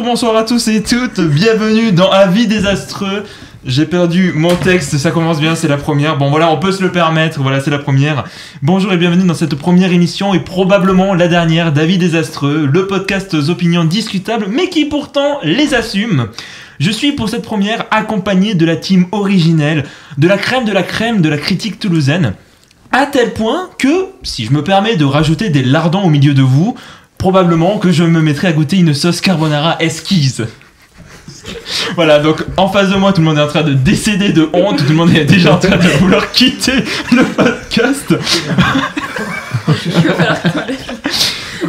bonsoir à tous et toutes, bienvenue dans Avis désastreux. J'ai perdu mon texte, ça commence bien, c'est la première. Bon voilà, on peut se le permettre, voilà, c'est la première. Bonjour et bienvenue dans cette première émission et probablement la dernière d'Avis désastreux, le podcast aux opinions discutables mais qui pourtant les assume. Je suis pour cette première accompagné de la team originelle, de la crème de la critique toulousaine, à tel point que, si je me permets de rajouter des lardons au milieu de vous, probablement que je me mettrai à goûter une sauce carbonara esquisse. Voilà, donc en face de moi, tout le monde est en train de décéder de honte, tout le monde est déjà en train de vouloir quitter le podcast.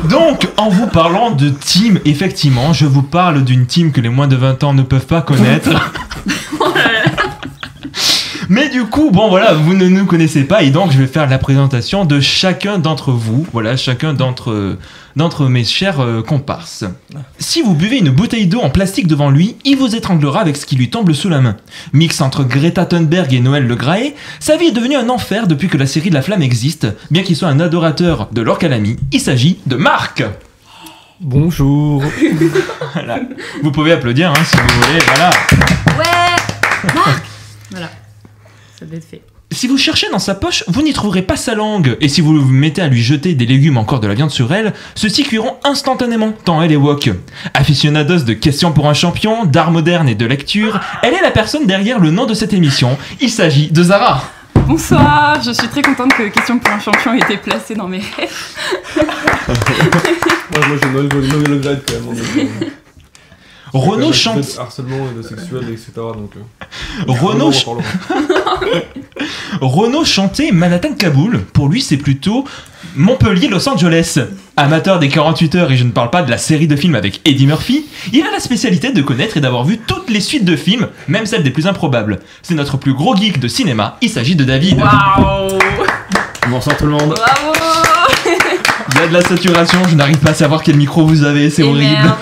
Donc, en vous parlant de team, effectivement, je vous parle d'une team que les moins de 20 ans ne peuvent pas connaître. Mais du coup, bon voilà, vous ne nous connaissez pas et donc je vais faire la présentation de chacun d'entre vous, voilà, chacun d'entre mes chers comparses. Si vous buvez une bouteille d'eau en plastique devant lui, il vous étranglera avec ce qui lui tombe sous la main. Mix entre Greta Thunberg et Noël Le Graët, sa vie est devenue un enfer depuis que la série de La Flamme existe, bien qu'il soit un adorateur de Laure Calamy, il s'agit de Marc. Bonjour. Voilà. Vous pouvez applaudir si vous voulez, voilà. Ouais, Marc. Voilà. Ça doit être fait. Si vous cherchez dans sa poche, vous n'y trouverez pas sa langue. Et si vous vous mettez à lui jeter des légumes encore de la viande sur elle, ceux-ci cuiront instantanément, tant elle est woke. Aficionados de questions pour un champion, d'art moderne et de lecture, elle est la personne derrière le nom de cette émission. Il s'agit de Zara. Bonsoir, je suis très contente que Question pour un champion ait été placée dans mes rêves. Moi j'ai Noël Le Graët quand même. Renaud chante... harcèlement sexuel, etc. Donc, Renaud chantait Manhattan-Kaboul. Pour lui, c'est plutôt Montpellier-Los Angeles. Amateur des 48 heures, et je ne parle pas de la série de films avec Eddie Murphy, il a la spécialité de connaître et d'avoir vu toutes les suites de films, même celles des plus improbables. C'est notre plus gros geek de cinéma, il s'agit de David. Waouh. Bonsoir tout le monde. Bravo. Il y a de la saturation, je n'arrive pas à savoir quel micro vous avez, c'est horrible.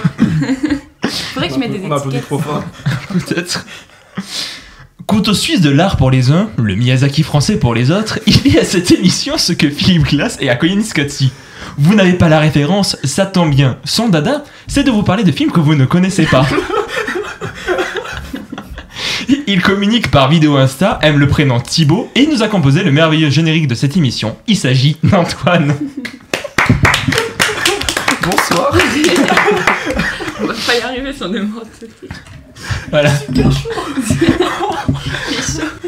Faudrait que je mette des étiquettes. trop fort. Peut-être. Couteau suisse de l'art pour les uns, le Miyazaki français pour les autres, il y a à cette émission ce que Philippe Glass et Akoya Niskatsi. Vous n'avez pas la référence, ça tombe bien. Son dada, c'est de vous parler de films que vous ne connaissez pas. Il communique par vidéo Insta, aime le prénom Thibaut, et il nous a composé le merveilleux générique de cette émission. Il s'agit d'Antoine. Bonsoir. On va pas y arriver si on est mort. Voilà. Attends,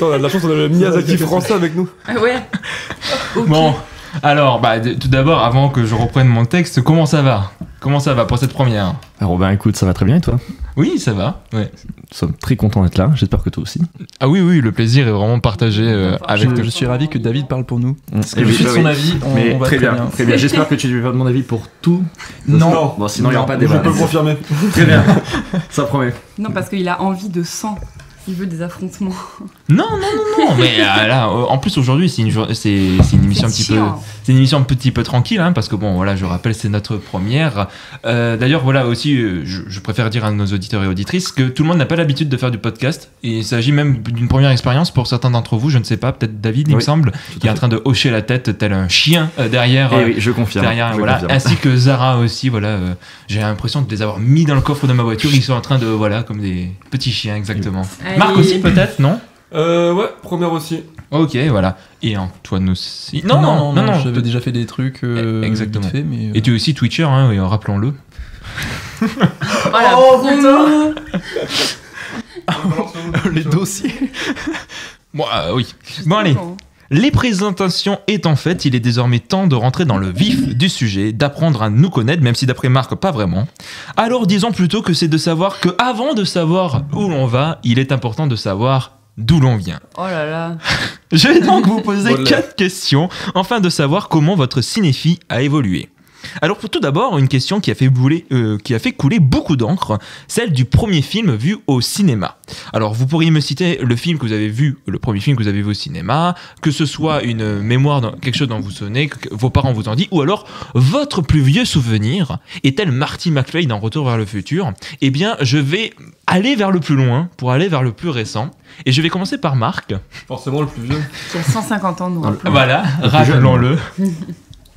on a de la chance, on a le Miyazaki français avec nous. Ah ouais. Okay. Bon, alors, tout d'abord, avant que je reprenne mon texte, comment ça va ? Comment ça va pour cette première ? Robin, écoute, ça va très bien et toi ? Oui, ça va, ouais. Nous sommes très contents d'être là, j'espère que toi aussi. Ah oui, le plaisir est vraiment partagé avec... Je suis ravi que David parle pour nous. Parce que je suis de son avis, on va très bien. Très bien, j'espère que tu ne veux pas de mon avis pour tout. Non. Bon, sinon il n'y aura pas de débat. Je peux confirmer. Très bien, ça promet. Non, parce qu'il a envie de sang. Il veut des affrontements. Non, mais là, en plus aujourd'hui c'est une émission c'est une émission un petit peu tranquille, parce que bon voilà, je rappelle, c'est notre première. D'ailleurs voilà aussi, je préfère dire à nos auditeurs et auditrices que tout le monde n'a pas l'habitude de faire du podcast, et il s'agit même d'une première expérience pour certains d'entre vous. Je ne sais pas, peut-être David, il me semble, qui est en train de hocher la tête tel un chien derrière. Oui, je confirme. Derrière, voilà, ainsi que Zara aussi, voilà. J'ai l'impression de les avoir mis dans le coffre de ma voiture. Ils sont en train de comme des petits chiens, exactement. Marc aussi peut-être, non ? Ouais, première aussi. Ok, voilà. Et Antoine aussi. Non, j'avais déjà fait des trucs exactement. vite fait, mais... Et tu es aussi Twitcher, oui, rappelons-le. Oh putain. Les dossiers. Bon, oui. Bon, allez. Les présentations étant faites, il est désormais temps de rentrer dans le vif du sujet, d'apprendre à nous connaître, même si d'après Marc, pas vraiment. Alors disons plutôt que c'est de savoir que avant de savoir où l'on va, il est important de savoir d'où l'on vient. Oh là là. Je vais donc vous poser 4 questions, afin de savoir comment votre cinéphilie a évolué. Alors pour tout d'abord, une question qui a fait couler beaucoup d'encre, celle du premier film vu au cinéma. Alors vous pourriez me citer le film que vous avez vu, le premier film que vous avez vu au cinéma, que ce soit une mémoire, quelque chose dont vous vous souvenez, que vos parents vous ont dit, ou alors votre plus vieux souvenir, et tel Marty McFly dans Retour vers le futur. Eh bien je vais aller vers le plus loin pour aller vers le plus récent, et je vais commencer par Marc. Forcément le plus vieux. Qui a 150 ans, nous rappelons. Voilà, rappelons-le.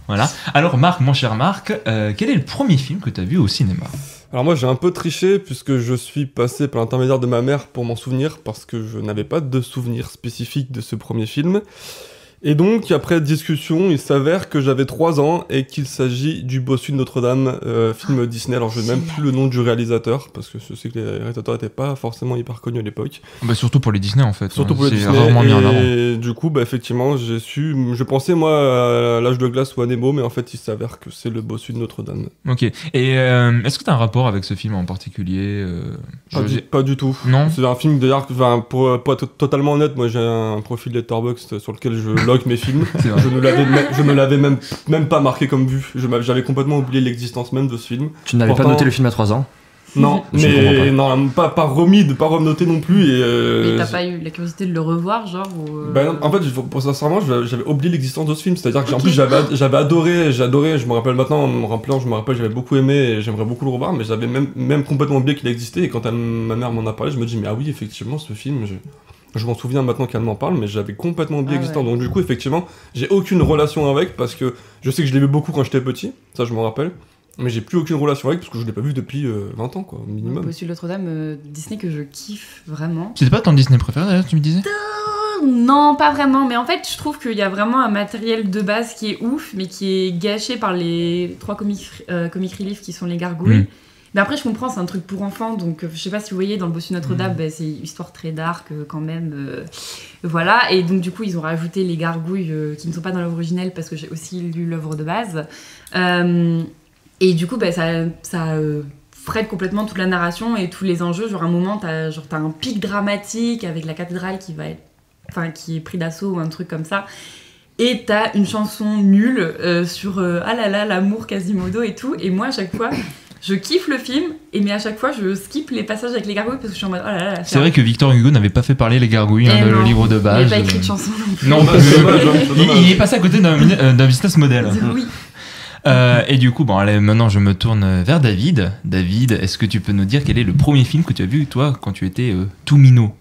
Voilà. Alors Marc, mon cher Marc, quel est le premier film que tu as vu au cinéma ? Alors moi j'ai un peu triché puisque je suis passé par l'intermédiaire de ma mère pour m'en souvenir parce que je n'avais pas de souvenir spécifique de ce premier film. Et donc après discussion, il s'avère que j'avais 3 ans et qu'il s'agit du Bossu de Notre-Dame, film Disney. Alors je n'ai même plus le nom du réalisateur parce que je sais que les réalisateurs n'étaient pas forcément hyper connus à l'époque. Bah surtout pour les Disney en fait. Surtout pour les C'est Disney. rarement mis en avant. Et du coup, bah, effectivement, je pensais moi à l'âge de glace ou à Nemo, mais en fait il s'avère que c'est le Bossu de Notre-Dame. Ok. Et est-ce que t'as un rapport avec ce film en particulier Pas du tout. Non. C'est un film d'ailleurs, pour être totalement honnête, moi j'ai un profil Letterboxd sur lequel je log mes films. Je ne l'avais même pas marqué comme vue. J'avais complètement oublié l'existence même de ce film. Tu n'avais pas noté le film à 3 ans? Non, mais non, pas renoté non plus. Et t'as pas eu la curiosité de le revoir, genre Ben, en fait, pour sincèrement, j'avais oublié l'existence de ce film. C'est-à-dire que en plus, j'avais adoré. Je me rappelle maintenant, en me rappelant, j'avais beaucoup aimé et j'aimerais beaucoup le revoir, mais j'avais même complètement oublié qu'il existait. Et quand ma mère m'en a parlé, je me dis, mais ah oui, effectivement, ce film, je m'en souviens maintenant qu'elle m'en parle, mais j'avais complètement oublié l'existence. Ouais. Donc du coup, effectivement, j'ai aucune relation avec parce que je sais que je l'ai vu beaucoup quand j'étais petit, ça je m'en rappelle. Mais j'ai plus aucune relation avec parce que je l'ai pas vu depuis 20 ans, quoi, minimum. Bossu de Notre-Dame, Disney que je kiffe vraiment. C'était pas ton Disney préféré d'ailleurs, tu me disais? Non, pas vraiment, mais en fait, je trouve qu'il y a vraiment un matériel de base qui est ouf, mais qui est gâché par les 3 comic relief qui sont les gargouilles. Mais après, je comprends, c'est un truc pour enfants, donc je sais pas si vous voyez, dans le Bossu de Notre-Dame, c'est une histoire très dark quand même. Voilà, et donc du coup, ils ont rajouté les gargouilles qui ne sont pas dans l'œuvre originelle parce que j'ai aussi lu l'œuvre de base. Et du coup, ça frette complètement toute la narration et tous les enjeux. Genre, à un moment, t'as un pic dramatique avec la cathédrale qui est pris d'assaut ou un truc comme ça. Et t'as une chanson nulle sur ah là là, l'amour Quasimodo et tout. Et moi, à chaque fois, je kiffe le film, mais à chaque fois, je skip les passages avec les gargouilles parce que je suis en mode oh là là. C'est vrai que Victor Hugo n'avait pas fait parler les gargouilles dans le livre de base. Il n'avait pas écrit de chanson non plus. Non, il est passé à côté d'un business model. Oui. Et du coup, bon, allez, maintenant je me tourne vers David. David, est-ce que tu peux nous dire quel est le premier film que tu as vu, toi, quand tu étais tout minot?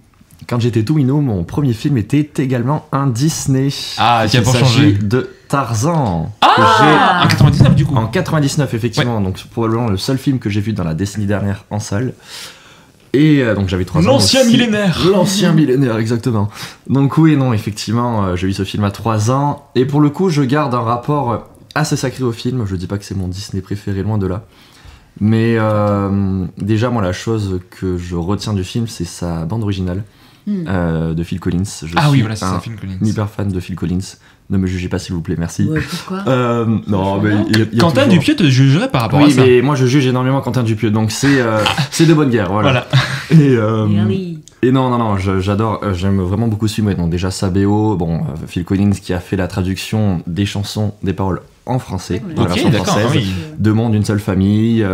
Quand j'étais tout minot, mon premier film était également un Disney. Ah, il s'agit de Tarzan. En 99 du coup. En 99, effectivement. Ouais. Donc c'est probablement le seul film que j'ai vu dans la décennie dernière en salle. Et donc j'avais 3 ans. L'ancien millénaire. L'ancien millénaire, exactement. Donc oui et non, effectivement, j'ai vu ce film à 3 ans. Et pour le coup, je garde un rapport assez sacré au film. Je dis pas que c'est mon Disney préféré, loin de là. Mais déjà, moi, la chose que je retiens du film, c'est sa bande originale de Phil Collins. Oui, voilà, c'est ça, Phil Collins. Hyper fan de Phil Collins. Ne me jugez pas, s'il vous plaît, merci. Ouais, pourquoi non, mais Quentin Dupieux te jugerait par rapport à ça. Oui, mais moi, je juge énormément Quentin Dupieux, donc c'est de bonne guerre, voilà. Et non, j'adore, j'aime vraiment beaucoup ce film. Donc déjà, sa BO, Phil Collins qui a fait la traduction des chansons, des paroles en français, dans la version française. Oui. Deux mondes, une seule famille,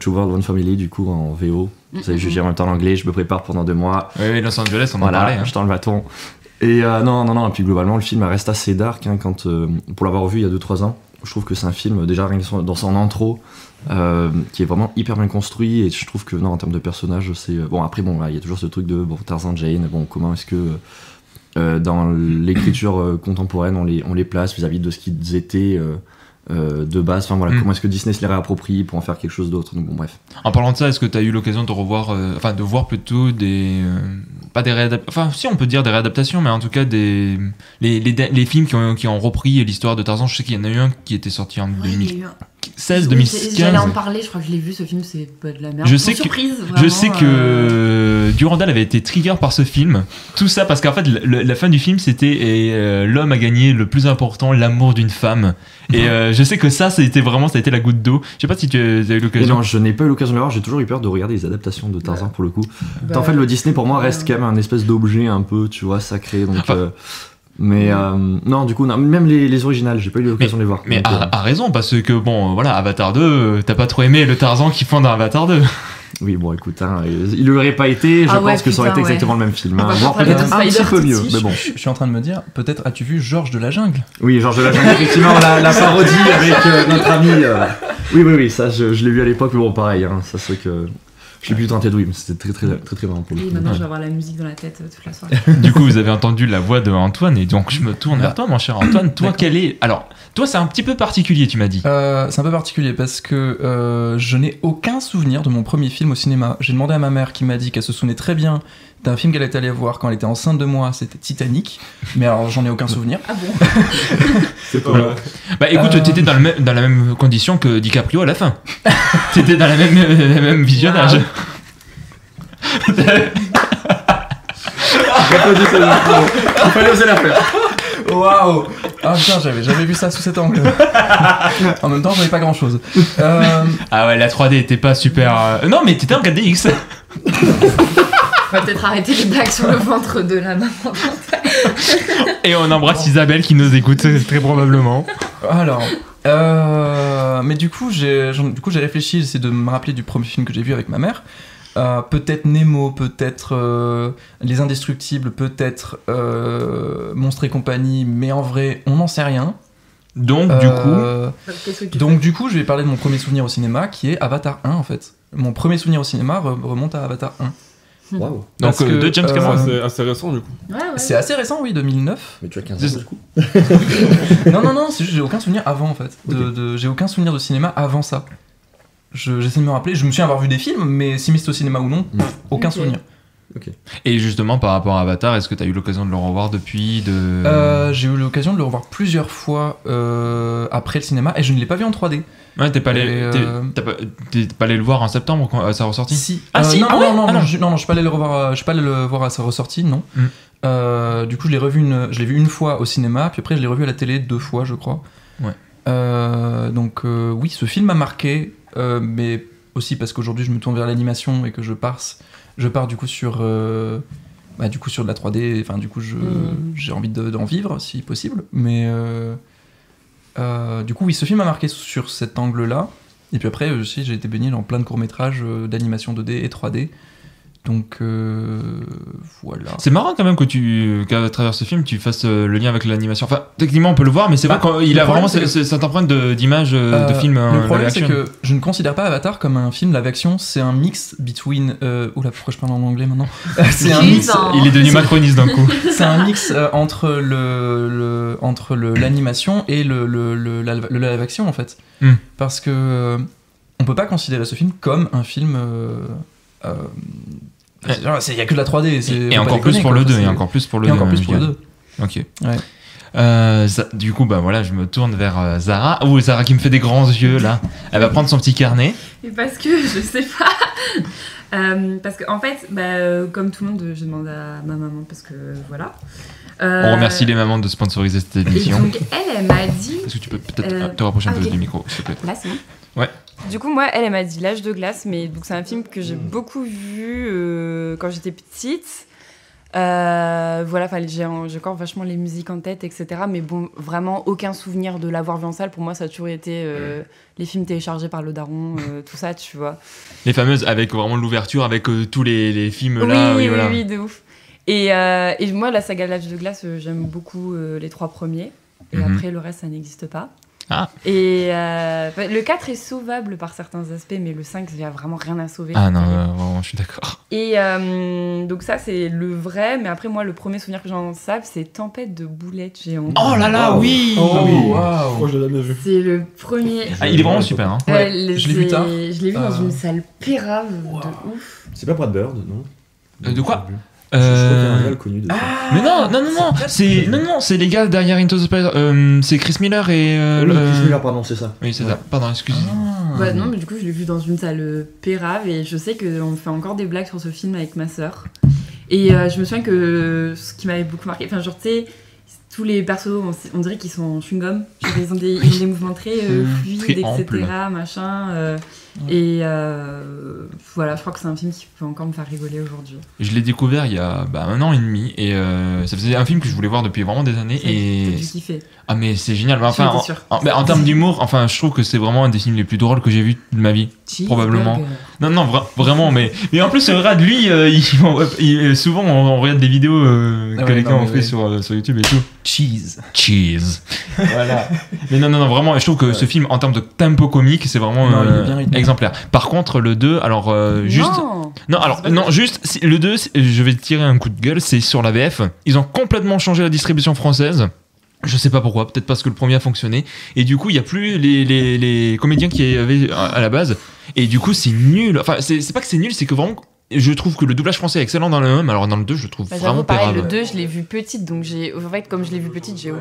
Two World, One Family, du coup, en VO. Vous savez, je juger en même temps l'anglais, je me prépare pendant 2 mois. Oui, Los Angeles, on en parlait. Je tends le bâton. Et non, et puis globalement, le film reste assez dark, quand, pour l'avoir vu il y a 2-3 ans. Je trouve que c'est un film, déjà rien que dans son intro, qui est vraiment hyper bien construit, et je trouve que en termes de personnages, c'est... Après, il y a toujours ce truc de Tarzan, Jane, comment est-ce que dans l'écriture contemporaine on les place vis-à-vis de ce qu'ils étaient de base, comment est-ce que Disney se les réapproprie pour en faire quelque chose d'autre, donc bref. En parlant de ça, est-ce que tu as eu l'occasion de revoir, de voir plutôt des... pas des réadaptations, enfin si on peut dire des réadaptations, mais en tout cas les films qui ont repris l'histoire de Tarzan. Je sais qu'il y en a eu un qui était sorti en 2016, 2015. J'allais en parler, je crois que je l'ai vu, ce film, c'est pas de la merde. Je sais que Durandal avait été trigger par ce film. Tout ça parce qu'en fait, la fin du film, c'était l'homme a gagné le plus important, l'amour d'une femme. Et je sais que ça a été la goutte d'eau. Je sais pas si tu as eu l'occasion. Non, je n'ai pas eu l'occasion de le voir. J'ai toujours eu peur de regarder les adaptations de Tarzan pour le coup. En fait, le Disney pour moi reste quand même un espèce d'objet un peu, tu vois, sacré. Donc, non, du coup, même les originales, j'ai pas eu l'occasion de les voir. Mais a raison, parce que Avatar 2, t'as pas trop aimé le Tarzan qui font dans Avatar 2. Oui, écoute, il l'aurait pas été, je pense que ça aurait été exactement le même film. Voire peut-être un petit peu mieux, mais bon. Je suis en train de me dire, peut-être as-tu vu Georges de la Jungle? Oui, Georges de la Jungle, effectivement, la parodie avec notre ami. Oui, ça, je l'ai vu à l'époque, mais pareil, ça c'est que... Je l'ai plus tenté de oui, mais c'était très marrant pour le Et coup. maintenant, Ouais. je vais avoir la musique dans la tête toute la soirée. Du coup, vous avez entendu la voix de Antoine, et donc je me tourne vers toi, mon cher Antoine. Toi, D'accord. quel est... Alors, toi, c'est un petit peu particulier, tu m'as dit. C'est un peu particulier parce que je n'ai aucun souvenir de mon premier film au cinéma. J'ai demandé à ma mère qui m'a dit qu'elle se souvenait très bien d'un film qu'elle était allée voir quand elle était enceinte de moi, c'était Titanic. Mais alors j'en ai aucun souvenir. Ah bon? C'est pas Voilà. vrai. Bah écoute, t'étais dans la même condition que DiCaprio à la fin. T'étais dans la même visionnage. Il fallait oser la faire. Waouh! Ah putain, j'avais jamais vu ça sous cet angle. En même temps, j'avais pas grand chose. Ah ouais, la 3D était pas super... Non, mais t'étais en 4DX. On va peut-être arrêter les blagues sur le ventre de la maman. Et on embrasse Isabelle qui nous écoute, très probablement. Alors, mais du coup, j'ai réfléchi, j'essaie de me rappeler du premier film que j'ai vu avec ma mère. Peut-être Nemo, peut-être Les Indestructibles, peut-être Monstres et compagnie, mais en vrai, on n'en sait rien. Donc, Qu'est-ce que tu Donc du coup, je vais parler de mon premier souvenir au cinéma, qui est Avatar 1 en fait. Mon premier souvenir au cinéma remonte à Avatar 1. Waouh. donc parce que, de James Cameron. C'est assez récent du coup. Ouais, ouais. C'est assez récent, oui, 2009. Mais tu as 15 C'est- ans du coup. Non, c'est juste j'ai aucun souvenir avant en fait. J'ai aucun souvenir de cinéma avant ça. J'essaie de me rappeler, je me souviens avoir vu des films, mais si c'était au cinéma ou non, aucun Ok. souvenir. Et justement, par rapport à Avatar, est-ce que t'as eu l'occasion de le revoir depuis J'ai eu l'occasion de le revoir plusieurs fois après le cinéma et je ne l'ai pas vu en 3D. Ouais, t'es pas allé, Et, t'es pas allé le voir en septembre quand ça ressorti. Si. Ah, si, non, ah ouais, non, ah non. je suis pas allé le revoir. Je suis pas allé le voir à sa ressortie, non. Du coup, je l'ai vu une fois au cinéma, puis après je l'ai revu à la télé 2 fois, je crois. Ouais. Donc oui, ce film m'a marqué, mais aussi parce qu'aujourd'hui je me tourne vers l'animation et que je pars du coup sur de la 3D. Enfin, du coup, j'ai envie d'en vivre si possible, mais du coup, oui, ce film m'a marqué sur cet angle-là. Et puis après aussi, j'ai été baigné dans plein de courts-métrages d'animation 2D et 3D. Donc voilà. C'est marrant quand même qu'à travers ce film, tu fasses le lien avec l'animation. Enfin, techniquement, on peut le voir, mais c'est vrai qu'il a vraiment cette empreinte d'image de film. Le problème, c'est live action. que je ne considère pas Avatar comme un film live action. C'est un mix between. Oula, pourquoi je parle en anglais maintenant? C'est un mix. Il est devenu macroniste d'un coup. C'est un mix entre l'animation et le live action en fait. Parce que on peut pas considérer ce film comme un film. Il y a que de la 3D. Et encore plus pour le 2. Et encore plus pour le 2. Ok. Ouais. Du coup, bah voilà, je me tourne vers Zara. Oh, Zara qui me fait des grands yeux là. Elle va prendre son petit carnet. Et parce que je sais pas. Parce que en fait, comme tout le monde, je demande à ma maman parce que voilà. On remercie les mamans de sponsoriser cette Et émission. donc elle m'a dit. Est-ce que tu peux peut-être te rapprocher un peu ok. du micro, s'il te plaît? Là, c'est bon. Ouais. Du coup, moi, elle m'a dit L'âge de glace, mais donc c'est un film que j'ai beaucoup vu quand j'étais petite. Voilà, j'ai encore vachement les musiques en tête, etc. Mais bon, vraiment aucun souvenir de l'avoir vu en salle. Pour moi, ça a toujours été les films téléchargés par le daron, tout ça, tu vois. Les fameuses, avec vraiment l'ouverture, avec tous les films Oui, là. oui, voilà. oui, de ouf. Et moi, la saga L'âge de glace, j'aime beaucoup les 3 premiers. Et après, le reste, ça n'existe pas. Ah. Et le 4 est sauvable par certains aspects, mais le 5, il n'y a vraiment rien à sauver. Ah non, vraiment, je suis d'accord. Et donc ça, c'est le vrai. Mais après, moi, le premier souvenir que j'ai en salle, c'est Tempête de boulettes géantes. Oh là là, oui. Oh, oui. waouh. Moi je l'ai jamais vu. C'est le premier... Ah, il est vraiment super, hein. Ouais, je l'ai vu tard. Je l'ai vu dans une salle pérave de ouf. C'est pas Brad Bird, non? De quoi? Je crois qu'il y a un réel connu de ça. Mais non, c'est les gars derrière Into the Spider. C'est Chris Miller et. Oui, Chris Miller, pardon, c'est ça. Oui, c'est ça. Pardon, excusez-moi. Bah non, mais du coup, je l'ai vu dans une salle pérave et je sais qu'on fait encore des blagues sur ce film avec ma sœur. Et je me souviens que ce qui m'avait beaucoup marqué, enfin, genre, tu sais, tous les persos, on dirait qu'ils sont en chewing-gum. Genre, ils ont des mouvements très fluides, très etc. amples. Machin. Et voilà, je crois que c'est un film qui peut encore me faire rigoler aujourd'hui. Je l'ai découvert il y a un an et demi et ça faisait un film que je voulais voir depuis vraiment des années T'as et dû kiffer. ah mais c'est génial. Mais enfin, J'en étais sûre. en termes d'humour, enfin je trouve que c'est vraiment un des films les plus drôles que j'ai vu de ma vie. Probablement. Non, vraiment, mais en plus, regarde, lui, souvent on regarde des vidéos que ouais, les gars non, ont mais fait oui. sur YouTube et tout. Cheese. Cheese. Voilà. Mais non, vraiment, je trouve que ce film, en termes de tempo comique, c'est vraiment Non, il est bien rythmé. exemplaire. Par contre, le 2, alors juste. Non, alors, non, juste, le 2, je vais tirer un coup de gueule, c'est sur la VF. Ils ont complètement changé la distribution française. Je sais pas pourquoi, peut-être parce que le premier a fonctionné. Et du coup, il y a plus les comédiens qui y avaient à la base. Et du coup, c'est nul. Enfin, c'est pas que c'est nul, c'est que vraiment. Je trouve que le doublage français est excellent dans le 1, alors dans le 2, je le trouve vraiment pareil, pérable. le 2, je l'ai vu petite, donc en fait, comme je l'ai vu petite, j'ai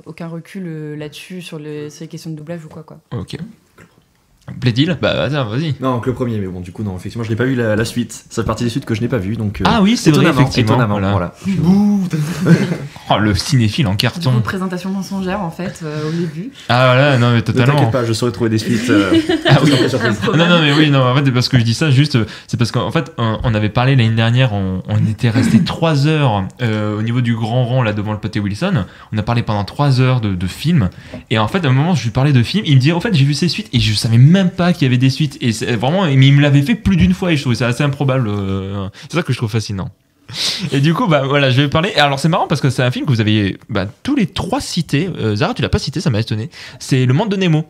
aucun recul là-dessus sur les questions de doublage ou quoi. Ok. Plaît-il ? Bah vas-y. Non, que le premier, mais bon, du coup, non, effectivement, je n'ai pas vu la suite. Ça fait partie des suites que je n'ai pas vu, donc. Ah oui, c'est vrai, effectivement. Étonnamment, voilà. Oh, le cinéphile en carton. Une présentation mensongère, en fait, au début. Ah voilà, non mais Ne totalement. t'inquiète pas, je saurais trouver des suites. Ah oui. Surprise. Non mais oui, non, en fait, parce que je dis ça, juste, c'est parce qu'en fait, on avait parlé l'année dernière, on était resté 3 heures au niveau du grand rond, là, devant le Pathé Wilson. On a parlé pendant 3 heures de films. Et en fait, à un moment, je lui parlais de films, il me dit, en fait, j'ai vu ces suites, et je savais même pas qu'il y avait des suites. Et c'est vraiment, mais il me l'avait fait plus d'une fois, et je trouvais ça assez improbable. C'est ça que je trouve fascinant. Et du coup, bah voilà, je vais parler. Alors, c'est marrant parce que c'est un film que vous avez tous les 3 cités. Zara, tu l'as pas cité, ça m'a étonné. C'est Le Monde de Nemo.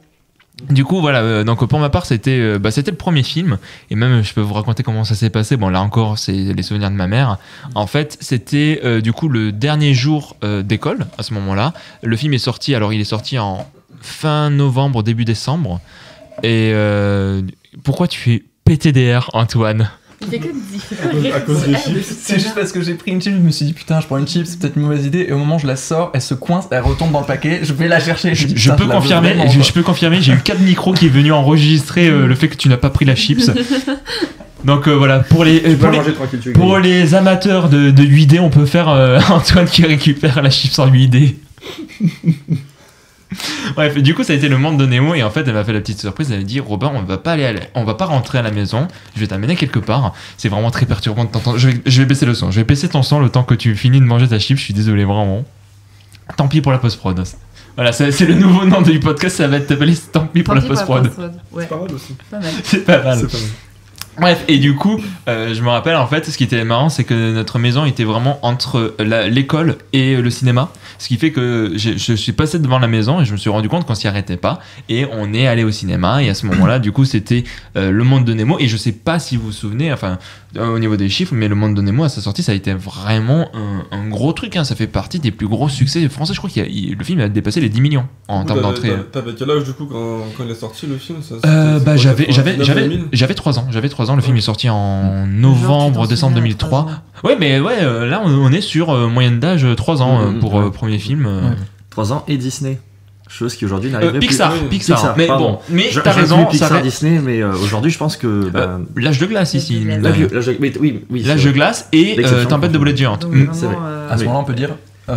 Du coup, voilà, donc pour ma part, c'était le premier film, et même je peux vous raconter comment ça s'est passé. Bon, là encore, c'est les souvenirs de ma mère. En fait, c'était du coup le dernier jour d'école à ce moment-là. Le film est sorti, alors il est sorti en fin novembre, début décembre. Et pourquoi tu fais PTDR, Antoine ? Il fait que dire. À cause des chips. C'est juste parce que j'ai pris une chip, je me suis dit putain, je prends une chip, c'est peut-être une mauvaise idée. Et au moment où je la sors, elle se coince, elle retombe dans le paquet, je vais la chercher. Je peux confirmer, j'ai eu 4 micros qui est venu enregistrer le fait que tu n'as pas pris la chips. Donc voilà, pour les amateurs de 8D, on peut faire Antoine qui récupère la chips en 8D. Bref, du coup ça a été Le Monde de Nemo, et en fait elle m'a fait la petite surprise, elle m'a dit Robin, on va pas rentrer à la maison, je vais t'amener quelque part. C'est vraiment très perturbant de t'entendre. Je vais baisser le son, je vais baisser ton son le temps que tu finis de manger ta chip, je suis désolé vraiment. Tant pis pour la post-prod. Voilà, c'est le nouveau nom du podcast, ça va être appelé Tant pis pour la post-prod. Ouais. C'est pas mal aussi. Pas mal. C'est pas mal. C'est pas mal. Bref, et du coup, je me rappelle en fait, ce qui était marrant, c'est que notre maison était vraiment entre l'école et le cinéma. Ce qui fait que je suis passé devant la maison et je me suis rendu compte qu'on s'y arrêtait pas. Et on est allé au cinéma, et à ce moment-là, du coup, c'était Le Monde de Nemo. Et je sais pas si vous vous souvenez, enfin, au niveau des chiffres, mais Le Monde de Nemo à sa sortie, ça a été vraiment un gros truc. Hein. Ça fait partie des plus gros succès français. Je crois que le film a dépassé les 10 millions en termes d'entrée. T'avais quel âge du coup quand il est sorti le film J'avais 3 ans. Le film est sorti en novembre, décembre 2003. Ouais, mais là on est sur moyenne d'âge 3 ans pour premier film. 3 ans et Disney. Chose qui aujourd'hui n'arriverait Pixar. Mais pardon. bon, mais Je t'as raison. Pixar, Disney, mais aujourd'hui je pense que. L'âge de glace ici. L'âge de glace et Tempête de boulettes géantes. C'est vrai. À ce moment-là, on peut dire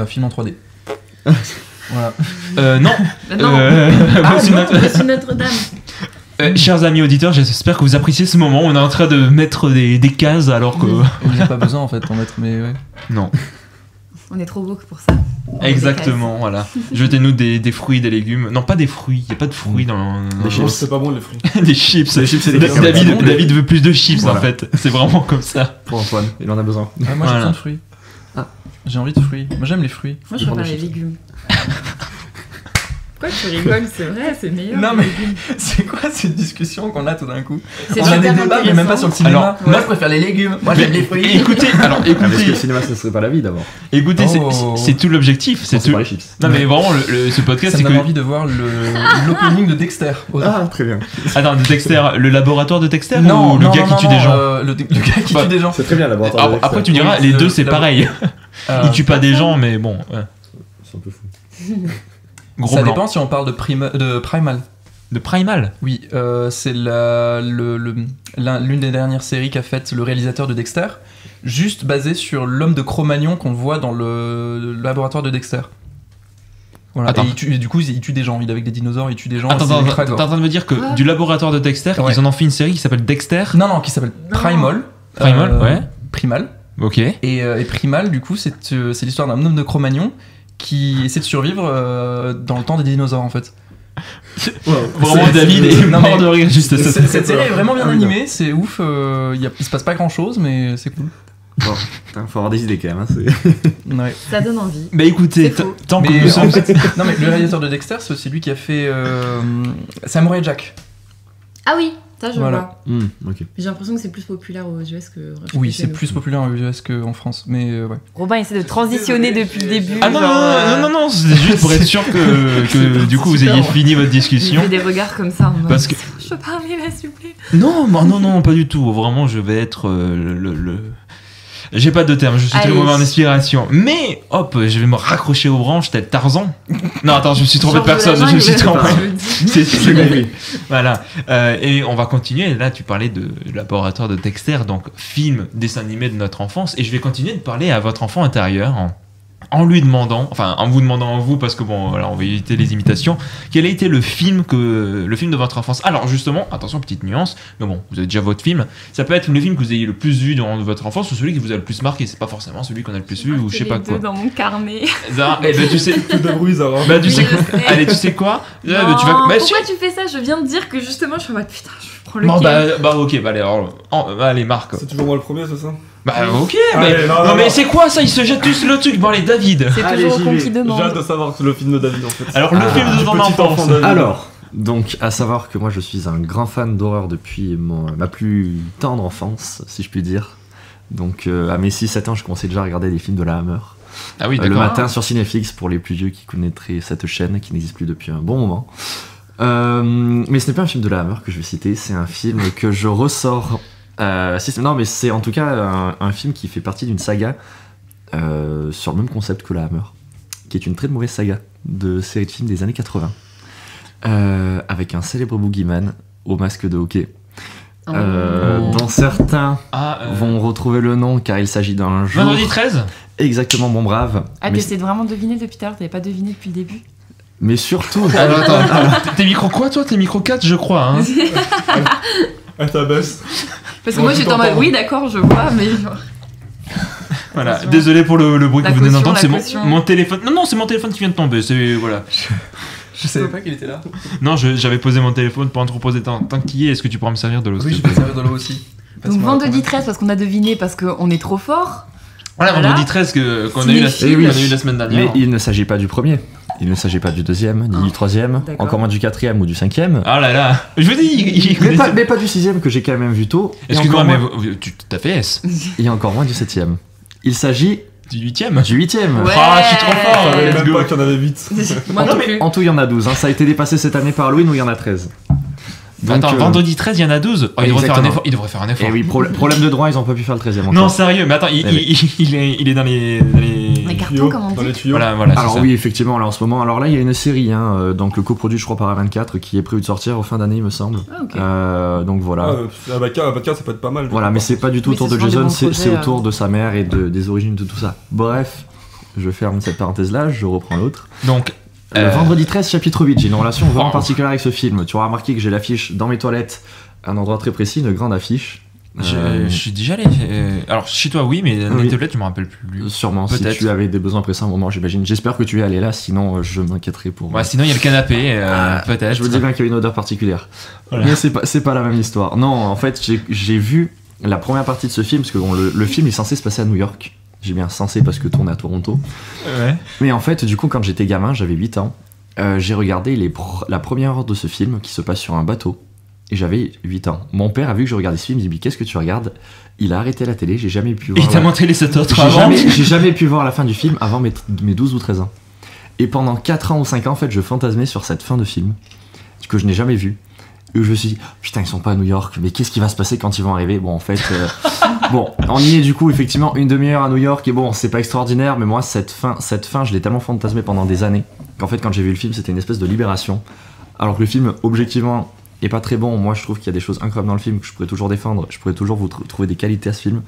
film en 3D. Voilà. Non. Monsieur Notre-Dame. Chers amis auditeurs, j'espère que vous appréciez ce moment. On est en train de mettre des cases alors que. Il n'y a pas besoin en fait d'en mettre, mais ouais. Non. On est trop beau que pour ça. Exactement, voilà. Jetez-nous des fruits, des légumes. Non, pas des fruits, il n'y a pas de fruits dans. Des chips, c'est pas bon les fruits. Des chips. Les chips, c'est des David veut plus de chips en fait. C'est vraiment comme ça. Pour Antoine, il en a besoin. Ah, moi j'ai besoin de fruits. J'ai envie de fruits. Moi j'aime les fruits. Moi je préfère les légumes. Pourquoi tu rigoles? C'est vrai, c'est meilleur. Non mais c'est quoi cette discussion qu'on a tout d'un coup? C'est On a des débats mais même pas sur le cinéma. Moi je préfère les légumes. Moi j'aime les fruits. Écoutez, Parce que le cinéma, ça serait pas la vie d'abord. Écoutez, c'est tout l'objectif. C'est tout. Pas les chips. Non mais vraiment, ce podcast, ça c'est me donne envie de voir l'opening de Dexter. Ah, très bien. Attends, de Dexter, le laboratoire de Dexter non, ou le gars qui tue des gens? Le gars qui tue des gens. C'est très bien, laboratoire de Dexter. Après, tu diras, les deux c'est pareil. Il tue pas des gens, mais bon. C'est un peu fou. Gros ça blanc. dépend si on parle de Primal. De Primal? Oui, c'est l'une des dernières séries qu'a faite le réalisateur de Dexter, juste basé sur l'homme de Cro-Magnon qu'on voit dans le laboratoire de Dexter. Voilà. Et du coup, il tue des gens. Il est avec des dinosaures, il tue des gens. Attends, t'es en train de me dire que du laboratoire de Dexter, ils en ont fait une série qui s'appelle Dexter? Non, qui s'appelle Primal. Ouais. Primal. Ok. Et Primal, du coup, c'est l'histoire d'un homme de Cro-Magnon qui essaie de survivre dans le temps des dinosaures, en fait. Vraiment, David est mort de rire juste à ça. Cette série est vraiment bien animée, c'est ouf. Il se passe pas grand chose, mais c'est cool. Bon, faut avoir des idées quand même. Ouais. Ça donne envie. Bah écoutez, tant que nous sommes. Non, mais le réalisateur de Dexter, c'est aussi lui qui a fait Samurai Jack. Ah oui, ça je Voilà. vois. Ok. J'ai l'impression que c'est plus populaire aux US que. Oui, chez c'est nous. plus populaire aux US qu'en France, mais ouais. Robin essaie de transitionner depuis le début. Ah non, genre, non, c'était juste pour être sûr que du coup vous ayez fini votre Il discussion. fait des regards comme ça. en mode, Parce que- Je peux parler là, s'il vous plaît. Non, non, pas du tout. Vraiment, je vais être le... J'ai pas de terme, je suis Allez. tellement en inspiration. Mais, hop, je vais me raccrocher aux branches tel Tarzan. Non, attends, je me suis trompé de Georges personne, la je me suis jungle, trompé. je le dis. C'est compris. Voilà. Et on va continuer. Là, tu parlais de laboratoire de Dexter, donc film, dessin animé de notre enfance. Et je vais continuer de parler à votre enfant intérieur en lui demandant, enfin en vous demandant en vous, parce que bon, voilà, on va éviter les imitations, quel a été le film de votre enfance. Alors justement, attention, petite nuance, mais bon, vous avez déjà votre film. Ça peut être le film que vous ayez le plus vu durant votre enfance ou celui qui vous a le plus marqué. C'est pas forcément celui qu'on a le plus vu ou je sais pas Les deux quoi. dans mon carnet. Ah, eh ben, tu sais. Tout débrouille, Zara. Bah tu Oui, sais je quoi. sais. Allez, tu sais quoi. Non, Bah, tu vas. Bah, pourquoi si. tu fais ça? Je viens de dire que justement, je suis en mode putain, je prends le Bon, lequel. bah ok, bah allez, alors, allez, Marc. C'est toujours moi le premier, c'est ça? Bah ok, Allez, mais, non, non, mais non. c'est quoi ça? Ils se jettent tous le truc. Bon, allez, David. C'est Allez, toujours j'y con vais. qui J'ai hâte demande. de savoir le film de David en fait. Alors le Ah, film de du ton petit enfance. enfant David. Alors, donc, à savoir que moi je suis un grand fan d'horreur depuis ma plus tendre enfance, si je puis dire. Donc, à mes 6-7 ans, je commençais déjà à regarder des films de la Hammer. Ah oui, Le d'accord. matin sur Cinéflix, pour les plus vieux qui connaîtraient cette chaîne qui n'existe plus depuis un bon moment. Mais ce n'est pas un film de la Hammer que je vais citer, c'est un film que je ressors. Non, mais c'est en tout cas un film qui fait partie d'une saga sur le même concept que la Hammer, qui est une très mauvaise saga de série de films des années 80, avec un célèbre boogeyman au masque de hockey. Oh. Dont certains Ah, vont retrouver le nom car il s'agit d'un jour. Vendredi 13. Exactement, mon brave. Ah, mais, t'essaies de vraiment deviner depuis tout à l'heure, t'avais pas deviné depuis le début. mais surtout, Alors attends, t'es micro quoi toi? T'es micro 4 je crois hein. Elle t'abaisse. Parce que Bon, moi je j'étais en mode t'entends. oui, d'accord, je vois, mais genre. Voilà, Attention. désolé pour le bruit La que vous venez caution, d'entendre, la c'est caution. mon téléphone. Non, c'est mon téléphone qui vient de tomber, c'est voilà. Je savais pas qu'il était là. Non, j'avais posé mon téléphone pour entreposer tant qu'il y est, est-ce que tu pourras me servir de l'eau Oui, s'il je te peux plaît servir de l'eau aussi. Donc Passe-moi la vendredi première. 13 parce qu'on a deviné parce qu'on est trop fort. Voilà, Voilà. vendredi 13 qu'on a eu la Cinéphile. qu'on a eu la semaine mais dernière. il ne s'agit pas du premier, il ne s'agit pas du deuxième, ni Ah, du troisième, d'accord. encore moins du quatrième ou du cinquième. Ah là là, je veux dire, il connaissait- Mais pas du sixième que j'ai quand même vu tôt. et Excuse-moi, encore mais moins- tu t'as fait S et encore moins du septième. Il s'agit du 8ème. du huitième. Ouais. Ah, je suis trop Je fort. savais Let's même go. pas qu'il y en avait 8. Moi non plus. En tout, il y en a 12. Hein. Ça a été dépassé cette année par Halloween où il y en a 13. Donc, Attends, vendredi 13, il y en a 12. Oh, il devrait faire un Exactement. effort. Il devrait faire un effort. Et oui, problème de droit, ils ont pas pu faire le 13e. Non, sérieux, mais attends, Eh oui. il est dans les. Les cartons, Tuyaux, comme on dans les dit. tuyaux. Voilà, c'est Alors ça. oui, effectivement, là en ce moment. Alors là, il y a une série, hein, donc le coproduit, je crois, par A24, qui est prévu de sortir au fin d'année, il me semble. Ah, ok. Donc voilà. Avatar, ça peut être pas mal. Voilà, mais c'est pas du tout Oui, autour ce de sont des Jason, bons c'est projets, autour de sa mère et des origines de tout ça. Bref, je ferme cette parenthèse-là, je reprends l'autre. Donc, Le vendredi 13, chapitre 8, j'ai une relation vraiment Wow. particulière avec ce film. Tu auras remarqué que j'ai l'affiche dans mes toilettes, à un endroit très précis, une grande affiche. je suis déjà allé. Alors, chez toi, oui, mais dans Oui. les tablettes, tu me rappelles plus. Sûrement, si Peut-être. tu avais des besoins pressants à un moment, j'imagine. J'espère que tu es allé là, sinon je m'inquiéterai pour. Ouais, sinon, il y a le canapé, peut-être. Je vous dis bien qu'il y a une odeur particulière. Voilà. Mais c'est pas la même histoire. Non, en fait, j'ai vu la première partie de ce film, parce que bon, le film est censé se passer à New York. J'ai bien censé parce que tourne à Toronto. Ouais. Mais en fait, du coup, quand j'étais gamin, j'avais 8 ans, j'ai regardé la première heure de ce film qui se passe sur un bateau. Et j'avais 8 ans. Mon père a vu que je regardais ce film, il me dit qu'est-ce que tu regardes? Il a arrêté la télé, j'ai jamais pu voir. Il t'a montré les 7 autres J'ai avant. j'ai jamais pu voir la fin du film avant mes 12 ou 13 ans. Et pendant 4 ans ou 5 ans, en fait, je fantasmais sur cette fin de film que je n'ai jamais vue. Et où je me suis dit, putain, ils sont pas à New York, mais qu'est-ce qui va se passer quand ils vont arriver? Bon, en fait, bon, on y est du coup, effectivement, une demi-heure à New York, et bon, c'est pas extraordinaire, mais moi, cette fin, je l'ai tellement fantasmé pendant des années, qu'en fait, quand j'ai vu le film, c'était une espèce de libération. Alors que le film, objectivement, est pas très bon. Moi, je trouve qu'il y a des choses incroyables dans le film que je pourrais toujours défendre, je pourrais toujours vous trouver des qualités à ce film.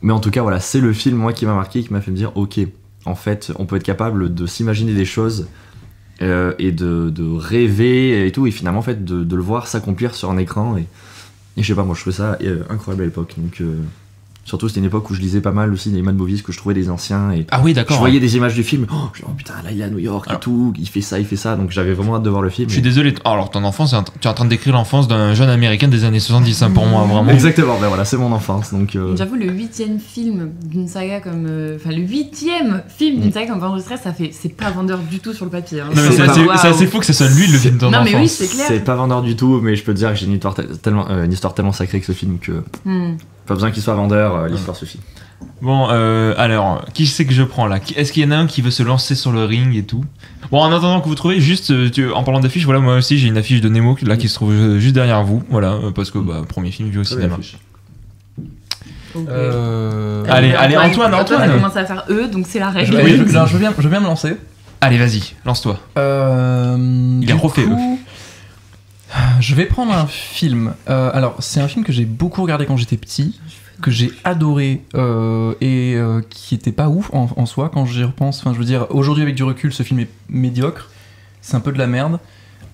Mais en tout cas, voilà, c'est le film, moi, qui m'a marqué, qui m'a fait me dire, ok, en fait, on peut être capable de s'imaginer des choses et de rêver et tout, et finalement, en fait, de le voir s'accomplir sur un écran. Et je sais pas, moi, je trouvais ça incroyable à l'époque. Donc, Surtout, c'était une époque où je lisais pas mal aussi des Mad Movies, que je trouvais des anciens. Et Ah oui, je d'accord. voyais des images du film. Oh putain, là il est à New York Alors- et tout. Il fait ça. Donc j'avais vraiment hâte de voir le film. Je suis désolé. Alors, ton enfance, tu es en train de décrire l'enfance d'un jeune américain des années 70, hein, pour moi, vraiment. Exactement, ben voilà, c'est mon enfance. Donc, J'avoue, le 8e film d'une saga comme. Enfin, le 8e film d'une saga comme Vendredi 13, c'est pas vendeur du tout sur le papier. Hein. Non, mais C'est pas- c'est assez fou que ce soit lui le film de ton Non, enfance. mais oui, c'est clair. c'est pas vendeur du tout, mais je peux te dire que j'ai une histoire tellement sacrée que ce film que pas besoin qu'il soit vendeur, l'histoire suffit. Bon, alors, qui c'est que je prends là? Est-ce qu'il y en a un qui veut se lancer sur le ring et tout? Bon, en attendant que vous trouvez, juste en parlant d'affiches, voilà, moi aussi j'ai une affiche de Nemo là qui se trouve juste derrière vous, voilà, parce que premier film vu au cinéma. Ok. Allez, Antoine. a commencé à faire donc c'est la règle. Je veux bien me lancer. Allez, vas-y, lance-toi. Il a refait Je vais prendre un film. Alors, c'est un film que j'ai beaucoup regardé quand j'étais petit, que j'ai adoré et qui était pas ouf en soi quand j'y repense. Enfin, je veux dire, aujourd'hui avec du recul, ce film est médiocre. C'est un peu de la merde.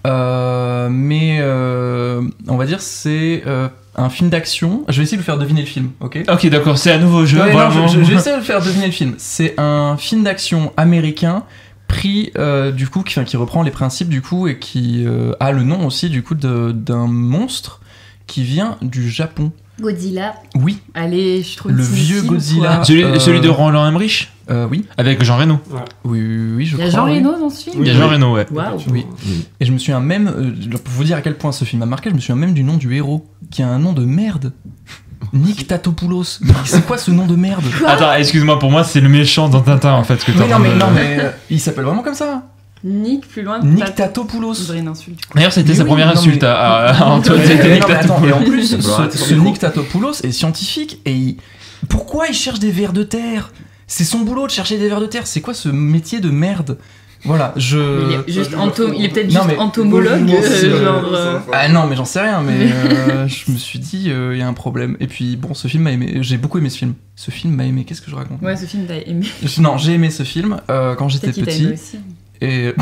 Mais on va dire c'est un film d'action. Je vais essayer de vous faire deviner le film, ok? Ok, d'accord, c'est un nouveau jeu. Ouais, voilà, non, je vais essayer de vous faire deviner le film. C'est un film d'action américain pris du coup qui reprend les principes du coup et qui a le nom aussi du coup d'un monstre qui vient du Japon. Godzilla. Oui, Allez, je trouve le vieux Godzilla. Celui de Roland Emmerich Oui, avec Jean Reno. oui, je Il y crois. a Jean oui. Reno dans ce film. Il y a Jean Reno, ouais. Waouh. Oui. Et je me souviens même, pour vous dire à quel point ce film a marqué, je me souviens même du nom du héros, qui a un nom de merde. Nick Tatopoulos. Mais c'est quoi ce nom de merde? Attends, excuse-moi, pour moi c'est le méchant dans Tintin en fait que t'es en train de- non mais il s'appelle vraiment comme ça. Nick, plus loin. Nick Tatopoulos. On dirait une insulte. D'ailleurs, c'était Mais sa oui, première non, insulte mais- à Antoine. Mais C'était Nick non, mais attends, et en plus, Arrête ton ce micro. Nick Tatopoulos est scientifique et pourquoi il cherche des vers de terre? C'est son boulot de chercher des vers de terre. C'est quoi ce métier de merde? Voilà, Il est juste il est peut-être Non, juste mais- entomologue, Ah non, mais j'en sais rien, mais je me suis dit, il y a un problème. Et puis, bon, ce film m'a aimé, j'ai beaucoup aimé ce film. Ce film m'a aimé, qu'est-ce que je raconte? Ouais, ce film t'as aimé. Non, j'ai aimé ce film quand j'étais Peut-être qu'il t'a aimé petit. aussi. Et.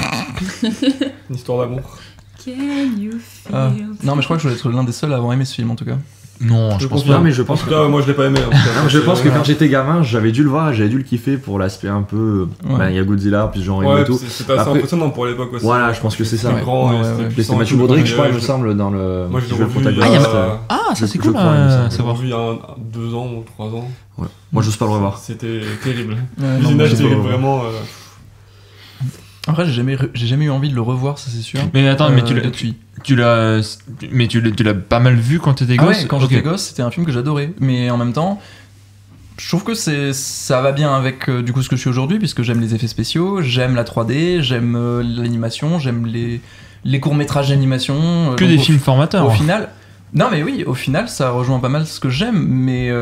Une histoire d'amour. Can you feel Non, mais je crois que je dois être l'un des seuls à avoir aimé ce film en tout cas. Non, je pense pas. Non, mais je pense En tout que. cas, moi je l'ai pas aimé. en tout cas. Non, je pense que Voilà. quand j'étais gamin, j'avais dû le voir, j'avais dû le kiffer pour l'aspect un peu. Ouais. Il y a Godzilla, puis Jean Reno Ouais, et tout. c'était assez Après- impressionnant pour l'époque aussi. Voilà, je pense que c'est ça. C'était Ouais. grand, Ouais, et ouais, c'était ouais. C'était puissant, Mathieu tout le Broderick, monde, je crois, il me je- semble, dans le. Moi je qui l'ai joue le revu il y protagoniste. a- Ah, ça c'est Je cool crois, il me à semble. j'ai savoir. revu il y a 2 ans ou 3 ans. Ouais. Moi, j'ose pas le revoir. C'était terrible. Ouais, non, moi, Visionnage j'ai terrible, pas- vraiment. Après, j'ai jamais eu envie de le revoir, ça c'est sûr. Mais attends, mais tu depuis. l'as pas mal vu quand t'étais Ah gosse? ouais, quand Ok. j'étais gosse, c'était un film que j'adorais. Mais en même temps, je trouve que ça va bien avec du coup ce que je suis aujourd'hui, puisque j'aime les effets spéciaux, j'aime la 3D, j'aime l'animation, j'aime les courts-métrages d'animation. Que Donc, des au- films formateurs. Au final. Non, mais oui, au final, ça rejoint pas mal ce que j'aime, mais.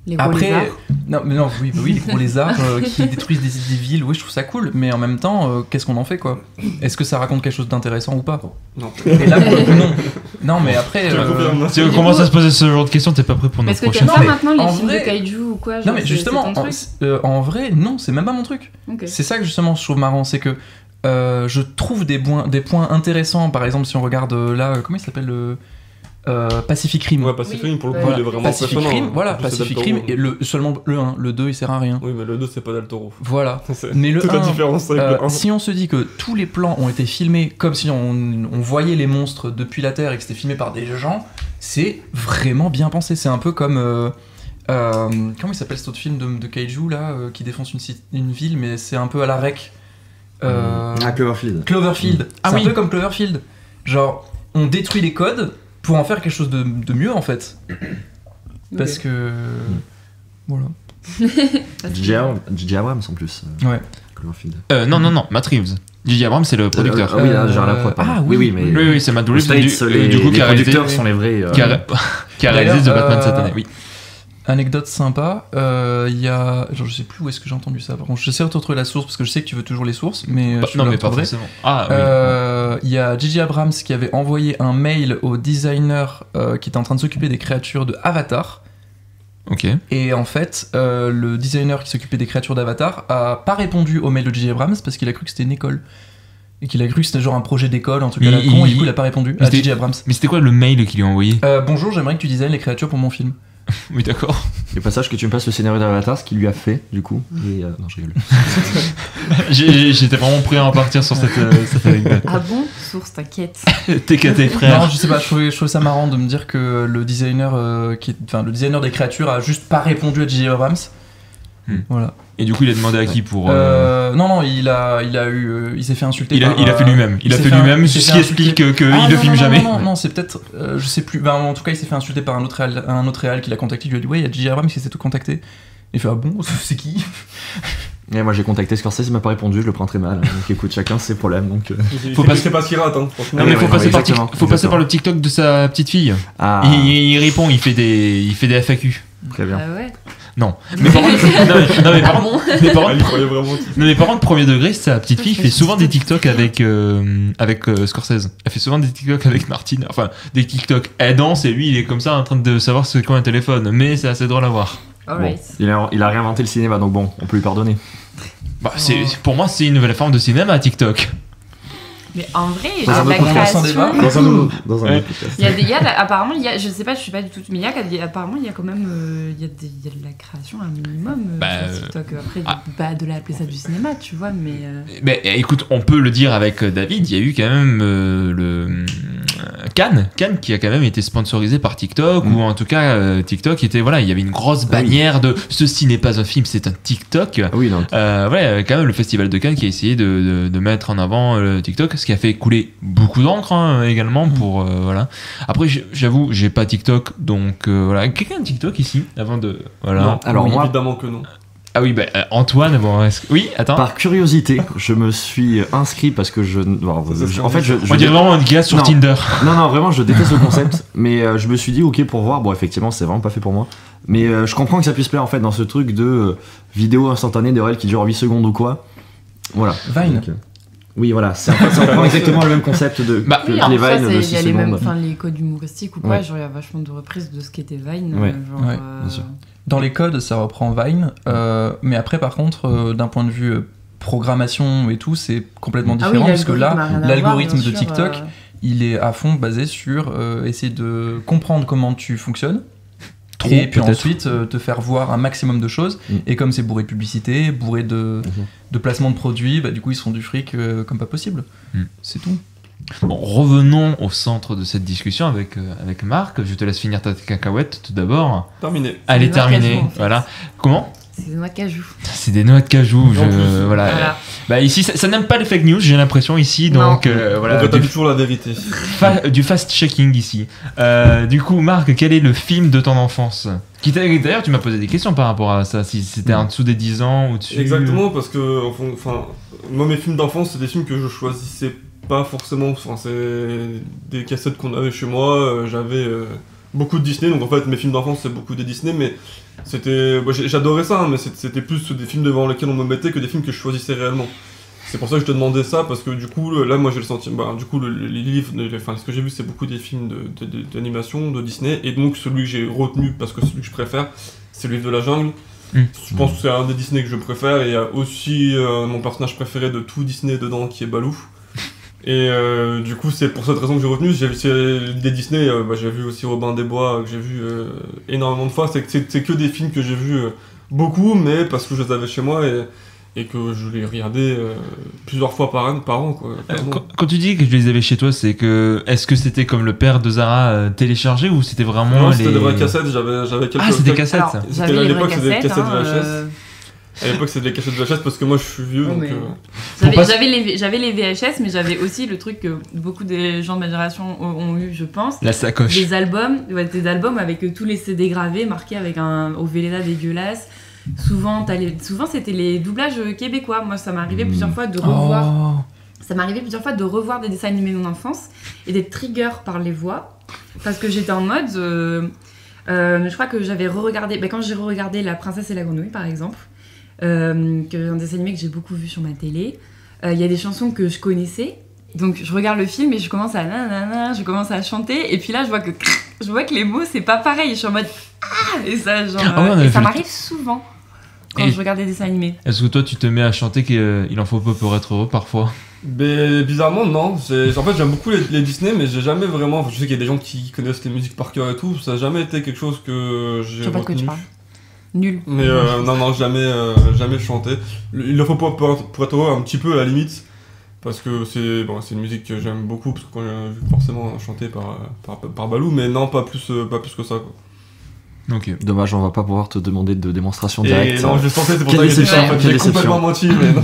Les gros Après, lézards. non, oui, les gros lézards qui détruisent des villes, oui, je trouve ça cool, mais en même temps, qu'est-ce qu'on en fait, quoi? Est-ce que ça raconte quelque chose d'intéressant ou pas? Non. Et là, pour le coup, non. Non, mais après. Je te confirme. Si on commence à se poser ce genre de questions, t'es pas prêt pour Parce notre que t'aimes prochaine. pas Non, mais maintenant en les films vrai- de kaiju ou quoi? Non, genre, mais c'est justement, ton truc en vrai, non, c'est même pas mon truc. Ok. C'est ça que justement je trouve marrant, c'est que je trouve des points intéressants. Par exemple, si on regarde là, comment il s'appelle Pacific Rim. Ouais, Pacific Rim, pour le coup, Voilà, il est vraiment Pacific impressionnant. Rim, voilà, En plus, c'est Pacific Del Rim, Toro. et seulement le 1, le 2 il sert à rien. Oui, mais le 2, c'est pas Del Toro. Voilà. C'est Mais le toute la 1, différence avec le 1. si on se dit que tous les plans ont été filmés comme si on voyait les monstres depuis la Terre et que c'était filmé par des gens, c'est vraiment bien pensé. C'est un peu comme. Comment il s'appelle cet autre film de Kaiju là qui défonce une ville, mais c'est un peu à la rec. Ah, Cloverfield. Cloverfield. Ah C'est oui. un peu comme Cloverfield. Genre, on détruit les codes pour en faire quelque chose de mieux en fait. Parce que. Voilà. J.J. Abrams en plus. Ouais. Cloverfield. Non, Matt Reeves. J.J. Abrams, c'est le producteur. Ah oui, là, genre la prod. pardon. ah oui. mais. Oui, oui, c'est Matt Aux Reeves. States, Du coup, les qui a réalisé producteurs sont les vrais. qui a réalisé The D'ailleurs, Batman cette année. Oui. Anecdote sympa, il y a. Genre, je sais plus où est-ce que j'ai entendu ça. Par contre, j'essaie de retrouver la source parce que je sais que tu veux toujours les sources, mais. Bah, je non, la mais pas retrouverai. forcément. Ah, oui. Il y a J.J. Abrams qui avait envoyé un mail au designer qui était en train de s'occuper des créatures de Avatar. Ok. Et en fait, le designer qui s'occupait des créatures d'Avatar a pas répondu au mail de J.J. Abrams parce qu'il a cru que c'était une école. Et qu'il a cru que c'était genre un projet d'école, un truc à la con, et du coup il a pas répondu à c'était- J.J. Abrams. Mais c'était quoi le mail qu'il lui a envoyé? Bonjour, j'aimerais que tu designes les créatures pour mon film. Oui, d'accord. Et passage que tu me passes le scénario d'Avatar, ce qu'il lui a fait, du coup. Et, non, je rigole. J'étais vraiment prêt à en partir sur cette anecdote. Ah bon? Source, t'inquiète. TKT, frère. Non, je sais pas, je trouvais ça marrant de me dire que le designer, le designer des créatures a juste pas répondu à J.J. Abrams. Voilà. Et du coup, il a demandé à qui pour. Non, il s'est fait insulter. Il a fait lui-même. Il a fait lui-même, ce qui explique qu'il ne filme jamais. Non, c'est peut-être. Je sais plus. Ben, en tout cas, il s'est fait insulter par un autre réal qui l'a contacté. Il lui a dit ouais, il y a J.J. Abrams qui s'est tout contacté. Il fait ah bon, c'est qui? Et moi j'ai contacté Scorsese, il m'a pas répondu, je le prends très mal. Donc écoute, chacun ses problèmes. Donc, c'est pas ce qu'il rate, hein, franchement. Non, mais faut passer par le le TikTok de sa petite fille. Ah, Il répond, il fait des FAQ. très bien. Ah ouais. Non. Mais par contre, premier degré, sa petite fille fait souvent des TikTok avec Scorsese. Elle fait souvent des TikTok avec Martin. Enfin, des TikTok. Elle danse et lui, il est comme ça en train de savoir c'est quoi un téléphone. Mais c'est assez drôle à voir. Bon, il a réinventé le cinéma, donc bon, on peut lui pardonner. Bah, pour moi, c'est une nouvelle forme de cinéma, TikTok. Mais en vrai, Dans un la autre podcast. création... Dans un autre podcast. Apparemment, je sais pas, je suis pas du tout, mais apparemment, il y a quand même, il y a de la création un minimum sur TikTok. Après, pas de l'appeler ça du cinéma, tu vois, mais. Mais écoute, on peut le dire avec David, il y a eu quand même le Cannes qui a quand même été sponsorisé par TikTok, ou en tout cas TikTok était voilà, il y avait une grosse bannière de ceci n'est pas un film, c'est un TikTok. Oui, donc. Voilà, quand même le festival de Cannes qui a essayé de mettre en avant le TikTok, ce qui a fait couler beaucoup d'encre également pour voilà. Après j'avoue, j'ai pas TikTok, donc voilà. Quelqu'un a TikTok ici avant de voilà. Non, alors moi évidemment que non. Ah oui, Antoine, bon, oui, attends. Par curiosité, je me suis inscrit parce que en fait, on dirait vraiment un gars sur Tinder. Non, vraiment, je déteste le concept, mais je me suis dit, ok, pour voir, bon, effectivement, c'est vraiment pas fait pour moi, mais je comprends que ça puisse plaire, en fait, dans ce truc de vidéo instantanée de réel qui dure 8 secondes ou quoi. Voilà. Vine. Donc, oui, voilà, ça reprend exactement le même concept que les Vines de 6 il y a les mêmes, secondes. les codes humoristiques ou quoi, Ouais. genre il y a vachement de reprises de ce qu'était Vine. Ouais. Bien sûr. Dans les codes, ça reprend Vine, mais après, par contre, d'un point de vue programmation et tout, c'est complètement différent, parce que là, l'algorithme de TikTok, il est à fond basé sur essayer de comprendre comment tu fonctionnes, et puis ensuite te faire voir un maximum de choses, et comme c'est bourré de publicité, bourré de placement de produits, bah, du coup ils se font du fric comme pas possible. C'est tout. Bon, revenons au centre de cette discussion avec Marc. Je te laisse finir ta cacahuète tout d'abord. Terminé. Elle est des noix de terminée. cajou, en fait. Voilà. Comment? C'est des noix de cajou. C'est des noix de cajou. Voilà. Voilà. Bah ici, ça n'aime pas les fake news, j'ai l'impression ici. Donc voilà. On rétablit toujours la vérité. Du fast-checking ici. Du coup, Marc, quel est le film de ton enfance? D'ailleurs, tu m'as posé des questions par rapport à ça. Si c'était en dessous des 10 ans ou dessus. Exactement, parce que enfin, moi mes films d'enfance, c'est des films que je choisissais pas forcément. Enfin, c'est des cassettes qu'on avait chez moi. J'avais beaucoup de Disney, donc en fait mes films d'enfance c'est beaucoup des Disney, mais c'était, j'adorais ça, hein, mais c'était plus des films devant lesquels on me mettait que des films que je choisissais réellement. C'est pour ça que je te demandais ça, parce que du coup là moi j'ai le sentiment, du coup les livres, ce que j'ai vu c'est beaucoup des films d'animation de Disney, et donc celui que j'ai retenu parce que celui que je préfère c'est le livre de la jungle. Je pense que c'est un des Disney que je préfère, et il y a aussi mon personnage préféré de tout Disney dedans qui est Baloo. Et du coup c'est pour cette raison que j'ai retenu. Des Disney, j'ai vu aussi Robin des Bois, que j'ai vu énormément de fois. C'est que des films que j'ai vus beaucoup, mais parce que je les avais chez moi et que je les regardais plusieurs fois par an quoi. Quand tu dis que je les avais chez toi, c'est que est-ce que c'était comme le père de Zara téléchargé, ou c'était vraiment non, c'était des vraies cassettes. J'avais quelques. Ah, c'était des cassettes. Alors, j'avais les vraies c'était des cassettes cassettes, VHS. À l'époque, c'était des cassettes VHS parce que moi je suis vieux, donc. J'avais les VHS, mais j'avais aussi le truc que beaucoup des gens de ma génération ont eu, je pense. La sacoche. Des albums avec tous les CD gravés, marqués avec au Véleda dégueulasse. Souvent c'était les doublages québécois. Moi, ça m'est arrivé plusieurs fois de revoir. Ça m'est arrivé plusieurs fois de revoir des dessins animés de mon enfance et d'être trigger par les voix, parce que j'étais en mode. Je crois que j'avais re-regardé. Quand j'ai re-regardé La Princesse et la Grenouille, par exemple. Un dessin animé que j'ai beaucoup vu sur ma télé. Il y a des chansons que je connaissais, donc je regarde le film et je commence à chanter, et puis là je vois que les mots c'est pas pareil, je suis en mode et ça et ça m'arrive souvent quand je regarde des dessins animés. Est-ce que toi tu te mets à chanter qu'il en faut peu pour être heureux parfois? Mais bizarrement, non. En fait, j'aime beaucoup les Disney, mais j'ai jamais vraiment. Je sais qu'il y a des gens qui connaissent les musiques par cœur et tout. Ça n'a jamais été quelque chose que Je j'ai sais pas de quoi tu retenu. parles. Nul. Mais non, jamais chanté. Il le faut pour être heureux un petit peu à la limite. Parce que c'est une musique que j'aime beaucoup, parce que quand j'ai vu forcément chanté par Balou, mais non, pas plus que ça, quoi. Ok. Dommage, on va pas pouvoir te demander de démonstration Et directe. non, je sentais, c'est pour Quelle ça que j'ai déception, en fait, quelle j'ai complètement déception. menti, mais non,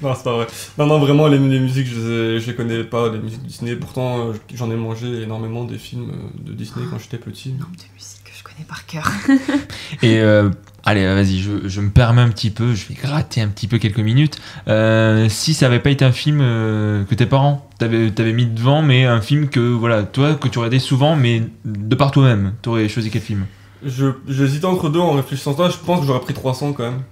non, c'est pas vrai. Non, vraiment, les musiques, je les connais pas, les musiques Disney. Pourtant, j'en ai mangé énormément des films de Disney quand j'étais petit. Nombre de musiques que je connais par cœur. Et allez, vas-y, je me permets un petit peu, je vais gratter un petit peu quelques minutes. Si ça avait pas été un film que tes parents t'avaient mis devant, mais un film que, voilà, toi, que tu regardais souvent, mais de par toi-même, t'aurais choisi quel film? J'hésitais entre deux en réfléchissant ça, je pense que j'aurais pris 300 quand même.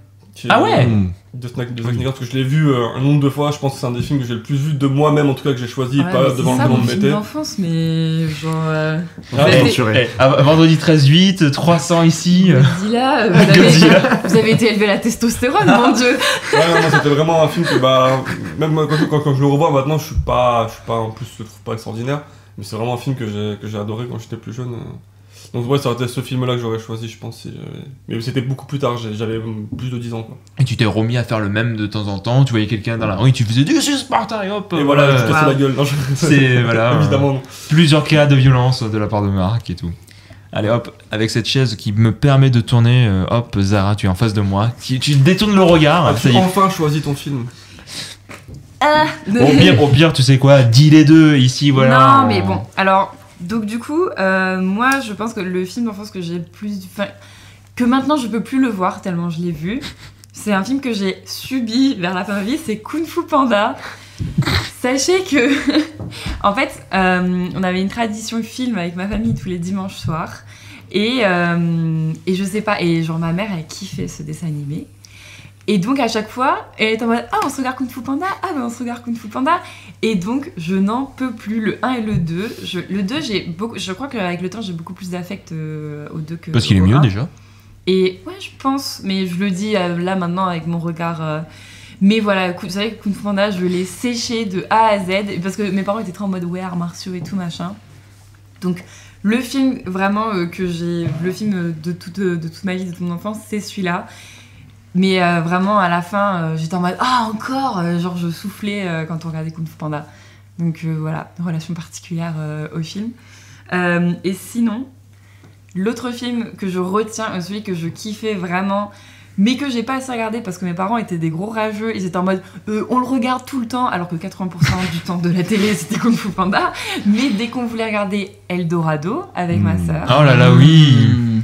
Ah ouais. De Zack Snyder, parce que je l'ai vu un nombre de fois, je pense que c'est un des films que j'ai le plus vu de moi-même, en tout cas que j'ai choisi, et pas devant ça, le nom mon de film mettait. d'enfance, mais genre... Ah, Vous aventuré. Vendredi 13-8, 300 ici. Godzilla, Godzilla. vous avez été élevé à la testostérone, mon dieu. Ouais, non, moi c'était vraiment un film que même moi, quand je le revois maintenant, je suis pas en plus, je le trouve pas extraordinaire, mais c'est vraiment un film que j'ai adoré quand j'étais plus jeune. Donc ouais, ça aurait été ce film-là que j'aurais choisi, je pense. Mais c'était beaucoup plus tard, j'avais plus de 10 ans, quoi. Et tu t'es remis à faire le même de temps en temps, tu voyais quelqu'un dans la rue, tu faisais du Sparta et hop. Et voilà, je cassais la gueule. Non, C'est voilà. évidemment. Non. Plusieurs cas de violence de la part de Marc et tout. Allez hop, avec cette chaise qui me permet de tourner, hop, Zara, tu es en face de moi. Tu détournes le regard, ça As-tu y est. enfin choisi ton film? Au pire, tu sais quoi, dis les deux ici, voilà. Non, mais bon, alors, donc du coup, moi, je pense que le film d'enfance que j'ai le plus... Enfin, que maintenant, je peux plus le voir tellement je l'ai vu. C'est un film que j'ai subi vers la fin de ma vie, c'est Kung Fu Panda. Sachez que, en fait, on avait une tradition film avec ma famille tous les dimanches soirs. Et je sais pas, et genre ma mère, elle kiffait ce dessin animé. Et donc à chaque fois, elle est en mode « Ah, on se regarde Kung Fu Panda, ah ben on se regarde Kung Fu Panda ». Et donc je n'en peux plus, le 1 et le 2. Le 2, je crois qu'avec le temps, j'ai beaucoup plus d'affect au 2 que Parce qu'il est au mieux 1. déjà. Et ouais, je pense, mais je le dis là maintenant avec mon regard... Mais voilà, vous savez que Kung Fu Panda, je l'ai séché de A à Z, parce que mes parents étaient très en mode « Ouais, arts martiaux et tout, machin ». Donc le film vraiment le film de toute ma vie, de toute mon enfance, c'est celui-là. Mais vraiment, à la fin, j'étais en mode « Ah, encore !» Genre, je soufflais quand on regardait Kung Fu Panda. Donc voilà, une relation particulière au film. Et sinon, l'autre film que je retiens, celui que je kiffais vraiment, mais que j'ai pas assez regardé parce que mes parents étaient des gros rageux, ils étaient en mode on le regarde tout le temps, alors que 80% du temps de la télé c'était Kung Fu Panda. Mais dès qu'on voulait regarder Eldorado avec ma sœur, Oh là là, oui.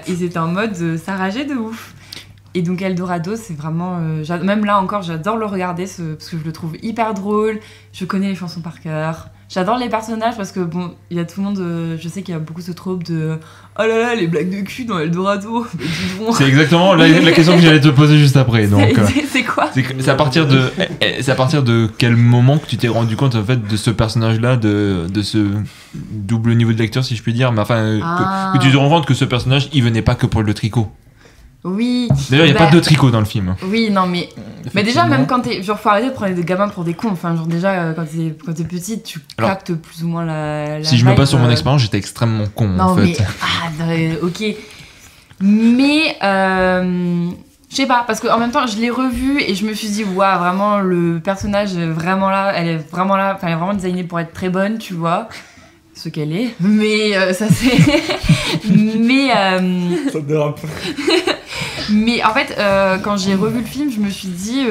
ils étaient en mode ça rageait de ouf. Et donc Eldorado, c'est vraiment... même là encore, j'adore le regarder parce que je le trouve hyper drôle. Je connais les chansons par cœur. J'adore les personnages parce que, bon, il y a tout le monde... je sais qu'il y a beaucoup ce trope de « Oh là là, les blagues de cul dans Eldorado !» C'est exactement la question que j'allais te poser juste après. Donc, c'est quoi? c'est à partir de quel moment que tu t'es rendu compte en fait de ce personnage-là, de ce double niveau de lecteur, si je puis dire, mais enfin que tu te rends compte que ce personnage, il venait pas que pour le tricot. Oui. D'ailleurs, il n'y a pas de tricot dans le film. Oui, non, mais déjà, même quand t'es... Genre, faut arrêter de prendre des gamins pour des cons. Enfin, genre, déjà, quand t'es petite, tu captes plus ou moins la si je me vibe, base sur mon expérience, j'étais extrêmement con, non, en fait. Mais... Ah, ok. Mais... je sais pas, parce qu'en même temps, je l'ai revu et je me suis dit, waouh, vraiment, le personnage est vraiment là. Elle est vraiment là. Enfin, elle est vraiment designée pour être très bonne, tu vois. Ce qu'elle est. Mais ça, c'est... Mais... Ça dérape. Mais en fait, quand j'ai revu le film, je me suis dit...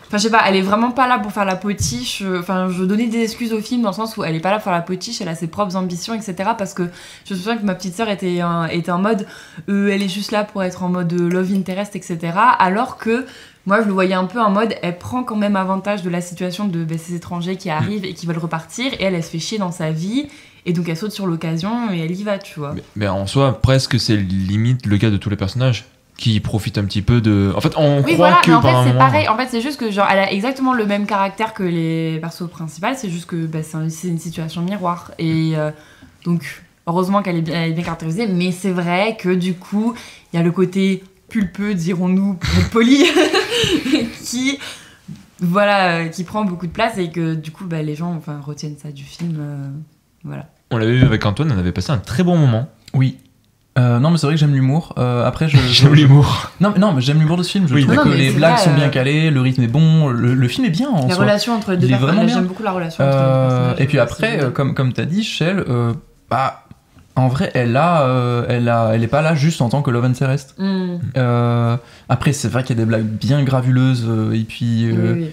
Enfin, je sais pas, elle est vraiment pas là pour faire la potiche. Enfin, je donnais des excuses au film dans le sens où elle est pas là pour faire la potiche, elle a ses propres ambitions, etc. Parce que je me souviens que ma petite sœur était en mode... elle est juste là pour être en mode love interest, etc. Alors que moi, je le voyais un peu en mode... Elle prend quand même avantage de la situation de ces étrangers qui arrivent et qui veulent repartir. Et elle se fait chier dans sa vie. Et donc, elle saute sur l'occasion et elle y va, tu vois. Mais en soi, presque, c'est limite le cas de tous les personnages qui profitent un petit peu de... En fait, on croit voilà, que mais en fait, par un c'est moment... pareil. En fait, c'est juste que genre, elle a exactement le même caractère que les persos principaux. C'est juste que c'est une situation miroir. Et donc, heureusement qu'elle est bien caractérisée. Mais c'est vrai que du coup, il y a le côté pulpeux, dirons-nous, pour être poli, qui voilà, qui prend beaucoup de place et que du coup, les gens retiennent ça du film. Voilà. On l'avait vu avec Antoine, on avait passé un très bon moment. Oui. Non, mais c'est vrai que j'aime l'humour. Après, J'aime l'humour. Non, mais j'aime l'humour de ce film. Je Oui, trouve d'accord. que Non, mais les c'est blagues vrai, sont bien calées, le rythme est bon, le film est bien en La soi. relation entre les deux Il est vraiment personnages, bien. j'aime beaucoup la relation entre les personnages. Et puis après, comme t'as dit, Shell, en vrai, elle est pas là juste en tant que love interest. Après, c'est vrai qu'il y a des blagues bien gravuleuses, et puis Oui.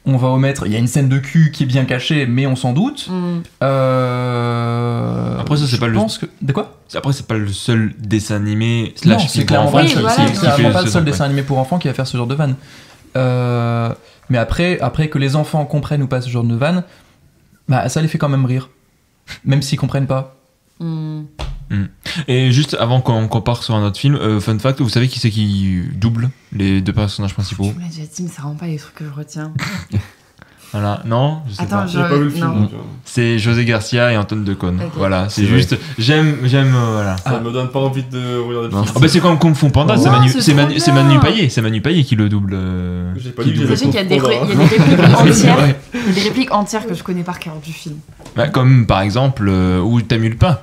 on va omettre. Il y a une scène de cul qui est bien cachée, mais on s'en doute. Après, ça, c'est pas le. De quoi? Après, c'est pas le seul dessin animé Non, slash c'est film clairement pour pas enfants le Oui, seul, voilà. c'est clairement pas le ce seul genre, dessin animé pour enfants qui va faire ce genre de vanne. Mais après que les enfants comprennent ou pas ce genre de vanne, ça les fait quand même rire. Même s'ils comprennent pas. Et juste avant qu'on part sur un autre film, fun fact, vous savez qui c'est qui double les deux personnages principaux? Je me l'ai déjà dit, mais c'est vraiment pas les trucs que je retiens. Voilà, non, je sais Attends, pas. J'ai pas vu le film. non. donc, C'est José Garcia et Antoine Decaune. Ok. Voilà, c'est C'est vrai. juste. J'aime, voilà. Ça me donne pas envie de regarder le Non. film. Ah bah c'est comme Kung Fu Panda, c'est Oh, Manu, c'est c'est trop Manu, c'est bien. Manu Payet, c'est Manu Payet qui le double. J'ai pas qui dit que double. j'avais Sachez qu'il y a des Panda. répliques entières. Ouais. Il y a des répliques entières que je connais par cœur du film. Bah, comme par exemple où t'as mis le pain.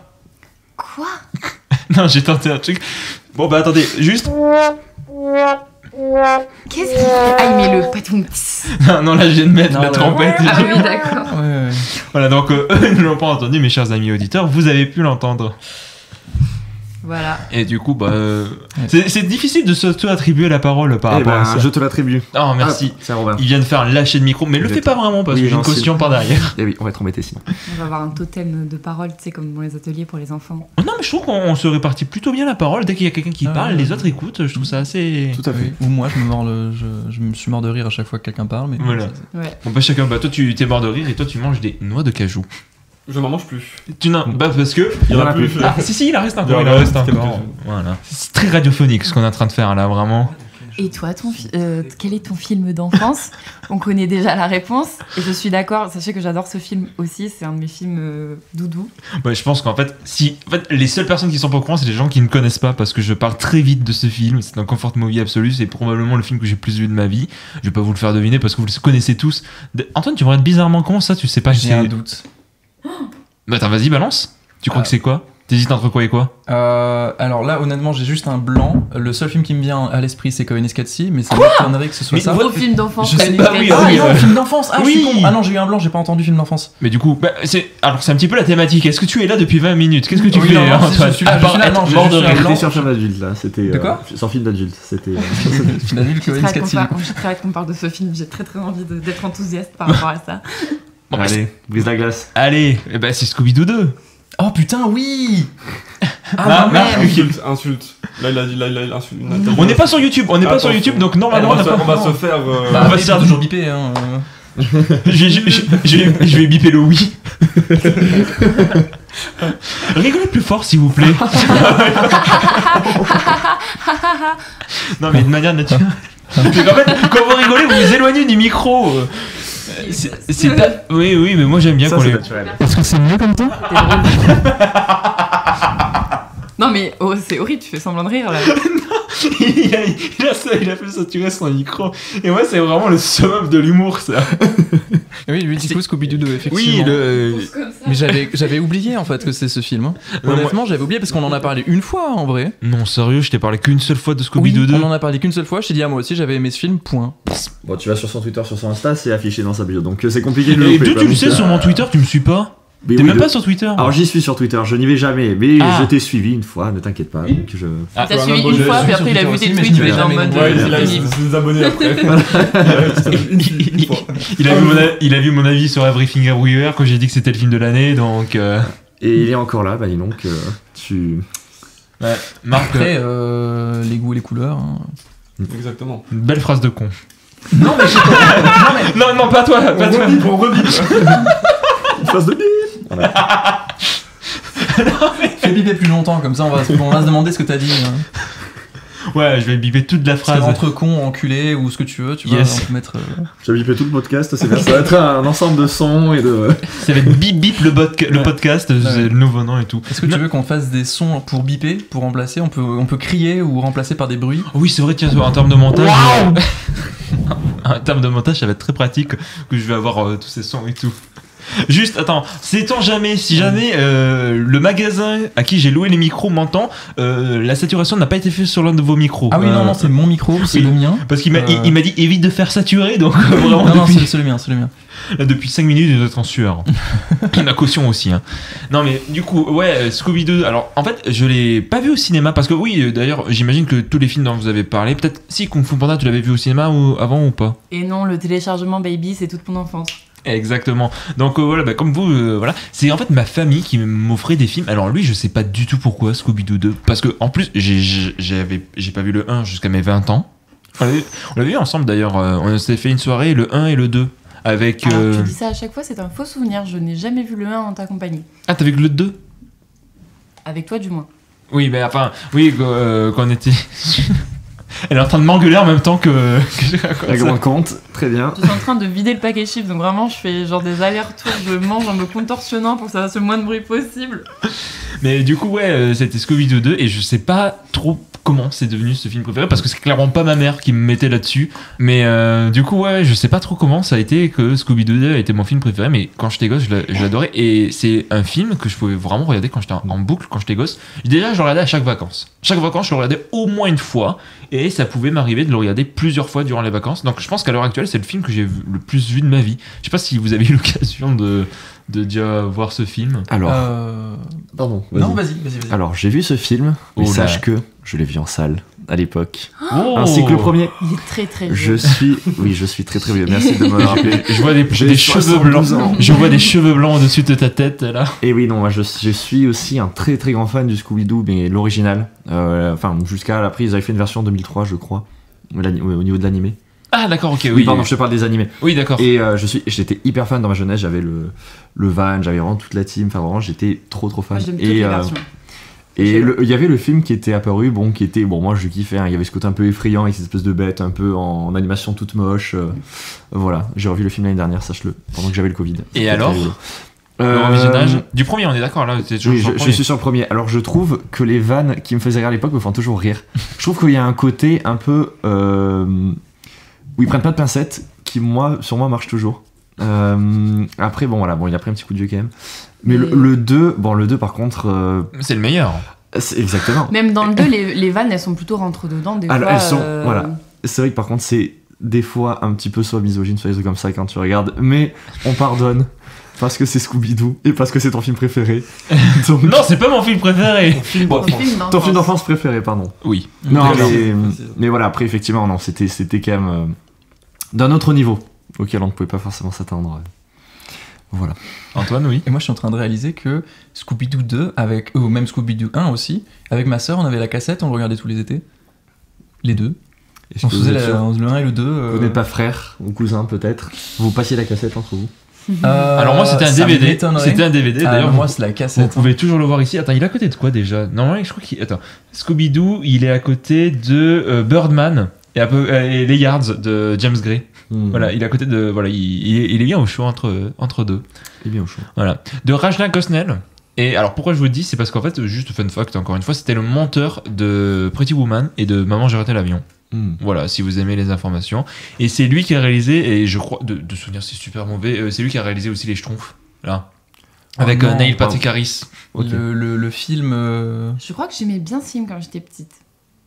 Quoi? Non, j'ai tenté un truc. Bon bah attendez, juste. Qu'est-ce qu'il fait? Ah, il met le patou. Non, là je viens de mettre Non, la ouais. trompette. Ah oui, d'accord. Ouais. Voilà, donc eux ne l'ont pas entendu, mes chers amis auditeurs, vous avez pu l'entendre. Voilà. Et du coup, c'est difficile de s'auto-attribuer la parole par Eh rapport à ben, ça. je te l'attribue. Oh, merci. Ah, c'est Robin. Il vient de faire un lâcher de micro, mais le Vous fais êtes- pas vraiment parce Oui, que j'ai une non, caution par derrière. Eh oui, on va être embêté sinon. On va avoir un totem de parole, tu sais, comme dans les ateliers pour les enfants. Oh non, mais je trouve qu'on se répartit plutôt bien la parole. Dès qu'il y a quelqu'un qui Ah, parle, ouais. les autres écoutent. Je trouve ça assez. Tout à fait. Oui. Ou moi, je me suis mort de rire à chaque fois que quelqu'un parle. Mais Voilà. Ouais. Bon, bah chacun, toi tu t'es mort de rire et toi tu manges des noix de cajou. Je n'en mange plus. Tu n'as. Bah parce que. Il y en a plus. Ah, si, il en reste encore. Il Il en en reste reste encore. quelques-uns. Voilà. C'est très radiophonique ce qu'on est en train de faire là, vraiment. Et toi, quel est ton film d'enfance? On connaît déjà la réponse. Et je suis d'accord, sachez que j'adore ce film aussi. C'est un de mes films doudou. Bah, je pense qu'en fait, les seules personnes qui sont pas au courant, c'est les gens qui ne connaissent pas parce que je parle très vite de ce film. C'est un comfort movie absolu. C'est probablement le film que j'ai le plus vu de ma vie. Je vais pas vous le faire deviner parce que vous le connaissez tous. Antoine, tu me regardes bizarrement con ça, tu sais pas que j'ai c'est. un doute. Bah, attends, vas-y, balance. Tu crois que c'est quoi? T'hésites entre quoi et quoi? Alors là, honnêtement, j'ai juste un blanc. Le seul film qui me vient à l'esprit, c'est Koeniskatsi, mais ça m'étonnerait que ce soit Mais ça. ouais, Gros film d'enfance. je sais comme pas, une oui, tête. Ah oui, non, film d'enfance. Ah, Oui. je suis con. Ah non, j'ai eu un blanc, j'ai pas entendu film d'enfance. Mais du coup, c'est un petit peu la thématique. Est-ce que tu es là depuis 20 minutes? Qu'est-ce que tu Oui, fais, non, non, si, Antoine? je suis là, À je part suis là, être non, j'ai mort de juste rire. un blanc. J'étais sur film d'adulte là, c'était. De quoi Sans film d'adulte, c'était. Film adulte, J'ai très hâte qu'on Koeniskatsi. parle- j'ai très hâte qu'on parle de ce film. J'ai très envie d'être enthousiaste par rapport à ça. Bon, bah, Allez, brise la glace. allez, eh ben, c'est Scooby-Doo 2. Oh putain, oui. Ah, merde. Insulte. Là, il a dit, il insulte. On n'est pas sur YouTube, on n'est pas sur Attention. YouTube, donc normalement On on n'a pas. va se faire. Bah, on va il se faire faut toujours biper. Hein. Je vais biper le oui. Rigolez plus fort s'il vous plaît. Non mais de manière naturelle. C'est qu'en fait, quand vous rigolez, vous vous éloignez du micro. Oui, mais moi j'aime bien Ça, qu'on c'est les. naturel. Est-ce que c'est mieux comme ça? Non mais oh, c'est horrible, tu fais semblant de rire là. il a fait saturer son micro. Et moi, c'est vraiment le summum de l'humour, ça. Oui, lui, du coup, Scooby-Doo 2, effectivement. Oui, le. Mais j'avais oublié en fait que c'est ce film. Hein. Ouais, Honnêtement, j'avais oublié parce qu'on en a parlé une fois en vrai. Non, sérieux, je t'ai parlé qu'une seule fois de Oui, Scooby-Doo 2. on en a parlé qu'une seule fois. Je t'ai dit, moi aussi, j'avais aimé ce film, point. Bon, tu vas sur son Twitter, sur son Insta, c'est affiché dans sa bio, donc c'est compliqué de le Et louper. toi, quoi. tu le Donc, sais, sur mon Twitter, tu me suis pas. mais T'es oui, même pas sur Twitter. Alors j'y suis sur Twitter, je n'y vais jamais, mais Ah. je t'ai suivi une fois, ne t'inquiète pas. Donc je... Ah, T'as Ouais, suivi non, une bon, fois, je puis suis après il a sur vu Twitter tes aussi, tweets, mais il je était en vais mode. jamais Ouais, il a pénible. des abonnés après. il a vu mon avis sur Everything Everywhere quand j'ai dit que c'était le film de l'année, donc. Et il est encore là, bah dis donc, tu... Ouais, Marc, Après, les goûts et les couleurs. Hein. Exactement. une belle phrase de con. Non, mais je... Non, pas toi, pas toi. On rebip. Une phase de bip. fais biper plus longtemps, comme ça on va se demander ce que t'as dit. Hein. Ouais, je vais biper toute la Parce que phrase. entre con, enculé ou ce que tu veux, tu vois, Yes. on peut mettre. J'ai bipé tout le podcast, c'est bien, ça va être un ensemble de sons et de... Ça va être bip bip le Ouais. podcast, c'est le nouveau nom et tout. Est-ce que tu veux qu'on fasse des sons pour biper, pour remplacer? On peut crier ou remplacer par des bruits. Oui, c'est vrai, tiens, en termes de montage. en termes de montage, ça va être très pratique que je vais avoir tous ces sons et tout. Juste, attends, sait-on jamais, si jamais le magasin à qui j'ai loué les micros m'entend, la saturation n'a pas été faite sur l'un de vos micros. Ah oui, non, c'est mon micro, c'est oui. le mien. Parce qu'il il m'a dit évite de faire saturer, donc vraiment Non, depuis, c'est le mien, c'est le mien. là, depuis 5 minutes, je dois être en sueur. La caution aussi. Hein. Non mais du coup, ouais, Scooby-Doo, alors en fait, je l'ai pas vu au cinéma, parce que oui, d'ailleurs, j'imagine que tous les films dont vous avez parlé, peut-être, si Kung Fu Panda, tu l'avais vu au cinéma avant ou pas? Et non, le téléchargement Baby, c'est toute mon enfance. Exactement. Donc voilà, bah, comme vous, voilà, c'est en fait ma famille qui m'offrait des films. Alors lui, je sais pas du tout pourquoi Scooby-Doo 2, parce que en plus, j'ai pas vu le 1 jusqu'à mes 20 ans. On l'avait vu ensemble d'ailleurs. On s'était fait une soirée, le 1 et le 2, avec. Alors, tu dis ça à chaque fois, c'est un faux souvenir. Je n'ai jamais vu le 1 en ta compagnie. Ah, t'as vu que le 2? Avec toi, du moins. Oui, mais enfin, oui, quand on était. Elle est en train de m'engueuler en même temps que je raconte ça. Règlement de compte, très bien. Je suis en train de vider le paquet chips, donc vraiment, je fais genre des allers-retours, je mange en me contorsionnant pour que ça fasse le moins de bruit possible. Mais du coup, ouais, c'était Scooby-Doo 2 et je sais pas trop comment c'est devenu ce film préféré parce que c'est clairement pas ma mère qui me mettait là-dessus. Mais du coup, ouais, je sais pas trop comment ça a été que Scooby-Doo 2 a été mon film préféré, mais quand j'étais gosse, je l'adorais. Et c'est un film que je pouvais vraiment regarder quand j'étais en boucle, quand j'étais gosse. Déjà, je le regardais à chaque vacances. Chaque vacances, je le regardais au moins une fois et ça pouvait m'arriver de le regarder plusieurs fois durant les vacances. Donc je pense qu'à l'heure actuelle, c'est le film que j'ai le plus vu de ma vie. Je sais pas si vous avez eu l'occasion de déjà voir ce film. Alors, pardon. Non, vas-y. Alors, j'ai vu ce film, mais Oh là. sache que je l'ai vu en salle à l'époque. Oh. Ainsi que le premier. Il est très très Je vieux. suis très très vieux. Merci de me le rappeler. Je vois des J'ai cheveux blancs. 72 ans. Je vois des cheveux blancs au-dessus de ta tête là. Et oui, non, moi je suis aussi un très très grand fan du Scooby-Doo, mais l'original. Enfin, jusqu'à la prise, ils avaient fait une version en 2003, je crois, au niveau de l'animé. Ah d'accord, ok, Oui, oui. pardon, je te parle des animés. Oui, d'accord. Et j'étais hyper fan dans ma jeunesse, j'avais le van, j'avais vraiment toute la team, enfin vraiment j'étais trop fan. Moi, j'aime toutes les versions. Et il y avait le film qui était apparu, moi je kiffais, hein, il y avait ce côté un peu effrayant avec cette espèce de bête un peu en animation toute moche. Voilà, j'ai revu le film l'année dernière, sache-le, pendant que j'avais le Covid. Et C'était alors très rigolo. Le visionnage du premier, on est d'accord là, c'est toujours Oui, sur le je premier. suis sur le premier. Alors je trouve que les vannes qui me faisaient rire à l'époque me font toujours rire. Je trouve qu'il y a un côté un peu où ils prennent pas de pincettes qui sur moi marche toujours. Après bon il a pris un petit coup de vieux quand même. Mais le 2 par contre C'est le meilleur. c'est exactement. Même dans le 2, les vannes, elles sont plutôt rentre dedans des Alors, fois. elles sont voilà. C'est vrai que par contre c'est des fois un petit peu soit misogyne soit des trucs comme ça quand tu regardes, mais on pardonne. Parce que c'est Scooby-Doo et parce que c'est ton film préféré. Donc, Non, c'est pas mon film préféré. Ton film ton film d'enfance préféré, pardon. Oui. Non, D'accord. mais voilà, après, effectivement, non, c'était quand même d'un autre niveau auquel on ne pouvait pas forcément s'attendre. Voilà. Antoine, oui. Et moi, je suis en train de réaliser que Scooby-Doo 2, ou même Scooby-Doo 1 aussi, avec ma sœur, on avait la cassette, on le regardait tous les étés. Les deux. Est-ce On que faisait vous êtes sûr le 1 et le 2. Vous n'êtes pas frères ou cousins, peut-être. Vous passiez la cassette entre vous. Alors moi c'était un ça DVD. m'étonnerait. C'était un DVD. Ah, D'ailleurs, moi, c'est la vous cassette. pouvez toujours le voir ici. Attends, il est à côté de quoi déjà? Normalement, je crois qu'il. Attends. Scooby-Doo, il est à côté de Birdman et les Yards de James Gray. Voilà, il est à côté de. Voilà, il est bien au chaud entre deux. Et bien au chaud. Voilà. De Rajna Gosnell. Et alors pourquoi je vous le dis, c'est parce qu'en fait, juste fun fact, encore une fois, c'était le monteur de Pretty Woman et de Maman j'ai raté l'avion. Voilà, si vous aimez les informations. Et c'est lui qui a réalisé, et je crois, de souvenir c'est super mauvais, c'est lui qui a réalisé aussi Les Schtroumpfs, là. Avec Oh non, Neil Patrick Harris. Ok. Le film. Je crois que j'aimais bien ce film quand j'étais petite.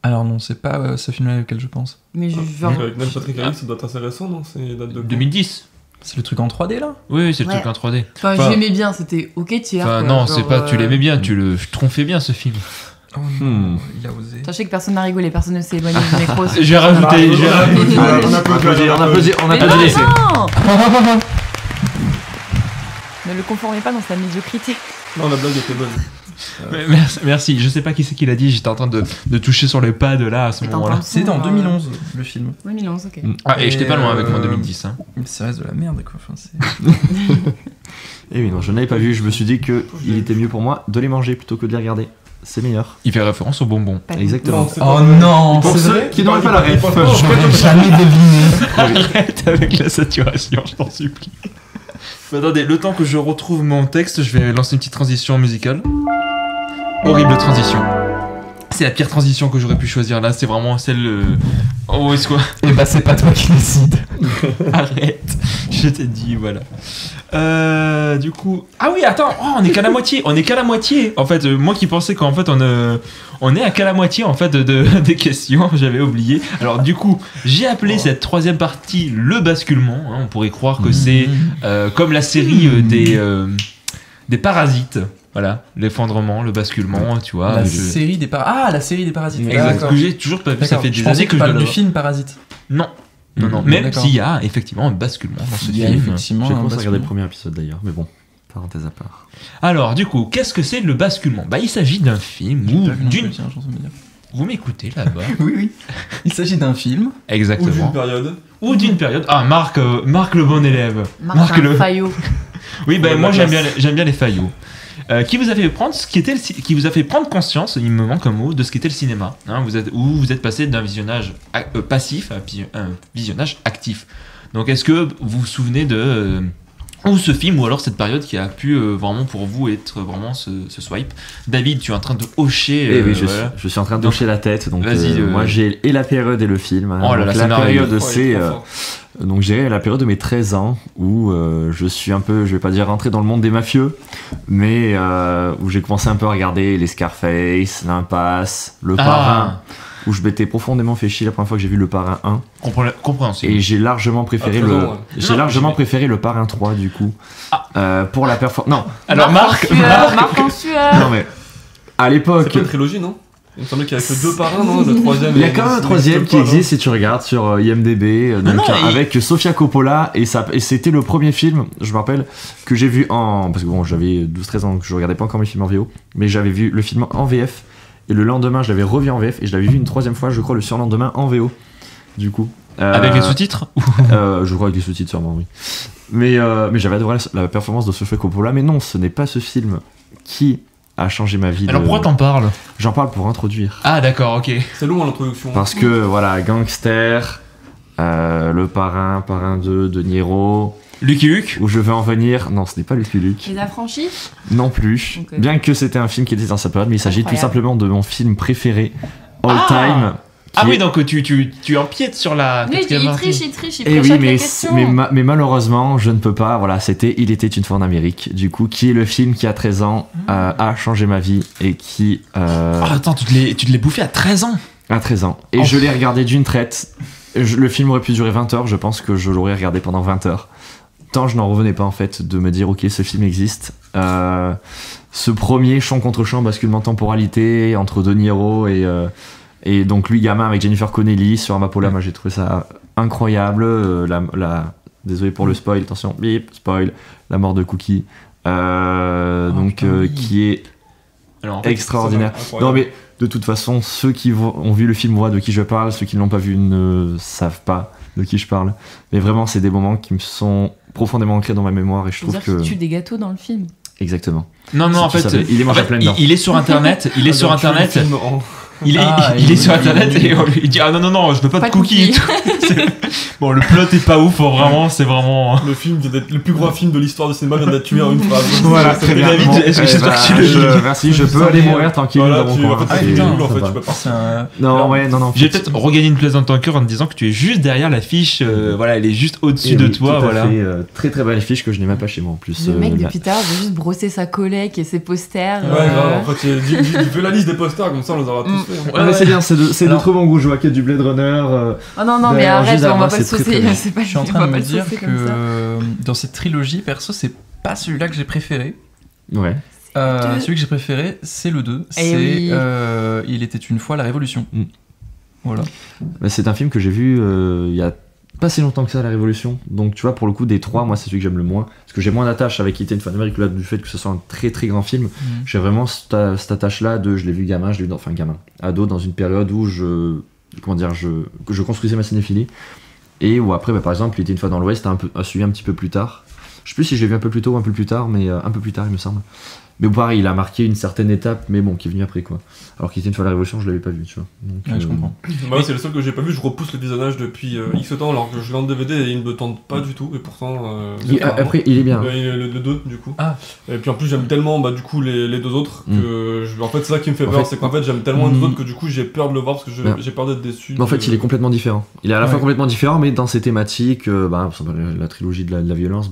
Alors non, c'est pas ce film-là auquel je pense. Mais genre. Avec Neil Patrick Harris, ça doit être assez récent, non? C'est date de quand 2010. C'est le truc en 3D là? Oui, c'est le Ouais. truc en 3D. Enfin, Enfin, j'aimais bien, c'était ok tiers. Enfin, quoi, non, genre, c'est pas, tu l'aimais bien, tu le tronfais bien ce film. Oh non, il a osé. Sachez que personne n'a rigolé, personne ne s'est éloigné du micro. Je vais rajouter. je vais rajouter- on On applaudit, on Mais applaudit. non Ne le conformez pas dans sa médiocrité. Non, la blague était bonne. Merci. Je sais pas qui c'est qui l'a dit, j'étais en train de toucher sur le pad là à ce Mais t'entends moment-là. le son, C'est en genre, 2011 le film. 2011, ok. Ah, et j'étais pas loin avec mon Euh, 2010. Hein. Mais ça reste de la merde quoi. Enfin, c'est... Et oui, non, je n'avais pas vu, je me suis dit qu'il était mieux pour moi de les manger plutôt que de les regarder. C'est meilleur. Il fait référence aux bonbons. Pas Exactement. c'est Oh pas vrai. non, Pour c'est ceux vrai. qui n'auraient pas la ref. J'aurais jamais deviné. Arrête avec la saturation, je t'en supplie. Mais attendez, le temps que je retrouve mon texte, je vais lancer une petite transition musicale. Horrible transition. C'est la pire transition que j'aurais pu choisir là, c'est vraiment celle Oh, est-ce quoi? Et bah c'est pas toi qui décide. Arrête, je t'ai dit, voilà. Du coup... Ah oui, attends, on est qu'à la moitié, En fait, moi qui pensais qu'en fait on est qu'à la moitié en fait des questions, j'avais oublié. Alors du coup, j'ai appelé cette troisième partie le basculement. Hein, on pourrait croire que c'est comme la série des parasites. Voilà, l'effondrement, le basculement, tu vois. La série des parasites. Exact. D'accord. Que j'ai toujours pas vu, ça fait Je des pensais années que que tu je parles le du film Parasite. Non. Non, Mhm, même d'accord. s'il y a effectivement un basculement dans ce Il y a film. effectivement J'ai un commencé à regarder le basculement. premier épisode d'ailleurs, mais bon, parenthèse à part. Alors, du coup, qu'est-ce que c'est le basculement? Bah, il s'agit d'un film J'ai ou pas vu non d'une... plus, tiens, j'en sais pas dire. Vous m'écoutez là-bas? Oui. Il s'agit d'un film. Ou Exactement. d'une période. Ou d'une période. Ah, Marc le bon élève. Marc le... Fayot. Oui, ben Ouais, moi la j'aime bien les faillots. Qui vous a fait prendre conscience, il me manque un mot, de ce qu'était le cinéma. Hein, vous êtes passé d'un visionnage passif à un visionnage actif. Donc est-ce que vous vous souvenez de ou ce film ou alors cette période qui a pu vraiment pour vous être vraiment ce swipe? David, tu es en train de hocher. Eh oui, voilà. je suis en train de hocher la tête, donc Vas-y, moi j'ai et la période et le film. Hein. Oh là Donc, là, la scénario. période c'est... donc j'ai la période de mes 13 ans où je suis un peu, je vais pas dire rentré dans le monde des mafieux, mais où j'ai commencé un peu à regarder les Scarface, l'Impasse, le Parrain, où je m'étais profondément fait chier la première fois que j'ai vu le Parrain 1. Compréhensible. Et j'ai largement préféré Ah, le, pardon, ouais. j'ai Non, largement j'ai- préféré le Parrain 3 du coup. Pour la performance. Non, Alors Marc, Marc en sueur. non mais à C'est l'époque. pas une trilogie, non? Il me semblait qu'il y avait que 2 parrains, non? Le troisième. Il y a quand même un troisième qui existe si tu regardes sur IMDb, donc, non, avec Sofia Coppola, et c'était le premier film, je me rappelle, que j'ai vu en... Parce que bon, j'avais 12-13 ans, donc je regardais pas encore mes films en VO, mais j'avais vu le film en VF, et le lendemain je l'avais revu en VF, et je l'avais vu une troisième fois, je crois, le surlendemain en VO, du coup. avec les sous-titres. Je crois avec les sous-titres sûrement, oui. Mais j'avais adoré la performance de Sofia Coppola, mais non, ce n'est pas ce film qui a changé ma vie. Alors pourquoi t'en parles? J'en parle pour introduire. Ah d'accord, ok. C'est long à l'introduction. Parce que voilà, Gangster, Le Parrain, Parrain 2, De Niro, Lucky Luke. où je veux en venir. Non, ce n'est pas Lucky Luke. Les affranchis. Non plus. Ok. Bien que c'était un film qui était dans sa période, mais il s'agit tout Incroyable. simplement de mon film préféré all Ah. time. Ah qui oui, est- donc tu empiètes sur la Oui, quatrième il partie. triche, il Eh prêche oui, à la question. mais malheureusement, je ne peux pas. Voilà, c'était Il était une fois en Amérique, du coup, qui est le film qui, à 13 ans, a changé ma vie et qui. Ah, attends, tu te l'es bouffé à 13 ans. À 13 ans. Et Oh. je l'ai regardé d'une traite. Le film aurait pu durer 20 heures, je pense que je l'aurais regardé pendant 20 heures. Tant je n'en revenais pas en fait de me dire ok, ce film existe. Ce premier champ contre champ, basculement temporalité entre De Niro et donc lui gamin avec Jennifer Connelly sur Amapola, moi j'ai trouvé ça incroyable. Désolé pour le spoil, attention, bip, spoil, la mort de Cookie. putain, oui. Qui est Alors, en fait, extraordinaire. Incroyable. Non mais de toute façon, ceux qui ont vu le film voient de qui je parle, ceux qui ne l'ont pas vu ne savent pas de qui je parle. Mais vraiment, c'est des moments qui me sont profondément ancrés dans ma mémoire et je trouve C'est-à-dire que... qu'il tue des gâteaux dans le film. Exactement. non, Si en tu fait, savais, il est mangé en fait, plein dedans. il est sur internet. Il est sur Ah, donc, tu internet. fais le film en- Il est, Ah, il est il- sur internet il- et on lui dit ah non je veux pas Pas de de cookies. cookies. Bon, le plot est pas ouf, vraiment, c'est vraiment. Le film vient d'être le plus gros film de l'histoire du cinéma, vient d'être tué en une phrase. Voilà, très bien. David, est-ce que j'espère que tu le lis Merci, je peux Ça aller met, mourir tranquille Voilà, dans mon tu, en coin. fait, c'est c'est putain, nul, en fait, ça tu va. peux pas. C'est un... Non, Alors, ouais, non. J'ai peut-être regagné une place dans ton cœur en te disant que tu es juste derrière l'affiche. Voilà, elle est juste au-dessus de toi, voilà. Très très belle fiche que je n'ai même pas chez moi en plus. Le mec là. depuis tout à l'heure veut juste brosser sa collègue et ses posters. Ouais, grave, en fait, il fais la liste des posters, comme ça on les aura tous fait. hein. Ouais, mais c'est bien, c'est de Alors- trop bon goût. Je vois qu'il y a du Blade Runner. Oh non, non, mais D'ailleurs, arrête, juste on va là-bas, pas le c'est très, saucer. très bien. C'est pas, Je suis en on train va de pas me le dire saucer que comme ça. dans cette trilogie, perso, c'est pas celui-là que j'ai préféré. Ouais. Deux. Celui que j'ai préféré, c'est le 2. Eh C'est oui. Il était une fois la Révolution. Mm. Voilà. Bah, c'est un film que j'ai vu il y a pas si longtemps que ça, La Révolution. Donc tu vois, pour le coup, des trois, moi c'est celui que j'aime le moins. Parce que j'ai moins d'attache avec It One America du fait que ce soit un très très grand film. J'ai vraiment cette attache-là de je l'ai vu gamin, ado dans une période où je construisais ma cinéphilie. Et où après, bah, par exemple, Il était une fois dans l'Ouest a suivi un petit peu plus tard. Je sais plus si je l'ai vu un peu plus tôt ou un peu plus tard, mais un peu plus tard il me semble. Mais pareil, il a marqué une certaine étape, mais bon, qui est venu après quoi. Alors qu'il était une fois la Révolution, je l'avais pas vu, tu vois. Donc, Ouais, je comprends. Bah, c'est le seul que j'ai pas vu, je repousse le visionnage depuis X temps alors que je l'ai en DVD et il me tente pas du tout, et pourtant. Après, il est bien. Le 2 du coup. Ah. Et puis en plus, j'aime tellement du coup les deux autres que. En fait, c'est ça qui me fait peur, c'est qu'en fait, j'aime tellement les deux autres que du coup, j'ai peur de le voir parce que j'ai peur d'être déçu. Mais en fait, il est complètement différent. Il est à la fois complètement différent, mais dans ses thématiques, la trilogie de la violence,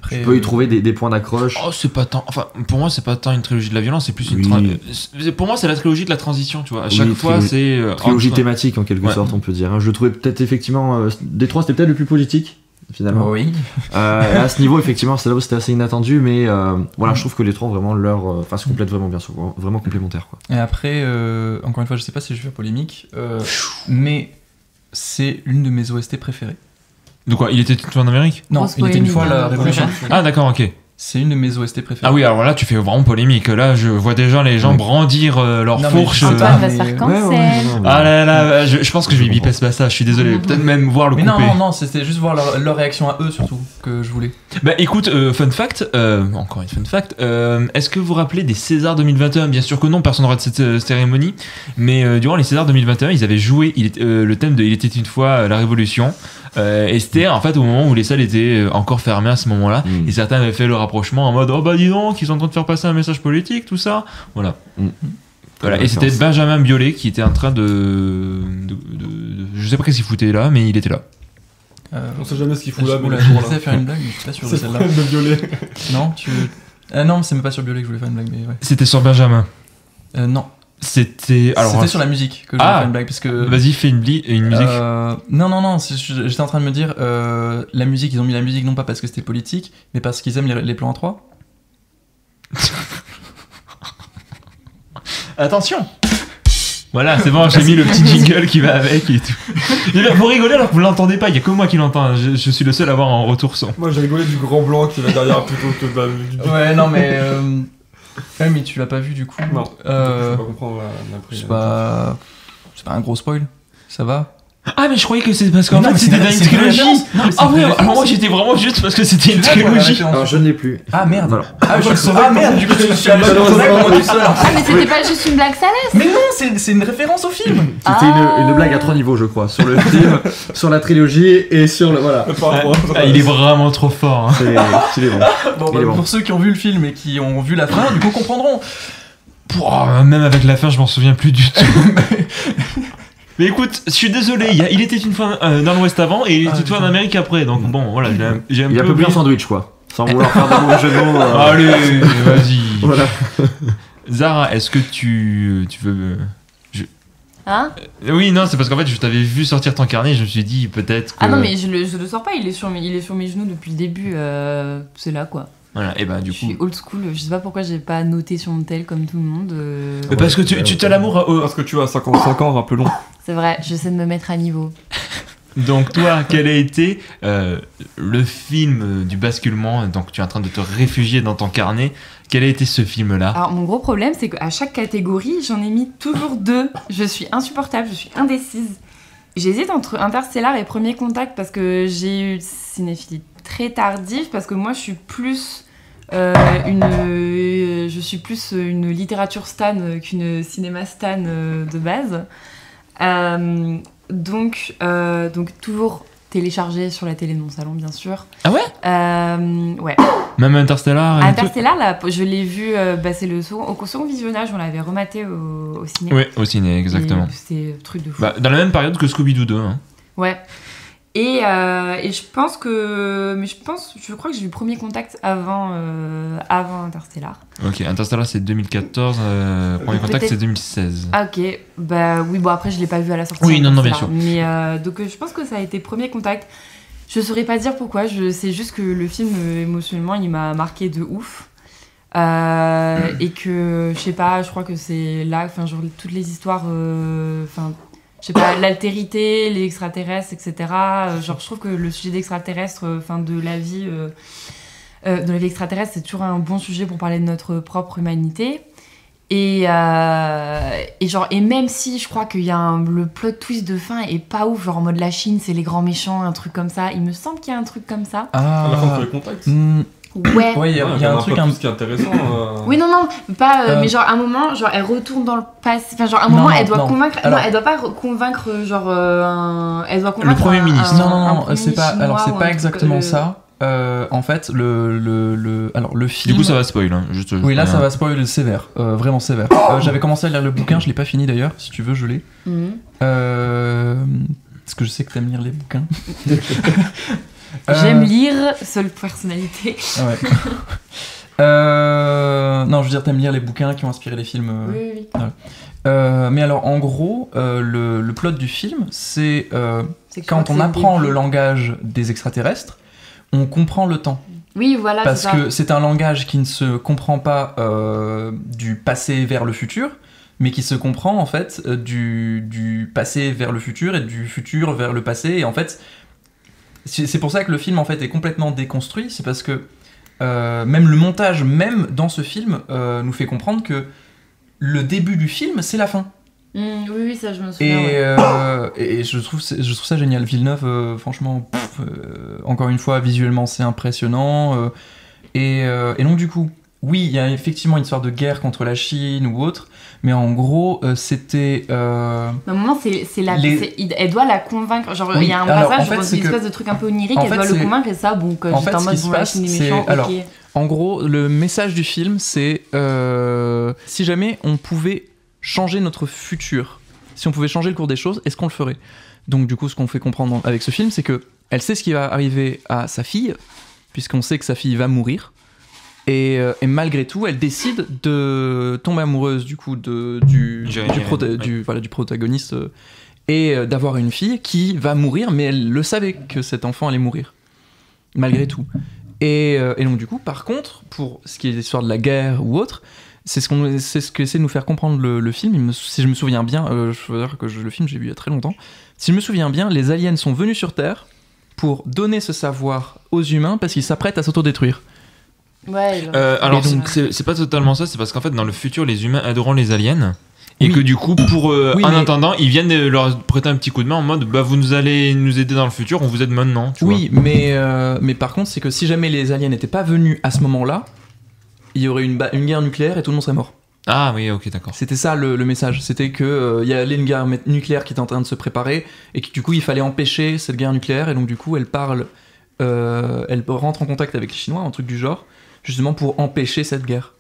tu peux y trouver des points d'accroche. Oh, c'est pas tant. Enfin, pour moi, c'est pas tant une trilogie de la violence, c'est plus une. Pour moi, c'est la trilogie de la transition, tu vois. À chaque fois, c'est. Trilogie thématique, en quelque sorte, on peut dire. Je le trouvais peut-être, effectivement, des trois, c'était peut-être le plus politique, finalement. Oui. À ce niveau, effectivement, c'est là où c'était assez inattendu, mais voilà, je trouve que les trois ont vraiment se complètent vraiment bien, sont vraiment complémentaires, quoi. Et après, encore une fois, je sais pas si je vais faire polémique, mais c'est l'une de mes OST préférées. De quoi? Il était une fois en Amérique? Non, Grosse il était une polémique, fois la hein. Révolution. Ah, d'accord, ok. C'est une de mes OST préférées. Ah oui, alors là, tu fais vraiment polémique. Là, je vois déjà les gens brandir leur Non, mais fourche. je sais Antoine va se mais- faire cancel. Ah là là, je pense que je vais biper ce passage, je suis désolé. Peut-être même voir le Mais couper. non, c'était juste voir leur réaction à eux surtout que je voulais. Bah écoute, fun fact, encore une fun fact, est-ce que vous vous rappelez des Césars 2021? Bien sûr que non, personne n'aura de cette cérémonie, mais durant les Césars 2021, ils avaient joué le thème de Il était une fois la Révolution, et c'était en fait au moment où les salles étaient encore fermées à ce moment-là, et certains avaient fait le rapprochement en mode oh bah dis donc, ils sont en train de faire passer un message politique, tout ça, voilà. Voilà, et c'était Benjamin Biolay qui était en train de je sais pas qu'est-ce qu'il foutait là, mais il était là. On sait jamais ce qu'il fout là, mais Oula, il est je toujours pensais là. faire une blague, mais je suis pas sûr de C'est le celle-là. problème de violet. Non, non, c'est même pas sur Biolay que je voulais faire une blague, mais ouais. C'était sur Benjamin. Non, C'était c'était sur la musique que je voulais faire une blague parce que. Vas-y, fais une musique. Non, j'étais en train de me dire la musique, ils ont mis la musique non pas parce que c'était politique, mais parce qu'ils aiment les plans à 3. Attention. Voilà, c'est bon, j'ai mis le petit jingle qui va avec et tout. Vous rigolez alors que vous l'entendez pas, il y a que moi qui l'entends, je suis le seul à avoir en retour son. Moi j'ai rigolé du grand blanc qui est là derrière plutôt que du. Ouais, non, mais. Ouais, mais tu l'as pas vu du coup. Non, je peux pas comprendre l'après. C'est pas un gros spoil, ça va. Ah, mais je croyais que c'est parce qu'en Non, fait mais c'était dans c'est une une trilogie. référence. Non, mais c'est Ah une ouais, référence. alors moi j'étais vraiment juste parce que c'était une Tu vois, quoi, la trilogie. référence. Alors je ne l'ai plus. Ah merde. Voilà. Ah, je le saurais. Ah merde, du coup, je suis allé sur Malheureusement, le moi tout seul. Ah, mais c'était pas juste une blague salace. Mais non, c'est une référence au film. C'était une blague à 3 niveaux, je crois. Sur le film, sur la trilogie et sur le. Voilà. Ah, il est vraiment trop fort. Hein. Il est bon. Bon, Il est bon. pour ceux qui ont vu le film et qui ont vu la fin, du coup comprendront. Même avec la fin, je m'en souviens plus du tout. Mais écoute, je suis désolé, il était une fois dans l'Ouest avant et il était une fois en Amérique après, donc bon, voilà, j'ai un Il a peu peu plus un oublié. sandwich, quoi. Sans vouloir faire de mauvais jeu de mots. Allez, vas-y. Voilà. Zara, est-ce que tu veux... Hein? Oui, non, c'est parce qu'en fait, je t'avais vu sortir ton carnet et je me suis dit peut-être que... Ah non, mais je le sors pas, il est sur mes genoux depuis le début. C'est là quoi. Voilà, et bah du Je coup... suis old school, je sais pas pourquoi j'ai pas noté sur mon tel comme tout le monde. Mais parce que tu t'as l'amour... Parce que tu as 55 ans, rappelons. C'est vrai, j'essaie de me mettre à niveau. Donc toi, quel a été le film du basculement? Donc tu es en train de te réfugier dans ton carnet. Quel a été ce film-là? Alors mon gros problème c'est qu'à chaque catégorie j'en ai mis toujours 2. Je suis insupportable, je suis indécise. J'hésite entre Interstellar et Premier Contact parce que j'ai eu une cinéphilie très tardive parce que moi je suis plus une littérature stan qu'une cinéma stan de base. Donc toujours téléchargé sur la télé de mon salon bien sûr. Ah ouais? Ouais. Même Interstellar et tout? Interstellar, là, je l'ai vu, c'est au second visionnage, on l'avait rematé au ciné. Oui, au ciné, exactement. Et c'était un truc de fou. Bah, dans la même période que Scooby-Doo 2. Hein. Ouais. Et je pense que... je crois que j'ai eu Premier Contact avant Interstellar. Ok, Interstellar c'est 2014, Premier Contact Peut-être- c'est 2016. Ah ok, bah oui, bon après je l'ai pas vu à la sortie. Oui, non, bien Interstellar. sûr. Mais donc je pense que ça a été Premier Contact. Je saurais pas dire pourquoi, je sais juste que le film émotionnellement il m'a marqué de ouf. Et que je sais pas, je crois que c'est là, enfin genre toutes les histoires, enfin je sais pas, l'altérité, les extraterrestres, etc. Genre je trouve que le sujet d'extraterrestre, enfin de la vie extraterrestre, c'est toujours un bon sujet pour parler de notre propre humanité. Et genre, et même si je crois qu'il y a le plot twist de fin est pas ouf, genre en mode la Chine c'est les grands méchants, un truc comme ça, il me semble qu'il y a un truc comme ça. À la fin, Ah. pour les contacts. Ouais. Ouais, il y a un truc peu plus qui est intéressant. Oui, non, pas. Euh, Mais genre, à un moment, genre, elle retourne dans le passé. Enfin, genre, à un moment, Non, elle doit non. convaincre. Alors- non, elle doit pas convaincre, genre, elle doit convaincre. Premier ministre. Non, premier c'est pas. chinois Alors c'est ou un pas truc, exactement ça. En fait, alors le film. Du coup, ça va spoil. Hein, juste, Oui, là, ça va spoil sévère, vraiment sévère. J'avais commencé à lire le bouquin, je l'ai pas fini d'ailleurs. Si tu veux, je l'ai. Mhm. Parce que je sais que t'aimes lire les bouquins. J'aime lire, seule personnalité. Ouais. Non, je veux dire, t'aimes lire les bouquins qui ont inspiré les films. Oui. Mais alors, en gros, le plot du film, c'est C'est que je quand crois on que c'est apprend début. le langage des extraterrestres, on comprend le temps. Oui, voilà. Parce c'est ça. que c'est un langage qui ne se comprend pas du passé vers le futur, mais qui se comprend en fait du passé vers le futur et du futur vers le passé. Et en fait, c'est pour ça que le film en fait est complètement déconstruit. C'est parce que même le montage, même dans ce film, nous fait comprendre que le début du film, c'est la fin. Oui, ça, je me souviens. Et, ouais. et je trouve ça génial. Villeneuve, franchement, encore une fois, visuellement, c'est impressionnant. Et donc, du coup, oui, il y a effectivement une histoire de guerre contre la Chine ou autre, mais en gros, c'était... Mais à un moment, elle doit la convaincre. Genre, Oui, il y a un alors, passage, en fait, une c'est que- espèce de truc un peu onirique, en elle fait, doit le c'est- convaincre, et ça, bon, en fait, j'étais en ce mode, qui se bon, la passe, Chine est c'est- méchant, alors, ok. En gros, le message du film, c'est si jamais on pouvait changer notre futur, si on pouvait changer le cours des choses, est-ce qu'on le ferait? Donc du coup, ce qu'on fait comprendre avec ce film, c'est que elle sait ce qui va arriver à sa fille, puisqu'on sait que sa fille va mourir, et malgré tout, elle décide de tomber amoureuse du coup du protagoniste et d'avoir une fille qui va mourir, mais elle le savait que cet enfant allait mourir, malgré tout. Et donc du coup, par contre, pour ce qui est l'histoire de la guerre ou autre, c'est ce que essaie de nous faire comprendre le film. Si je me souviens bien, je veux dire que le film j'ai vu il y a très longtemps. Si je me souviens bien, les aliens sont venus sur Terre pour donner ce savoir aux humains parce qu'ils s'apprêtent à s'autodétruire. Ouais, genre. Alors, Et donc- c'est pas totalement ça, c'est parce qu'en fait, dans le futur, les humains aideront les aliens. Et Oui. que du coup, Oui, en mais- attendant, ils viennent leur prêter un petit coup de main en mode bah, vous nous allez nous aider dans le futur, on vous aide maintenant. Tu Oui, mais par contre, c'est que si jamais les aliens n'étaient pas venus à ce moment-là, il y aurait une guerre nucléaire et tout le monde serait mort. vois. Ah oui, ok, d'accord. C'était ça le message. C'était que il y avait une guerre nucléaire qui était en train de se préparer et que du coup il fallait empêcher cette guerre nucléaire et donc du coup elle rentre en contact avec les Chinois, un truc du genre, justement pour empêcher cette guerre.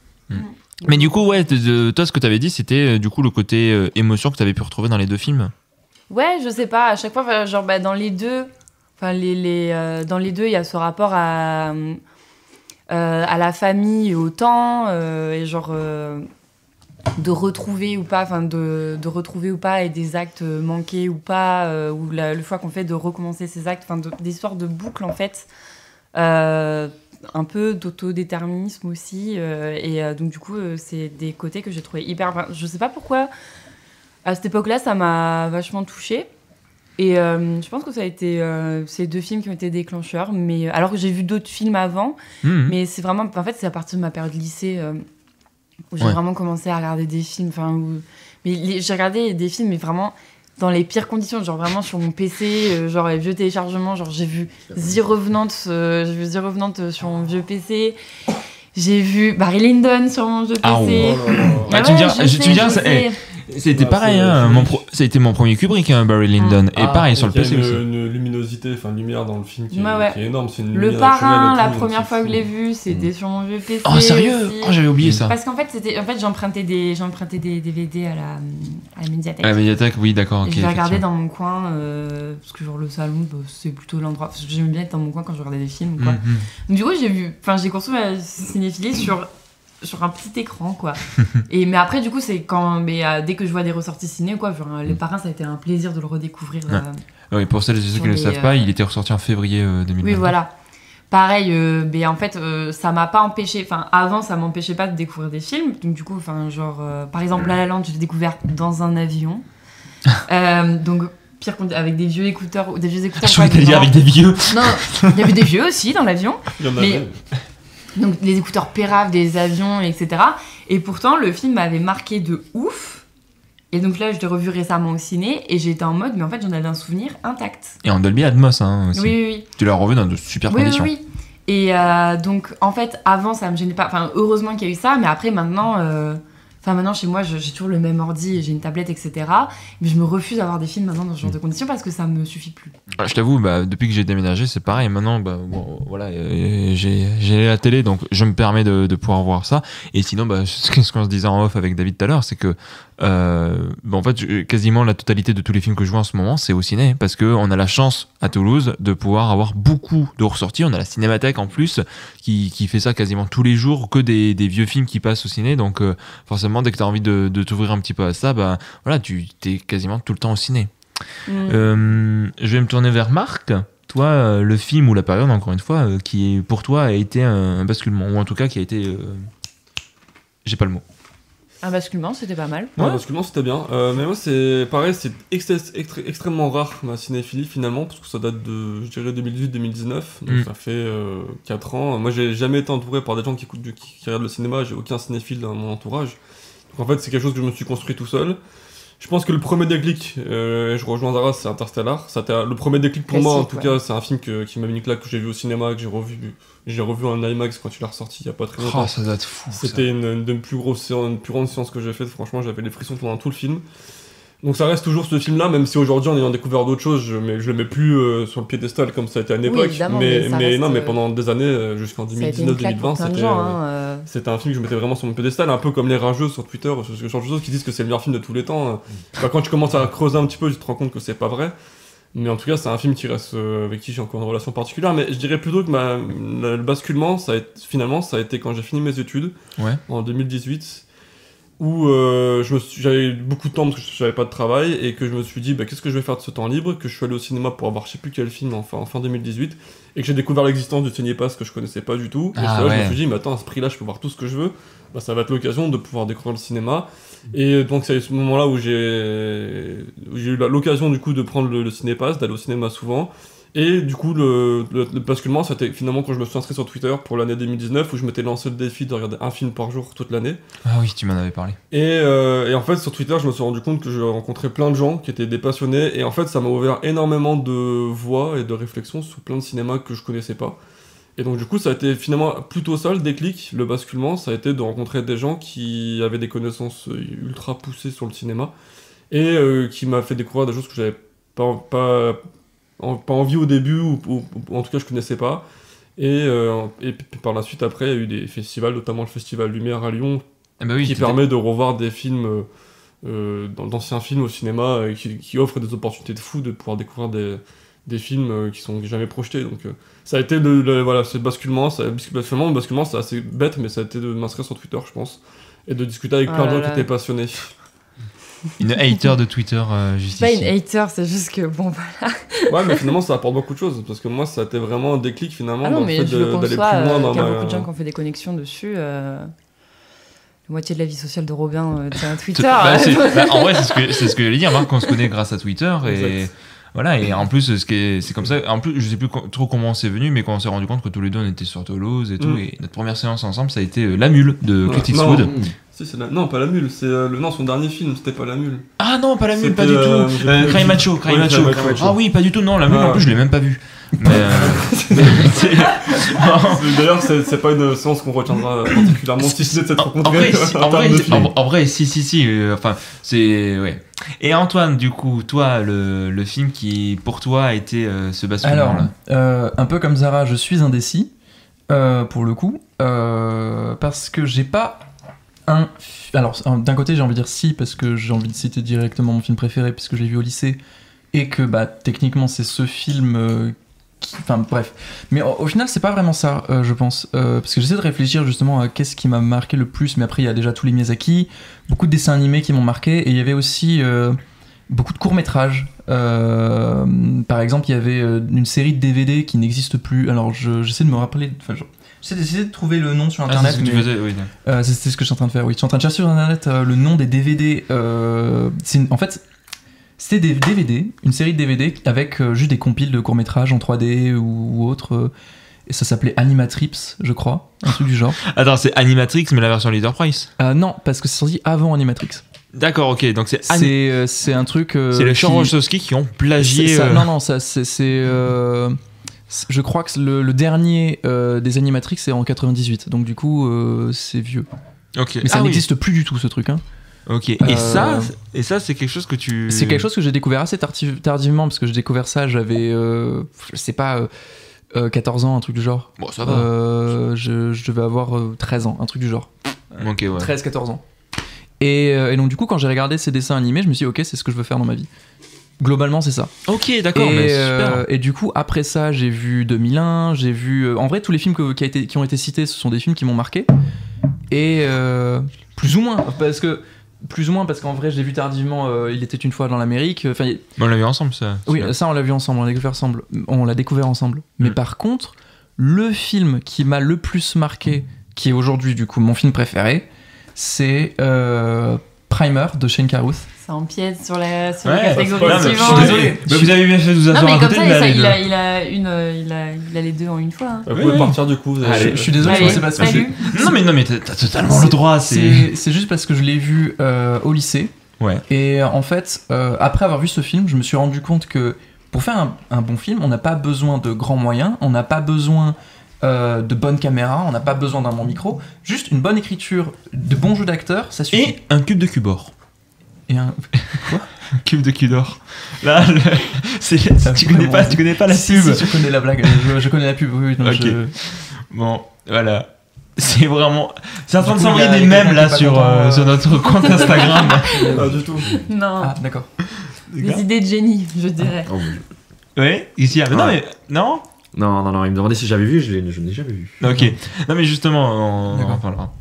Mais du coup, ouais, toi, ce que t'avais dit, c'était du coup le côté émotion que t'avais pu retrouver dans les deux films. Ouais, je sais pas, à chaque fois, enfin, genre, dans les deux, enfin, dans les deux, il y a ce rapport à la famille et au temps, et genre, de retrouver ou pas, enfin, de retrouver ou pas, et des actes manqués ou pas, ou le choix qu'on fait de recommencer ces actes, enfin, des histoires de boucle, en fait, un peu d'autodéterminisme aussi, et donc, du coup, c'est des côtés que j'ai trouvé hyper... Enfin, je sais pas pourquoi, à cette époque-là, ça m'a vachement touchée. Et je pense que ça a été ces deux films qui ont été déclencheurs. Mais, alors que j'ai vu d'autres films avant, Mhm. mais c'est vraiment... En fait, c'est à partir de ma période lycée où j'ai Ouais. vraiment commencé à regarder des films. Mais j'ai regardé des films, mais vraiment dans les pires conditions. Genre vraiment sur mon PC, genre les vieux téléchargements. Genre j'ai vu The Revenant, sur mon vieux PC. J'ai vu Barry Lyndon sur mon vieux PC. Ah ouais. Ah tu me diras- je tu me diras, sais, ça- je sais. C'était Ah, pareil, c'est- hein, c'est- ça a été mon premier Kubrick, hein, Barry Lyndon. Et pareil sur le Il y a PC aussi. une luminosité, enfin une lumière dans le film qui, Ouais, ouais. qui est énorme. C'est une Le lumière Parrain, naturelle et la tout, donc première c'est fois que fou. je l'ai vu, c'était sur mon vieux PC. Oh, sérieux? aussi. Oh, j'avais oublié ça. Parce qu'en fait, j'empruntais des DVD à la médiathèque. À la médiathèque, oui, d'accord, Et ok. je l'ai regardé effectivement. dans mon coin, parce que genre le salon, bah, c'est plutôt l'endroit. Parce que j'aimais bien être dans mon coin quand je regardais des films ou quoi. Mhm. Donc, du coup, j'ai construit ma cinéphilie sur un petit écran, quoi. Mais après, du coup, c'est dès que je vois des ressorties ciné, quoi. Genre, Le Parrain, ça a été un plaisir de le redécouvrir. Ouais. Oui, pour celles et ceux Sur qui ne le les, savent pas, il était ressorti en février 2020. Oui, voilà. Pareil, mais en fait, ça m'a pas empêché. Enfin, avant, ça m'empêchait pas de découvrir des films. Donc, du coup, par exemple, La La Land, je l'ai découvert dans un avion. Donc, pire avec des vieux écouteurs. Des vieux écouteurs. Je voulais pas, te dire vraiment- avec des vieux. Non, il y avait des vieux aussi dans l'avion. Il y en Mais- avait. Donc, les écouteurs péraves des avions, etc. Et pourtant, le film m'avait marqué de ouf. Et donc là, je l'ai revu récemment au ciné. Et j'étais en mode, mais en fait, j'en avais un souvenir intact. Et en Dolby Atmos, hein, aussi. Oui, oui, oui. Tu l'as revu dans de super Oui, oui, conditions. oui. Et donc, en fait, avant, ça me gênait pas. Enfin, heureusement qu'il y a eu ça, mais après, maintenant, maintenant chez moi, j'ai toujours le même ordi, j'ai une tablette, etc. Mais je me refuse d'avoir des films maintenant dans ce genre de conditions parce que ça me suffit plus. Je t'avoue, depuis que j'ai déménagé, c'est pareil. Maintenant, voilà, j'ai la télé, donc je me permets de pouvoir voir ça. Et sinon, ce qu'on se disait en off avec David tout à l'heure, c'est que en fait, quasiment la totalité de tous les films que je vois en ce moment, c'est au ciné, parce qu'on a la chance à Toulouse de pouvoir avoir beaucoup de ressorties. On a la Cinémathèque en plus, qui fait ça quasiment tous les jours, que des vieux films qui passent au ciné. Donc forcément, dès que tu as envie de t'ouvrir un petit peu à ça, voilà, tu t'es quasiment tout le temps au ciné. Je vais me tourner vers Marc. Toi, le film ou la période, encore une fois, qui pour toi a été un basculement, ou en tout cas qui a été... J'ai pas le mot. Un basculement, c'était pas mal. Ouais, basculement, c'était bien. Mais moi, c'est pareil, c'est extrêmement rare ma cinéphilie finalement, parce que ça date de, je dirais, 2018-2019, donc ça fait 4 ans. Moi, j'ai jamais été entouré par des gens qui regardent le cinéma, j'ai aucun cinéphile dans mon entourage. Donc en fait, c'est quelque chose que je me suis construit tout seul. Je pense que le premier déclic, je rejoins Zara, c'est Interstellar. C'était le premier déclic pour moi, en tout cas, c'est un film qui m'a mis une claque, que j'ai vu au cinéma, que j'ai revu en IMAX quand il est ressorti il y a pas très longtemps. Oh, ça date fou. C'était une des plus grosses séances, une plus grande séance que j'ai faite. Franchement, j'avais les frissons pendant tout le film. Donc ça reste toujours ce film-là, même si aujourd'hui, en ayant découvert d'autres choses, je le mets plus sur le piédestal comme ça a été à une époque. Mais pendant des années, jusqu'en 2019-2020, c'était un film que je mettais vraiment sur mon piédestal, un peu comme les rageux sur Twitter, ce genre de choses qui disent que c'est le meilleur film de tous les temps. Quand tu commences à creuser un petit peu, tu te rends compte que c'est pas vrai. Mais en tout cas, c'est un film qui reste avec qui j'ai encore une relation particulière. Mais je dirais plutôt que le basculement, ça a été quand j'ai fini mes études, en 2018, où j'avais beaucoup de temps parce que j'avais pas de travail, et que je me suis dit qu'est-ce que je vais faire de ce temps libre, que je suis allé au cinéma pour avoir je sais plus quel film en fin 2018, et que j'ai découvert l'existence du Cinépass que je connaissais pas du tout. Et là, je me suis dit, mais attends, à ce prix-là, je peux voir tout ce que je veux. Ça va être l'occasion de pouvoir découvrir le cinéma. Et donc c'est à ce moment-là où j'ai eu l'occasion du coup de prendre le Cinépass, d'aller au cinéma souvent. Et du coup, le basculement, c'était finalement quand je me suis inscrit sur Twitter pour l'année 2019, où je m'étais lancé le défi de regarder un film par jour toute l'année. Ah oui, tu m'en avais parlé. Et en fait, sur Twitter, je me suis rendu compte que je rencontrais plein de gens qui étaient des passionnés. Et en fait, ça m'a ouvert énormément de voies et de réflexions sur plein de cinémas que je connaissais pas. Et donc du coup, ça a été finalement plutôt ça, le déclic, le basculement. Ça a été de rencontrer des gens qui avaient des connaissances ultra poussées sur le cinéma. Et qui m'a fait découvrir des choses que j'avais pas envie au début, ou en tout cas je connaissais pas. Et puis par la suite, après, il y a eu des festivals, notamment le Festival Lumière à Lyon, qui permet de revoir des films, d'anciens films au cinéma, qui offrent des opportunités de fou de pouvoir découvrir des films qui sont jamais projetés. Donc ça a été ce basculement. Le basculement, c'est assez bête, mais ça a été de m'inscrire sur Twitter, je pense, et de discuter avec plein de gens qui étaient passionnés. Une hater de Twitter, juste pas ici. une hater, c'est juste que bon voilà. Ouais, mais finalement ça apporte beaucoup de choses, parce que moi ça a été vraiment un déclic finalement dans le fait d'aller plus loin dans il y a beaucoup de gens qui ont fait des connexions dessus. La moitié de la vie sociale de Robin tient Twitter. En vrai, c'est ce que j'allais dire. Marc, on se connaît grâce à Twitter, et exact. Voilà, et en plus, c'est comme ça. En plus, je sais plus trop comment c'est venu, mais quand on s'est rendu compte que tous les deux on était sur Toulouse et tout, et notre première séance ensemble, ça a été La Mule de Clint Eastwood. Non, pas La Mule, c'est son dernier film, c'était pas La Mule. Ah non, pas La Mule, pas du tout. Cry Macho. Ah oui, pas du tout, non, La Mule, en plus, je l'ai même pas vu. D'ailleurs, c'est pas une séance qu'on retiendra particulièrement, si ce n'est de s'être rencontrés. En vrai, si. Enfin, c'est. Ouais. Et Antoine, du coup, toi, le film qui, pour toi, a été ce basculement-là. Alors, un peu comme Zara, je suis indécis, pour le coup, parce que j'ai pas un... Alors, d'un côté, j'ai envie de dire si, parce que j'ai envie de citer directement mon film préféré, puisque j'ai vu au lycée, et que, techniquement, c'est ce film... Enfin, bref. Mais au final, c'est pas vraiment ça, je pense. Parce que j'essaie de réfléchir, justement, à qu'est-ce qui m'a marqué le plus, mais après, il y a déjà tous les Miyazaki, beaucoup de dessins animés qui m'ont marqué, et il y avait aussi... beaucoup de courts-métrages. Par exemple, il y avait une série de DVD qui n'existe plus. Alors, j'essaie de me rappeler... J'essaie d'essayer de trouver le nom sur Internet. C'est ce que tu faisais, oui. C'était ce que je suis en train de faire, oui. Je suis en train de chercher sur Internet le nom des DVD. En fait, c'était des DVD, une série de DVD avec juste des compiles de courts-métrages en 3D ou autre. Et ça s'appelait Animatrix, je crois. Un truc du genre. Attends, c'est Animatrix, mais la version Leader Price Non, parce que c'est sorti avant Animatrix. D'accord, ok, donc c'est un truc... c'est les Sean Wachowski qui ont plagié... Non, ça Je crois que le dernier des Animatrix c'est en 98, donc du coup c'est vieux. Ok. Mais ça oui. n'existe plus du tout ce truc. Hein. Ok. Et ça, c'est quelque chose que tu. C'est quelque chose que j'ai découvert assez tardivement parce que j'ai découvert ça, j'avais, je sais pas, 14 ans, un truc du genre. Bon, ça va. Je devais avoir 13 ans, un truc du genre. Ok, ouais. 13-14 ans. Et donc du coup, quand j'ai regardé ces dessins animés, je me suis dit, ok, c'est ce que je veux faire dans ma vie. Globalement, c'est ça. Ok, d'accord, mais super. Et du coup, après ça, j'ai vu 2001, j'ai vu... en vrai, tous les films qui ont été cités, ce sont des films qui m'ont marqué. Et plus ou moins parce qu'en vrai, je l'ai vu tardivement, Il était une fois dans l'Amérique. On l'a vu ensemble, ça. Oui, ça, on l'a vu ensemble, on l'a découvert ensemble. Mais par contre, le film qui m'a le plus marqué, qui est aujourd'hui, du coup, mon film préféré, c'est Primer de Shane Carruth. Ça empiète sur la Ouais, catégorie je suis suivante. désolé. Bah, vous avez bien fait de vous Non, asseoir mais à comme côté ça, de la il a les deux en une fois. Hein. Vous pouvez partir du coup. Vous avez- Je suis désolé, Allez, je sais pas ce que salut. Non, mais t'as totalement le droit. C'est juste parce que je l'ai vu au lycée. Ouais. Et en fait, après avoir vu ce film, je me suis rendu compte que pour faire un bon film, on n'a pas besoin de grands moyens, on n'a pas besoin de bonnes caméras, on n'a pas besoin d'un bon micro, juste une bonne écriture, de bons jeux d'acteurs, ça suffit. Et un cube de cubor. Et un... Un cube de cubor. Là, tu connais pas la si, pub. Si, je connais la blague, je connais la pub, oui. Non, Ok. Bon, voilà. C'est vraiment. C'est en train de Du coup, s'envoyer il y a des mèmes quelqu'un là qui est pas content, sur notre compte Instagram. Pas du tout. Non, Ah, d'accord. des idées de génie, je dirais. Oh, Ouais, ici. Ah, mais non, Ouais. mais. Non. non, il me demandait si j'avais vu, je n'ai jamais vu. Ok. Non, mais justement, on D'accord. en parlera.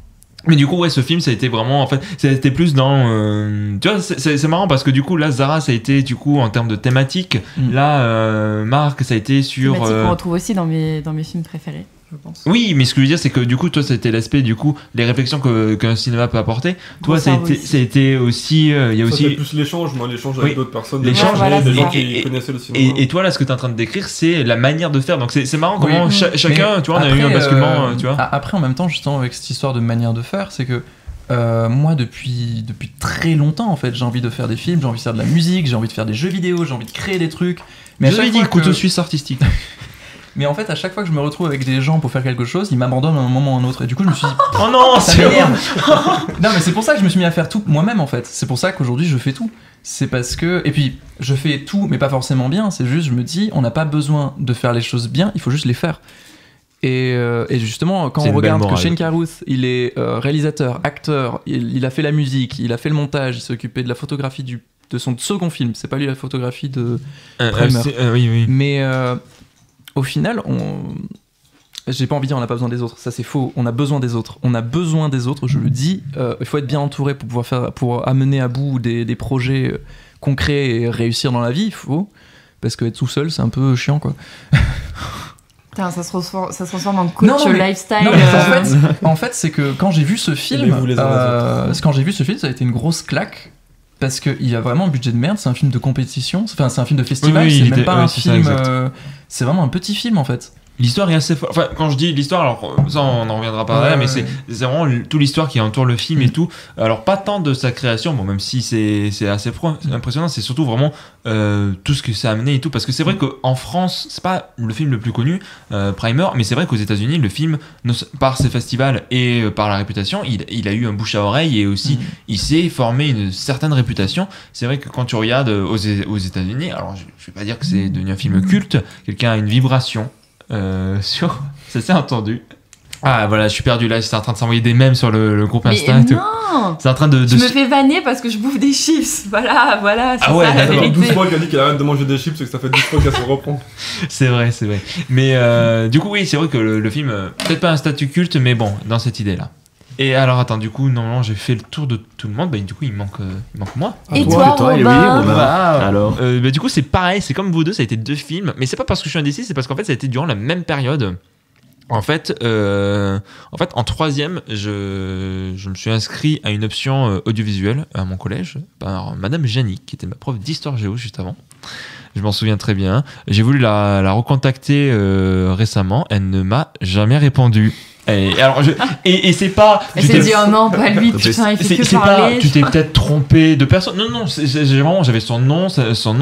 Mais du coup, ouais, ce film, ça a été vraiment, en fait, ça a été plus dans, tu vois, c'est marrant parce que du coup, là, Zara, ça a été, du coup, en termes de thématique. Là, Marc, ça a été sur. Thématique qu'on retrouve aussi dans mes films préférés, je pense. Oui, mais ce que je veux dire, c'est que du coup, toi, c'était l'aspect, du coup, les réflexions qu'un cinéma peut apporter. Toi, ça a été aussi, il y a Ça, c'est aussi. plus l'échange, moi, l'échange avec Oui. d'autres personnes. L'échange, des voilà, des c'est gens ça. qui connaissaient le cinéma. Et toi, là, ce que tu es en train de décrire, c'est la manière de faire. Donc, c'est marrant Oui. comment chacun, Mais tu vois, on a eu un après, basculement, tu vois. Après, en même temps, justement, avec cette histoire de manière de faire, c'est que moi, depuis très longtemps, en fait, j'ai envie de faire des films, j'ai envie de faire de la musique, j'ai envie de faire des jeux vidéo, j'ai envie de créer des trucs. Mais à Je chaque l'ai dit, fois couteau que... suisse artistique. Mais en fait, à chaque fois que je me retrouve avec des gens pour faire quelque chose, ils m'abandonnent à un moment ou à un autre. Et du coup, je me suis dit, Oh non, ça m'énerve. Non, mais c'est pour ça que je me suis mis à faire tout moi-même, en fait. C'est pour ça qu'aujourd'hui, je fais tout. C'est parce que... Et puis, je fais tout, mais pas forcément bien. C'est juste, je me dis, on n'a pas besoin de faire les choses bien, il faut juste les faire. Et justement, quand C'est on une belle regarde que morale. Shane Carruth, il est réalisateur, acteur, il a fait la musique, il a fait le montage, il s'est occupé de la photographie de son second film. C'est pas lui la photographie de... Primer. Oui. Mais au final, j'ai pas envie de dire on n'a pas besoin des autres, ça c'est faux, on a besoin des autres. On a besoin des autres, je le dis, il faut être bien entouré pour amener à bout des projets concrets et réussir dans la vie, il faut. Parce que être tout seul, c'est un peu chiant, quoi. Putain, ça se transforme en coach Non, mais- lifestyle. Non, mais en fait, c'est que quand j'ai vu ce film, Aimez-vous les uns les autres. quand j'ai vu ce film, ça a été une grosse claque. Parce qu'il y a vraiment un budget de merde, c'est un film de compétition, enfin c'est un film de festival, Oui, c'est il même était- pas oui, un c'est ça, film, exact. c'est vraiment un petit film en fait. L'histoire est assez forte. Enfin, quand je dis l'histoire, alors ça on en reviendra par là, Ouais, mais ouais. c'est vraiment toute l'histoire qui entoure le film et tout. Alors pas tant de sa création, bon même si c'est assez impressionnant, c'est surtout vraiment tout ce que ça a amené et tout. Parce que c'est vrai qu'en France, c'est pas le film le plus connu, Primer, mais c'est vrai qu'aux États-Unis, le film, par ses festivals et par la réputation, il a eu un bouche à oreille et aussi il s'est formé une certaine réputation. C'est vrai que quand tu regardes aux États-Unis, alors je vais pas dire que c'est devenu un film culte, quelqu'un a une vibration. Sur ça s'est entendu. Ah voilà, je suis perdu là, c'est en train de s'envoyer des mèmes sur le groupe Mais Insta et tout. non, C'est en train de je me fais vanner parce que je bouffe des chips. Voilà, c'est Ah ouais, ça la d'accord. Alors, 12 vérité. fois qu'elle dit qu'elle arrête de manger des chips, c'est que ça fait 12 fois qu'elle se reprend. C'est vrai. Mais du coup oui, c'est vrai que le film peut-être pas un statut culte, mais bon, dans cette idée là. Et alors attends, du coup normalement j'ai fait le tour de tout le monde, bah du coup il manque moi. Et Toi, toi, et oui, Robin Robin. Ah, Alors bah, du coup c'est pareil, c'est comme vous deux, ça a été 2 films, mais c'est pas parce que je suis indécis, c'est parce qu'en fait ça a été durant la même période. En fait, en 3e, je me suis inscrit à une option audiovisuelle à mon collège par Madame Janie, qui était ma prof d'histoire géo juste avant. Je m'en souviens très bien. J'ai voulu la recontacter récemment. Elle ne m'a jamais répondu. Et alors et c'est pas. Elle s'est dit oh non, pas lui, putain, il fait que C'est pas. parler. Tu t'es peut-être trompé de personne. Non, vraiment, j'avais son nom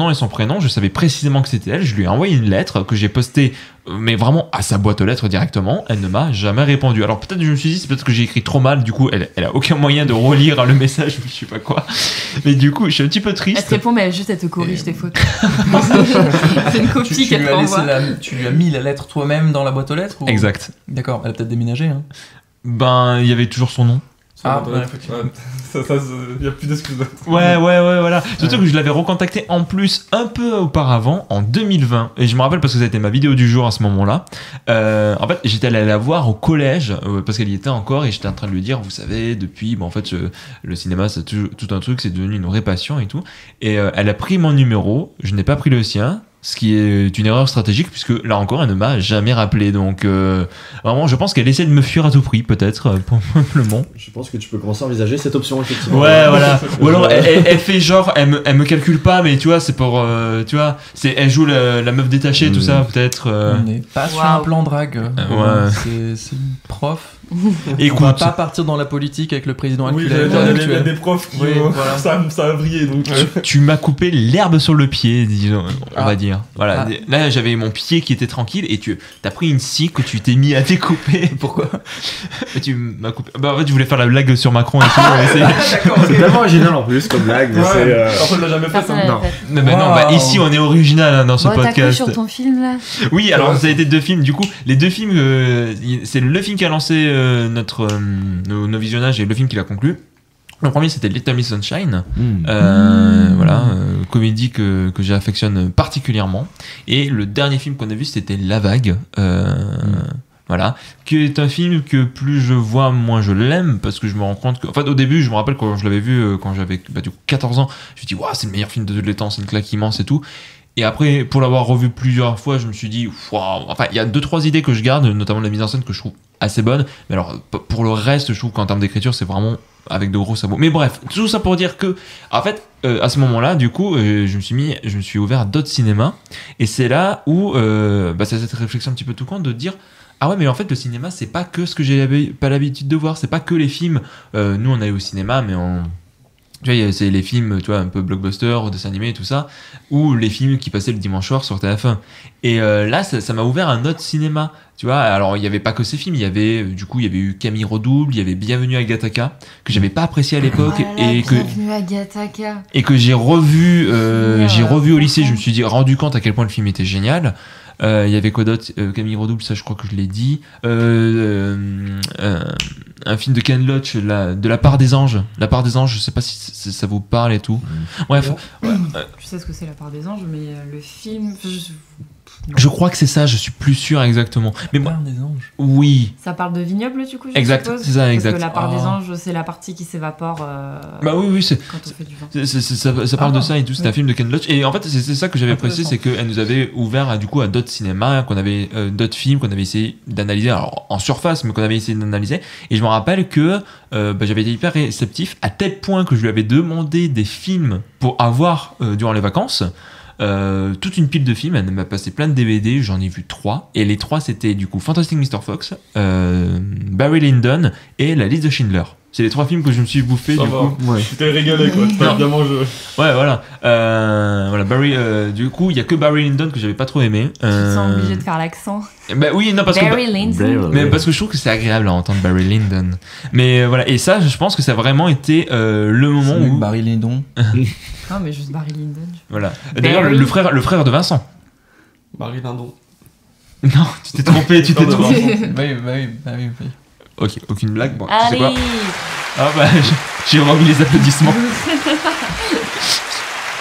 et son prénom. Je savais précisément que c'était elle. Je lui ai envoyé une lettre que j'ai postée mais vraiment à sa boîte aux lettres directement, elle ne m'a jamais répondu. Alors peut-être je me suis dit, c'est peut-être que j'ai écrit trop mal, du coup elle a aucun moyen de relire le message, je sais pas quoi. Mais du coup, je suis un petit peu triste. Elle te répond, mais elle te corrige tes fautes. C'est une copie qu'elle t'envoie. Tu lui as mis la lettre toi-même dans la boîte aux lettres ou... Exact. D'accord, elle a peut-être déménagé. Hein. Ben, il y avait toujours son nom. Ah, Ouais, y a plus d'excuses. Ouais, voilà. Surtout que je l'avais recontacté en plus un peu auparavant, en 2020. Et je me rappelle parce que ça a été ma vidéo du jour à ce moment-là. En fait, j'étais allé la voir au collège parce qu'elle y était encore et j'étais en train de lui dire, vous savez, depuis, en fait, le cinéma, c'est tout un truc, c'est devenu une vraie passion et tout. Et elle a pris mon numéro, je n'ai pas pris le sien. Ce qui est une erreur stratégique puisque là encore elle ne m'a jamais rappelé, donc vraiment je pense qu'elle essaie de me fuir à tout prix peut-être probablement. Je pense que tu peux commencer à envisager cette option effectivement. Ouais voilà. Ou alors elle fait genre elle me calcule pas, mais tu vois c'est pour tu vois elle joue la meuf détachée tout ça peut-être. On n'est pas sur un plan drague. Ouais. C'est une prof. Écoute, on va pas partir dans la politique avec le président Oui, actuel. il y a des profs qui voilà. ça a brillé donc. tu m'as coupé l'herbe sur le pied, disons, on va dire. Voilà. Ah. Là j'avais mon pied qui était tranquille et t'as pris une scie que tu t'es mis à découper. Pourquoi? Et tu m'as coupé. Bah en fait je voulais faire la blague sur Macron et tout. C'est tellement original en plus comme blague. Mais Personne l'a jamais fait Personne ça. l'a Non. fait. Mais non, bah ici on est original hein, dans ce Bon, t'as podcast. quoi sur ton film là? Oui, alors ça a été 2 films. Du coup, les 2 films, c'est le film qui a lancé nos visionnages et le film qui l'a conclu. Le premier c'était Little Miss Sunshine, voilà, comédie que j'affectionne particulièrement. Et le dernier film qu'on a vu c'était La Vague. Voilà, qui est un film que plus je vois, moins je l'aime, parce que je me rends compte que... En fait, au début, je me rappelle quand je l'avais vu, quand j'avais du coup 14 ans, je me suis dit, waouh, c'est le meilleur film de tous les temps, c'est une claque immense et tout. Et après, pour l'avoir revu plusieurs fois, je me suis dit, waouh, enfin, il y a 2-3 idées que je garde, notamment la mise en scène que je trouve assez bonne, mais alors, pour le reste, je trouve qu'en termes d'écriture, c'est vraiment avec de gros sabots. Mais bref, tout ça pour dire que, en fait, à ce moment-là, du coup, je me suis ouvert à d'autres cinémas, et c'est là où, c'est cette réflexion un petit peu tout con de dire, ah ouais, mais en fait, le cinéma, c'est pas que ce que j'ai pas l'habitude de voir, c'est pas que les films. Nous, on allait au cinéma, mais tu vois, c'est les films, tu vois, un peu blockbuster, dessins animés et tout ça, ou les films qui passaient le dimanche soir sur TF1. Et là, ça m'a ouvert un autre cinéma, tu vois. Alors, il n'y avait pas que ces films, il y avait eu Camille Redouble, il y avait Bienvenue à Gattaca, que j'avais pas apprécié à l'époque, Bienvenue à Gattaca. et que j'ai revu au lycée, je me suis rendu compte à quel point le film était génial. Il y avait quoi d'autre? Camille Redouble, ça je crois que je l'ai dit. Un film de Ken Loach, de La Part des Anges. La Part des Anges, je sais pas si ça vous parle et tout. Bref. Je sais ce que c'est La Part des Anges, mais le film... Je crois que c'est ça, je suis plus sûr exactement. Mais Part des Anges. Oui. Ça parle de vignoble, du coup, je Exact, suppose. c'est ça, exact. Parce que La Part des Anges, c'est la partie qui s'évapore Bah oui, c'est... quand on fait du vin. Ça parle de ça et tout, c'est un film de Ken Loach. Et en fait, c'est ça que j'avais apprécié, c'est qu'elle nous avait ouvert à d'autres cinémas, qu'on avait d'autres films qu'on avait essayé d'analyser, alors en surface, mais qu'on avait essayé d'analyser. Et je me rappelle que j'avais été hyper réceptif, à tel point que je lui avais demandé des films pour avoir durant les vacances. Toute une pile de films, elle m'a passé plein de DVD, j'en ai vu 3, et les 3 c'était du coup Fantastic Mr. Fox, Barry Lyndon et La Liste de Schindler. C'est les 3 films que je me suis bouffé Ça du va. coup. Ouais. Tu t'es régalé quoi, tu t'as bien mangé. Ouais, voilà. Voilà, Barry. Du coup, il y a que Barry Lyndon que j'avais pas trop aimé. Tu te sens obligé de faire l'accent. Bah oui, non parce Barry que. Lyndon. Mais parce que je trouve que c'est agréable à entendre Barry Lyndon. Mais voilà, et ça, je pense que ça a vraiment été le moment où. Barry Lyndon. Non, mais juste Barry Lyndon. Voilà. D'ailleurs, le frère de Vincent. Barry Lyndon. Non, tu t'es trompé, tu t'es Non, trompé. oui. Ok, aucune blague. Bon, tu sais quoi Allez. Ah bah, j'ai remis les applaudissements.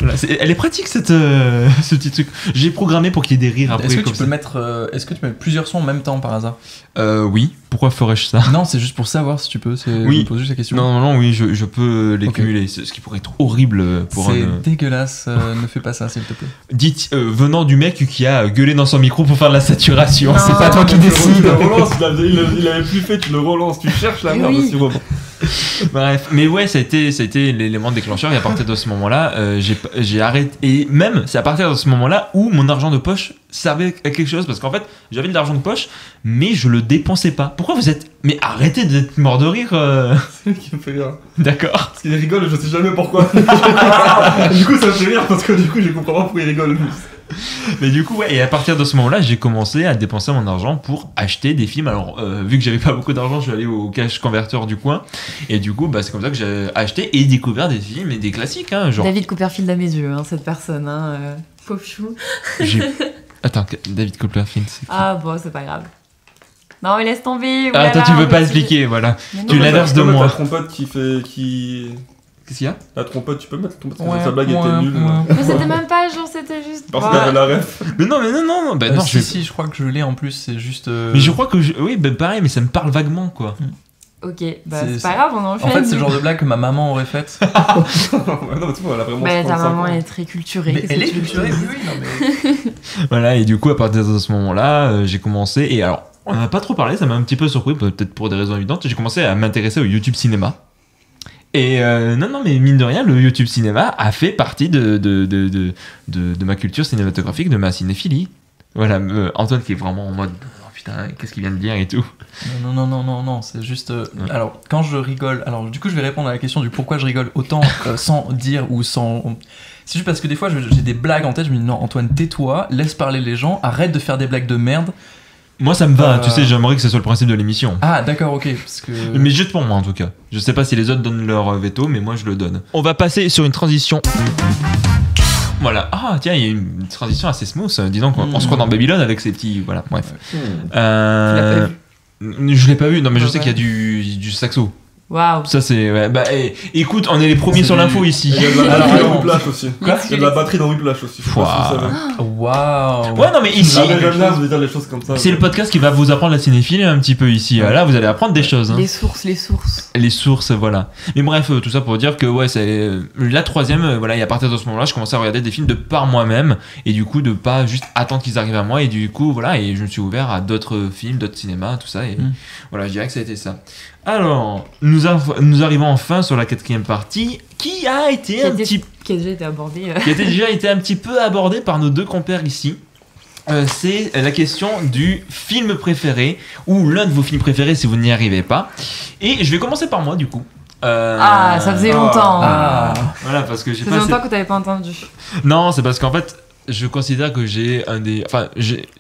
Voilà, elle est pratique ce petit truc. J'ai programmé pour qu'il y ait des rires après. Est-ce que comme tu peux ça. mettre plusieurs sons en même temps par hasard? Oui. Pourquoi ferais-je ça? Non, c'est juste pour savoir si tu peux. Oui. Je me pose juste la question. Non, oui, je peux les Ok. cumuler. Ce qui pourrait être horrible pour C'est un. dégueulasse. Ne fais pas ça, s'il te plaît. Dites, venant du mec qui a gueulé dans son micro pour faire de la saturation, Non. c'est pas toi qui Tu décide. le relances, il avait plus fait, tu le relances, tu cherches la Mais merde oui. aussi vraiment. Bref, mais ouais, ça a été l'élément déclencheur. Et à partir de ce moment-là, j'ai arrêté. Et même, c'est à partir de ce moment-là où mon argent de poche servait à quelque chose, parce qu'en fait, j'avais de l'argent de poche, mais je le dépensais pas. Pourquoi vous êtes... Mais arrêtez d'être mort de rire. C'est lui qui me fait rire. D'accord. Parce qu'il rigole, je sais jamais pourquoi. Du coup, ça me fait rire parce que du coup, je comprends pas pourquoi il rigole. Mais du coup, ouais, et à partir de ce moment-là, j'ai commencé à dépenser mon argent pour acheter des films. Alors, vu que j'avais pas beaucoup d'argent, je suis allé au cash converter du coin. Et du coup, bah, c'est comme ça que j'ai acheté et découvert des films et des classiques. Hein, genre... David Copperfield à mes yeux, hein, cette personne. Hein, pauvre chou. Attends, David Copperfield, c'est qui? Ah bon, c'est pas grave. Non, mais laisse tomber. Ah, toi, tu veux pas expliquer, voilà. Tu l'inverses de moi. La trompette qui... Qu'est-ce qu'il y a? La trompette, tu peux mettre la trompette Ouais, sa blague était nulle. Mais c'était même pas genre, c'était juste. Parce qu'il avait la ref. Mais non, bah, non, si, je crois que je l'ai en plus, c'est juste. Mais je crois que oui, bah, pareil, mais ça me parle vaguement, quoi. Ok, bah c'est pas grave, on enchaîne. En fait, c'est le genre de blague que ma maman aurait faite. Non, mais tu vois, elle a vraiment. Bah, ta 35 maman ans. est très culturée. Mais elle est culturée, oui, non mais. Voilà, et du coup, à partir de ce moment-là, j'ai commencé. Et alors, on en a pas trop parlé, ça m'a un petit peu surpris, peut-être pour des raisons évidentes. J'ai commencé à m'intéresser au YouTube cinéma. Et non, mais mine de rien, le YouTube cinéma a fait partie de ma culture cinématographique, de ma cinéphilie. Voilà, Antoine qui est vraiment en mode oh, putain, qu'est-ce qu'il vient de dire et tout. Non, c'est juste. Alors, quand je rigole, alors du coup, je vais répondre à la question du pourquoi je rigole autant sans dire ou sans. C'est juste parce que des fois, j'ai des blagues en tête, je me dis non, Antoine, tais-toi, laisse parler les gens, arrête de faire des blagues de merde. Moi, ça me va, tu sais, j'aimerais que ce soit le principe de l'émission. Ah, d'accord, ok. Parce que... Mais juste pour moi, en tout cas. Je sais pas si les autres donnent leur veto, mais moi, je le donne. On va passer sur une transition. Voilà. Ah, tiens, il y a une transition assez smooth. Dis donc, on se croit dans Babylone avec ces petits. Voilà, bref. Tu l'as pas vu? Je l'ai pas vu, non, mais je sais qu'il y a du saxo. Waouh. Ça, c'est. Ouais. Bah, écoute, on est les premiers sur l'info ici. Il y a de la batterie dans Whiplash aussi. Quoi Il y a de la batterie dans Whiplash aussi. Je sais pas si vous savez. Waouh. Ouais, non, mais ici. J'aime bien de dire les choses comme ça. C'est le podcast qui va vous apprendre la cinéphilie un petit peu ici. Là, vous allez apprendre des choses. Hein. Les sources. Les sources, voilà. Mais bref, tout ça pour dire que ouais, c'est la troisième. Voilà, et à partir de ce moment-là, je commençais à regarder des films de par moi-même et du coup de pas juste attendre qu'ils arrivent à moi et du coup voilà, et je me suis ouvert à d'autres films, d'autres cinémas, tout ça et voilà, je dirais que ça a été ça. Alors, nous arrivons enfin sur la quatrième partie qui a déjà été un petit peu abordée par nos deux compères ici. C'est la question du film préféré ou l'un de vos films préférés si vous n'y arrivez pas. Et je vais commencer par moi du coup. Ça faisait longtemps. Voilà, parce que ça faisait longtemps que t'avais pas entendu. Non, c'est parce qu'en fait, je considère que j'ai un des... Enfin,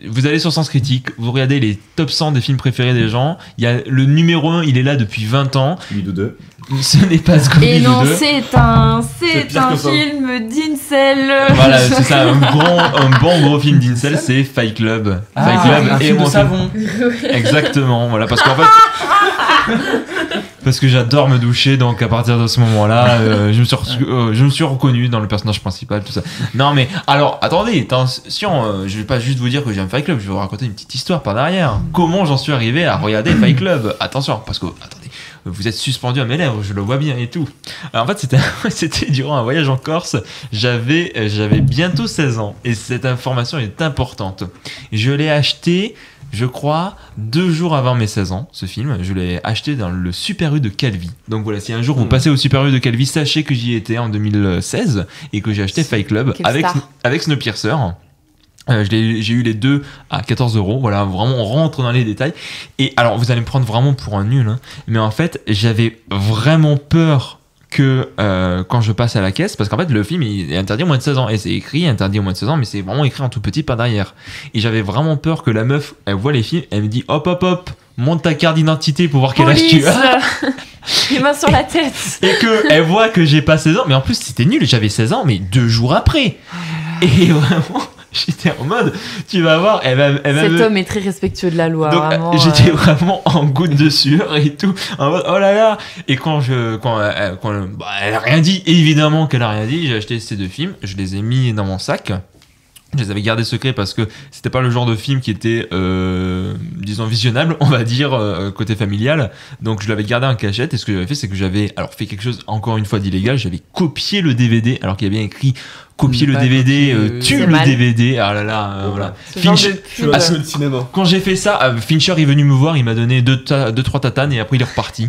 vous allez sur Sens Critique, vous regardez les top 100 des films préférés des gens. Il y a le numéro 1, il est là depuis 20 ans. Scooby-Doo 2. Ce n'est pas Scooby-Doo 2. Et non, c'est un que ça. film d'Incel. Voilà, c'est ça, un bon gros film d'Incel, c'est Fight Club. Fight Club un et film de mon savon. Exactement, voilà, parce qu'en fait... Parce que j'adore me doucher, donc à partir de ce moment-là, je me suis reconnu dans le personnage principal, tout ça. Non mais, alors, attendez, attention, je vais pas juste vous dire que j'aime Fight Club, je vais vous raconter une petite histoire par derrière. Comment j'en suis arrivé à regarder Fight Club? Attention, parce que, attendez, vous êtes suspendu à mes lèvres, je le vois bien et tout. Alors, en fait, c'était durant un voyage en Corse, j'avais bientôt 16 ans, et cette information est importante. Je l'ai acheté... Je crois 2 jours avant mes 16 ans, ce film. Je l'ai acheté dans le Super U de Calvi. Donc voilà, si un jour vous passez au Super U de Calvi, sachez que j'y étais en 2016 et que j'ai acheté Fight Club avec Snowpiercer. J'ai eu les deux à 14 €. Voilà, vraiment, on rentre dans les détails. Et alors, vous allez me prendre vraiment pour un nul, hein, mais en fait, j'avais vraiment peur que quand je passe à la caisse, parce qu'en fait le film il est interdit au moins de 16 ans et c'est écrit interdit au moins de 16 ans, mais c'est vraiment écrit en tout petit par derrière, et j'avais vraiment peur que la meuf elle voit les films, elle me dit hop monte ta carte d'identité pour voir quel âge tu as. Les mains sur la tête. Et que elle voit que j'ai pas 16 ans, mais en plus c'était nul, j'avais 16 ans mais 2 jours après. Et vraiment j'étais en mode, tu vas voir, Cet homme est très respectueux de la loi. Donc vraiment, j'étais vraiment en goutte de sueur et tout, en mode oh là là. Et quand elle a rien dit, évidemment qu'elle a rien dit, j'ai acheté ces 2 films, je les ai mis dans mon sac. Je les avais gardés secrets parce que c'était pas le genre de film qui était, disons, visionnable, on va dire, côté familial. Donc je l'avais gardé en cachette et ce que j'avais fait, c'est que j'avais fait quelque chose, encore une fois, d'illégal. J'avais copié le DVD, alors qu'il y a bien écrit copier le DVD, tue le DVD. Ah là là, voilà. Fincher, Tu vas tuer le cinéma. quand j'ai fait ça, Fincher est venu me voir, il m'a donné 2-3 tatanes et après il est reparti.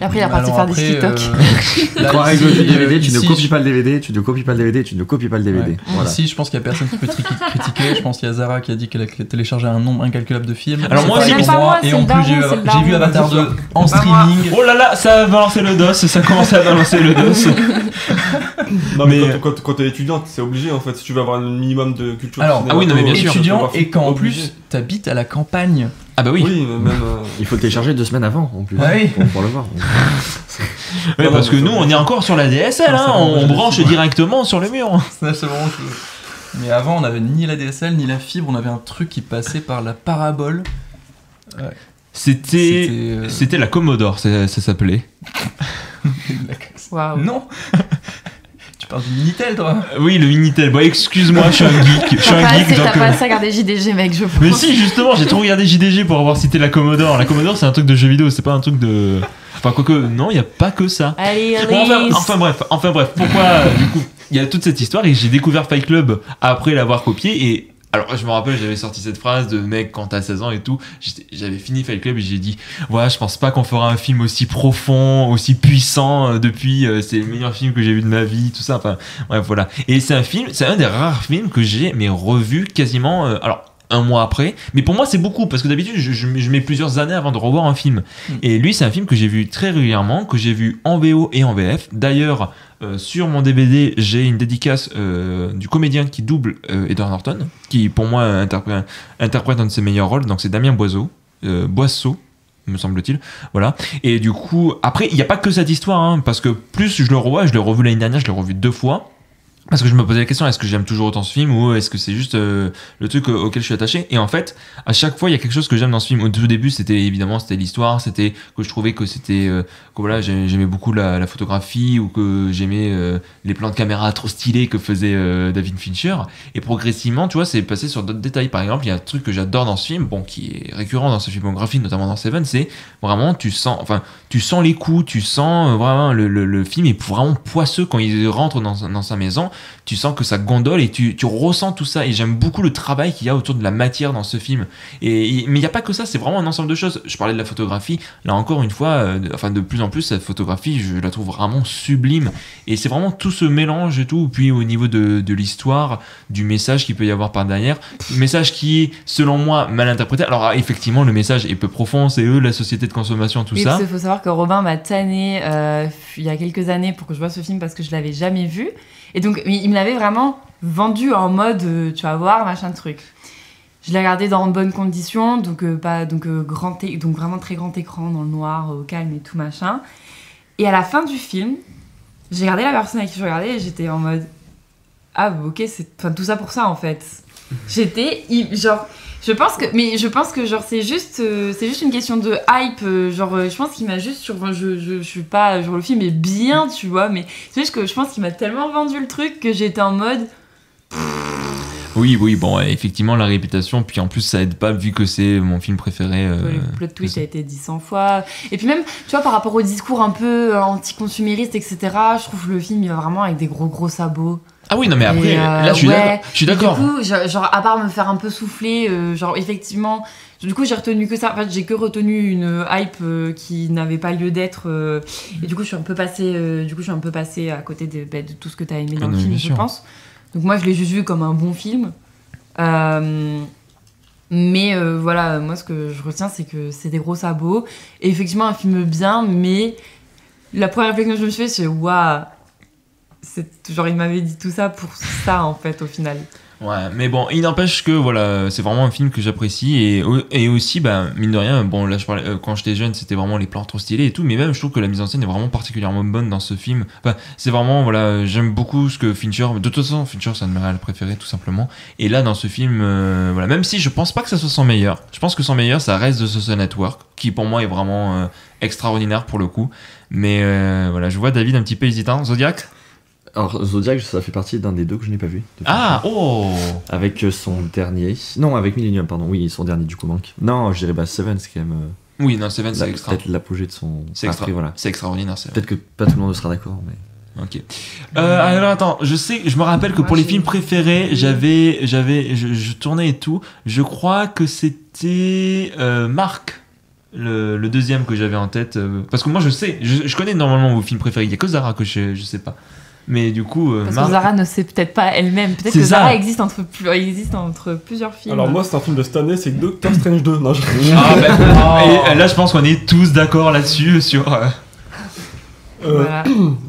Après, il a parti Alors faire des après, TikTok. Trois règles du DVD, tu ne ici, copies pas le DVD, tu ne copies pas le DVD, tu ne copies pas le DVD. Ouais. Voilà. Ici, je pense qu'il y a personne qui peut critiquer. Je pense qu'il y a Zara qui a dit qu'elle a téléchargé un nombre incalculable de films. Alors moi C'est aussi, pas mais- pour moi. c'est Et le en plus, daron, c'est le j'ai vu daron. Avatar 2 en C'est pas moi. streaming. Oh là là, ça a balancé le dos, ça commence à balancer le dos. Non, mais Mais- quand t'es étudiante, c'est obligé en fait, si tu veux avoir un minimum de culture. Alors, cinéma, ah oui, non, mais bien sûr. Étudiant et quand en obligé. plus t'habites à la campagne. Ah bah oui. Oui, mais même. Il faut le télécharger 2 semaines avant en plus Ah oui. pour le voir. Ouais, Non, parce non, que mais nous, ça- on est encore sur la DSL, Non, hein, c'est bon, on je branche sais. directement sur le mur. C'est vraiment chaud. Mais avant, on avait ni la DSL ni la fibre. On avait un truc qui passait par la parabole. C'était C'était la Commodore, ça s'appelait. Waouh. Non. Tu parles du Minitel, toi. Oui, le Minitel. Bon, excuse-moi, je suis un geek. Je suis un geek, T'as donc. pas assez regardé JDG, mec, je pense. Mais si, justement, j'ai trop regardé JDG pour avoir cité la Commodore. La Commodore, c'est un truc de jeu vidéo, c'est pas un truc de. Enfin, quoique, non, il y a pas que ça. Allez, Bon, allez. enfin bref, pourquoi du coup il y a toute cette histoire et j'ai découvert Fight Club après l'avoir copié et alors je me rappelle j'avais sorti cette phrase de mec quand t'as 16 ans et tout, j'avais fini Fight Club et j'ai dit ouais je pense pas qu'on fera un film aussi profond, aussi puissant depuis c'est le meilleur film que j'ai vu de ma vie, tout ça, enfin bref voilà. Et c'est un des rares films que j'ai revu quasiment alors un mois après, mais pour moi c'est beaucoup parce que d'habitude je mets plusieurs années avant de revoir un film. Et lui c'est un film que j'ai vu très régulièrement, que j'ai vu en VO et en VF. D'ailleurs sur mon DVD j'ai une dédicace du comédien qui double Edward Norton, qui pour moi interprète un de ses meilleurs rôles, donc c'est Damien Boisseau, me semble-t-il, voilà. Et du coup après il n'y a pas que cette histoire hein, parce que plus je le revois, je l'ai revu l'année dernière, je l'ai revu 2 fois. Parce que je me posais la question, est-ce que j'aime toujours autant ce film ou est-ce que c'est juste le truc auquel je suis attaché? Et en fait, à chaque fois, il y a quelque chose que j'aime dans ce film. Au tout début, c'était l'histoire, c'était que je trouvais que c'était que voilà, j'aimais beaucoup la photographie ou que j'aimais les plans de caméra trop stylés que faisait David Fincher. Et progressivement, tu vois, c'est passé sur d'autres détails. Par exemple, il y a un truc que j'adore dans ce film, bon, qui est récurrent dans ce filmographie, notamment dans Seven, c'est vraiment tu sens les coups, tu sens vraiment le film est vraiment poisseux quand il rentre dans sa maison. Tu sens que ça gondole et tu ressens tout ça et j'aime beaucoup le travail qu'il y a autour de la matière dans ce film mais il n'y a pas que ça, c'est vraiment un ensemble de choses. Je parlais de la photographie, là encore une fois de plus en plus cette photographie je la trouve vraiment sublime et c'est vraiment tout ce mélange et tout. Puis au niveau de l'histoire, du message qu'il peut y avoir par derrière, message qui est selon moi mal interprété. Alors effectivement le message est peu profond, c'est eux la société de consommation, tout Oui, ça. parce qu'il faut savoir que Robin m'a tanné il y a quelques années pour que je vois ce film parce que je l'avais jamais vu. Et donc, il me l'avait vraiment vendu en mode tu vas voir, machin de truc. Je l'ai regardé dans bonnes conditions, donc donc vraiment très grand écran, dans le noir, au calme et tout machin. Et à la fin du film, j'ai regardé la personne avec qui je regardais et j'étais en mode ah, ok, c'est tout ça pour ça en fait. J'étais genre. Je pense que genre c'est juste une question de hype, je pense qu'il m'a juste je suis pas genre le film est bien, tu vois, mais c'est juste que je pense qu'il m'a tellement vendu le truc que j'étais en mode Oui, bon, effectivement, la réputation, puis en plus, ça aide pas vu que c'est mon film préféré. le plot twist a été dit 100 fois. Et puis même, tu vois, par rapport au discours un peu anti-consumériste, etc., je trouve que le film, il va vraiment avec des gros sabots. Ah oui, non, mais après, Et, là, je suis d'accord. Du coup, genre, à part me faire un peu souffler, genre, effectivement, du coup, j'ai retenu que ça. En fait, j'ai que retenu une hype qui n'avait pas lieu d'être. Et du coup, je suis un peu passée à côté de tout ce que t'as aimé dans le film, bien je sûr. pense. Donc moi, je l'ai juste vu comme un bon film. Mais voilà, moi, ce que je retiens, c'est que c'est des gros sabots. Et effectivement, un film bien, mais la première réflexion que je me suis fait, c'est waouh. Genre, il m'avait dit tout ça pour ça, en fait, au final. Ouais, mais bon, il n'empêche que voilà, c'est vraiment un film que j'apprécie et aussi, bah, mine de rien, bon, là je parlais, quand j'étais jeune, c'était vraiment les plans trop stylés et tout, mais même je trouve que la mise en scène est vraiment particulièrement bonne dans ce film. Enfin, c'est vraiment, voilà, j'aime beaucoup ce que Fincher, de toute façon, Fincher, c'est un de mes réals préférés, tout simplement. Et là, dans ce film, voilà, même si je pense pas que ça soit son meilleur, je pense que son meilleur, ça reste The Social Network, qui pour moi est vraiment extraordinaire pour le coup. Mais voilà, je vois David un petit peu hésitant. Zodiac? Alors, Zodiac, ça fait partie d'un des deux que je n'ai pas vu. Ah, oh! Avec son dernier. Non, avec Millennium, pardon. Oui, son dernier du coup manque. Non, je dirais bah Seven, c'est quand même. Oui, non, Seven, c'est extra. Peut-être l'apogée de son. C'est extra. Après, voilà. C'est extraordinaire, c'est vrai. Peut-être que pas tout le monde sera d'accord, mais. Ok. Alors attends, je me rappelle que Moi, pour les j'ai- films préférés, je tournais et tout. Je crois que c'était Marc. le deuxième que j'avais en tête. Parce que moi, je connais normalement vos films préférés. Il y a que Zara que je sais pas. Mais du coup, Parce Marc... que Zara ne sait peut-être pas elle-même. Peut-être C'est que ça. Zara existe entre plusieurs films. Alors moi, c'est un film de cette année, c'est Doctor Strange 2. Non, Ah, bah, et là, je pense qu'on est tous d'accord là-dessus sur... Voilà.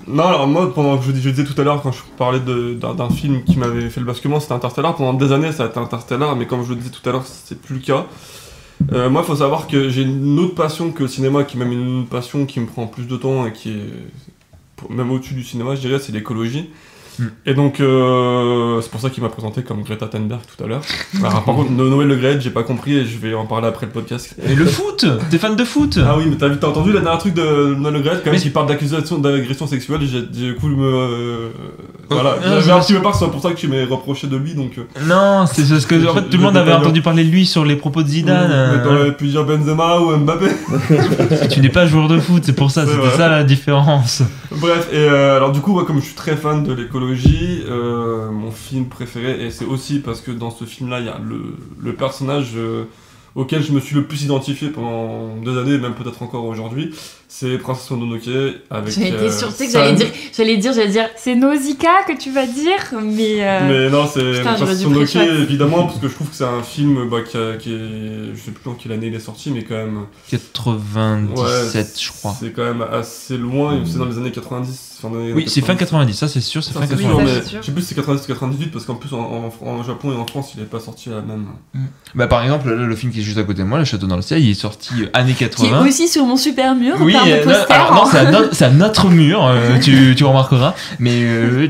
Non, alors moi, pendant que je disais tout à l'heure, quand je parlais d'un film qui m'avait fait le basculement, c'était Interstellar. Pendant des années, ça a été Interstellar, mais comme je le disais tout à l'heure, c'est plus le cas. Moi, il faut savoir que j'ai une autre passion que le cinéma, qui est même une passion qui me prend plus de temps et qui est même au-dessus du cinéma, je dirais, c'est l'écologie. Et donc, c'est pour ça qu'il m'a présenté comme Greta Thunberg tout à l'heure. Par contre, Noël Le Graët, j'ai pas compris et je vais en parler après le podcast. Et le foot. T'es fan de foot? Ah oui, mais t'as entendu le dernier truc de Noël Le Graët quand même, Mais... qui parle d'agression sexuelle, et j'ai coup voilà, Ah, j'avais un petit peu peur, c'est pour ça que tu m'as reproché de lui, donc... Non, c'est parce que en fait, tout le monde avait entendu parler de lui sur les propos de Zidane. Mais t'aurais pu dire Benzema ou Mbappé. Tu n'es pas joueur de foot, c'est pour ça, C'est c'était vrai. ça la différence. Bref, et alors du coup, moi, comme je suis très fan de l'écologie, mon film préféré, et c'est aussi parce que dans ce film-là, il y a le personnage auquel je me suis le plus identifié pendant des années, et même peut-être encore aujourd'hui, c'est Princesse Mononoke avec J'ai été sûre, tu sais que San. j'allais dire, c'est Nausicaa que tu vas dire, mais... Mais non, c'est Putain, j'aurais Princesse dû Mononoke, pré-chat. évidemment, parce que je trouve que c'est un film qui est... Je sais plus en quelle année il est sorti, mais quand même... 97, je crois. C'est quand même assez loin, c'est dans les années 90. Oui, c'est fin 90, ça c'est sûr, c'est fin Ça, c'est 90. sûr, ça, mais c'est sûr. je sais plus si c'est 90 ou 98, parce qu'en plus en Japon et en France, il est pas sorti à la même... Bah, par exemple, là, le film qui est juste à côté de moi, Le Château dans le ciel, il est sorti années Qui est 80. aussi sur mon super mur, Oui, plein de posters. alors non, c'est à notre mur, tu remarqueras. Mais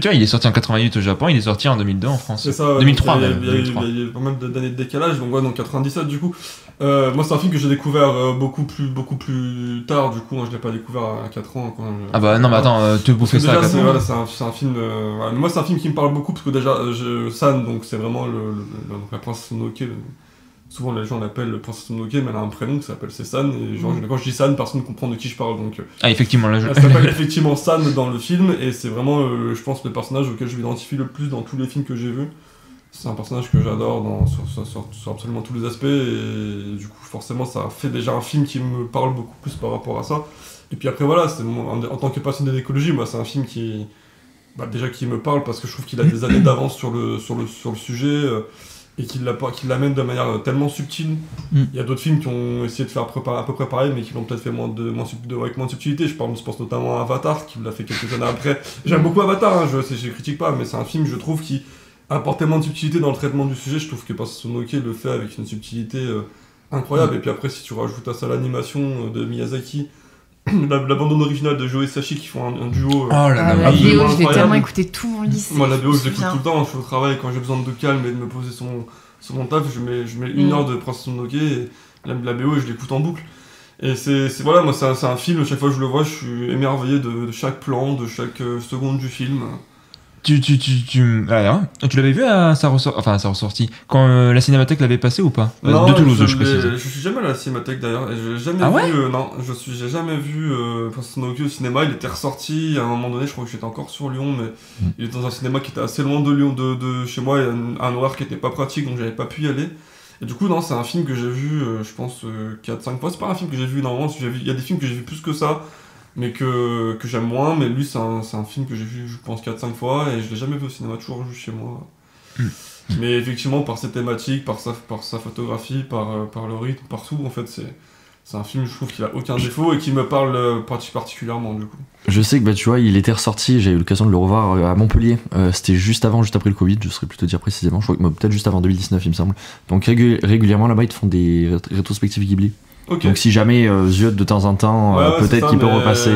tu vois, il est sorti en 88 au Japon, il est sorti en 2002 en France. C'est ça, 2003 il y a- même. il y a eu- 2003. il y a eu pas mal d'années de décalage, donc ouais, donc 97 du coup. Moi, c'est un film que j'ai découvert beaucoup plus tard, du coup, hein, je l'ai pas découvert à 4 ans. Quand Ah bah non, mais attends, te bouffer ça à déjà, 4 c'est ans. voilà, c'est un film. Voilà. Moi, c'est un film qui me parle beaucoup parce que déjà, San, donc c'est vraiment donc la princesse Mononoke. Souvent, les gens l'appellent le princesse Mononoke, mais elle a un prénom qui s'appelle San. Et genre, quand je dis San, personne ne comprend de qui je parle. Donc, Ah, effectivement, là, elle s'appelle effectivement San dans le film, et c'est vraiment, je pense, le personnage auquel je m'identifie le plus dans tous les films que j'ai vus. C'est un personnage que j'adore sur absolument tous les aspects, et du coup, forcément, ça fait déjà un film qui me parle beaucoup plus par rapport à ça. Et puis après, voilà, en tant que passionné d'écologie, moi, c'est un film qui, déjà, qui me parle parce que je trouve qu'il a des années d'avance sur le sujet, et qu'il l'amène de manière tellement subtile. Il y a d'autres films qui ont essayé de faire à peu près pareil, mais qui l'ont peut-être fait avec moins de subtilité. Je pense notamment à Avatar, qui l'a fait quelques années après. J'aime beaucoup Avatar, hein, je critique pas, mais c'est un film, je trouve, qui apporte tellement de subtilité dans le traitement du sujet. Je trouve que Princesse Mononoke le fait avec une subtilité incroyable. Et puis après, si tu rajoutes à ça l'animation de Miyazaki, la bande originale de Joe et Sachi qui font un duo. Oh là là, La oui. vidéo, je l'ai incroyable. tellement écouté tout mon lycée. Moi, la BO, je me l'écoute souviens. tout le temps. Je suis au travail, quand j'ai besoin de calme et de me poser sur mon taf, je mets une heure de Princesse Mononoke, et la BO, et je l'écoute en boucle. Et voilà, moi, c'est un film, chaque fois que je le vois, je suis émerveillé de chaque plan, de chaque seconde du film. Tu l'avais vu à sa ressortie quand la Cinémathèque l'avait passé ou pas? De Toulouse, je précise. Je suis jamais allé à la Cinémathèque d'ailleurs, et j'ai jamais Ah vu. ouais Non, j'ai jamais vu Princesse Mononoke au cinéma. Il était ressorti à un moment donné, je crois que j'étais encore sur Lyon, mais il était dans un cinéma qui était assez loin de Lyon, de chez moi, et un horaire qui était pas pratique, donc j'avais pas pu y aller. Et du coup, non, c'est un film que j'ai vu, je pense, 4-5 fois. C'est pas un film que j'ai vu normalement, il y a des films que j'ai vu plus que ça, mais que j'aime moins. Mais lui, c'est un film que j'ai vu, je pense, 4-5 fois, et je l'ai jamais vu au cinéma, toujours vu chez moi. Mais effectivement, par ses thématiques, par sa photographie, par le rythme, par tout, en fait, c'est un film, je trouve, qu'il a aucun défaut et qui me parle particulièrement, du coup. Je sais que tu vois, il était ressorti, j'ai eu l'occasion de le revoir à Montpellier. C'était juste après le Covid, je saurais plutôt dire précisément. Je crois que peut-être juste avant 2019, il me semble. Donc régulièrement là-bas, ils te font des rétrospectives Ghibli. Ok. Donc si jamais Ziot de temps en temps, Ouais, c'est peut-être ça, qu'il peut mais repasser.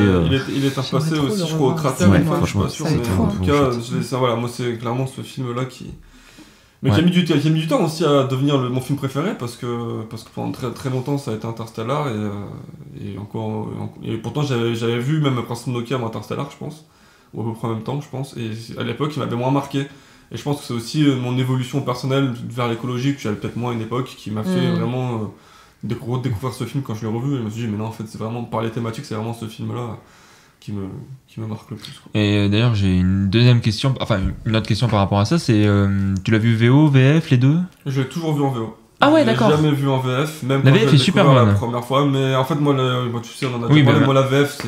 Il est repassé J'aimerais trop aussi, le je crois, au revoir. Cratère. Ouais, une fois, je suis franchement, pas sûr, ça va mais être trop en tout cas, chouette. voilà, moi, c'est clairement ce film-là qui. Mais Ouais. qui a mis du temps aussi à devenir mon film préféré, parce que pendant très, très longtemps ça a été Interstellar, et pourtant j'avais vu même Princesse Mononoke avant Interstellar, je pense, ou à peu près en même temps, je pense, et à l'époque il m'avait moins marqué. Et je pense que c'est aussi mon évolution personnelle vers l'écologie, que j'avais peut-être moins à une époque, qui m'a fait vraiment découvrir ce film quand je l'ai revu, et je me suis dit, mais non, en fait, c'est vraiment, par les thématiques, c'est vraiment ce film-là qui me marque le plus, quoi. Et d'ailleurs, j'ai une deuxième question, enfin une autre question par rapport à ça, c'est tu l'as vu VO, VF, les deux? Je l'ai toujours vu en VO. Ah ouais, Je l'ai d'accord. jamais vu en VF, même La quand VF je l'ai est super découvert bonne. la première fois. Mais en fait, moi, tu sais, on en a Oui, déjà parlé, bah, moi la VF,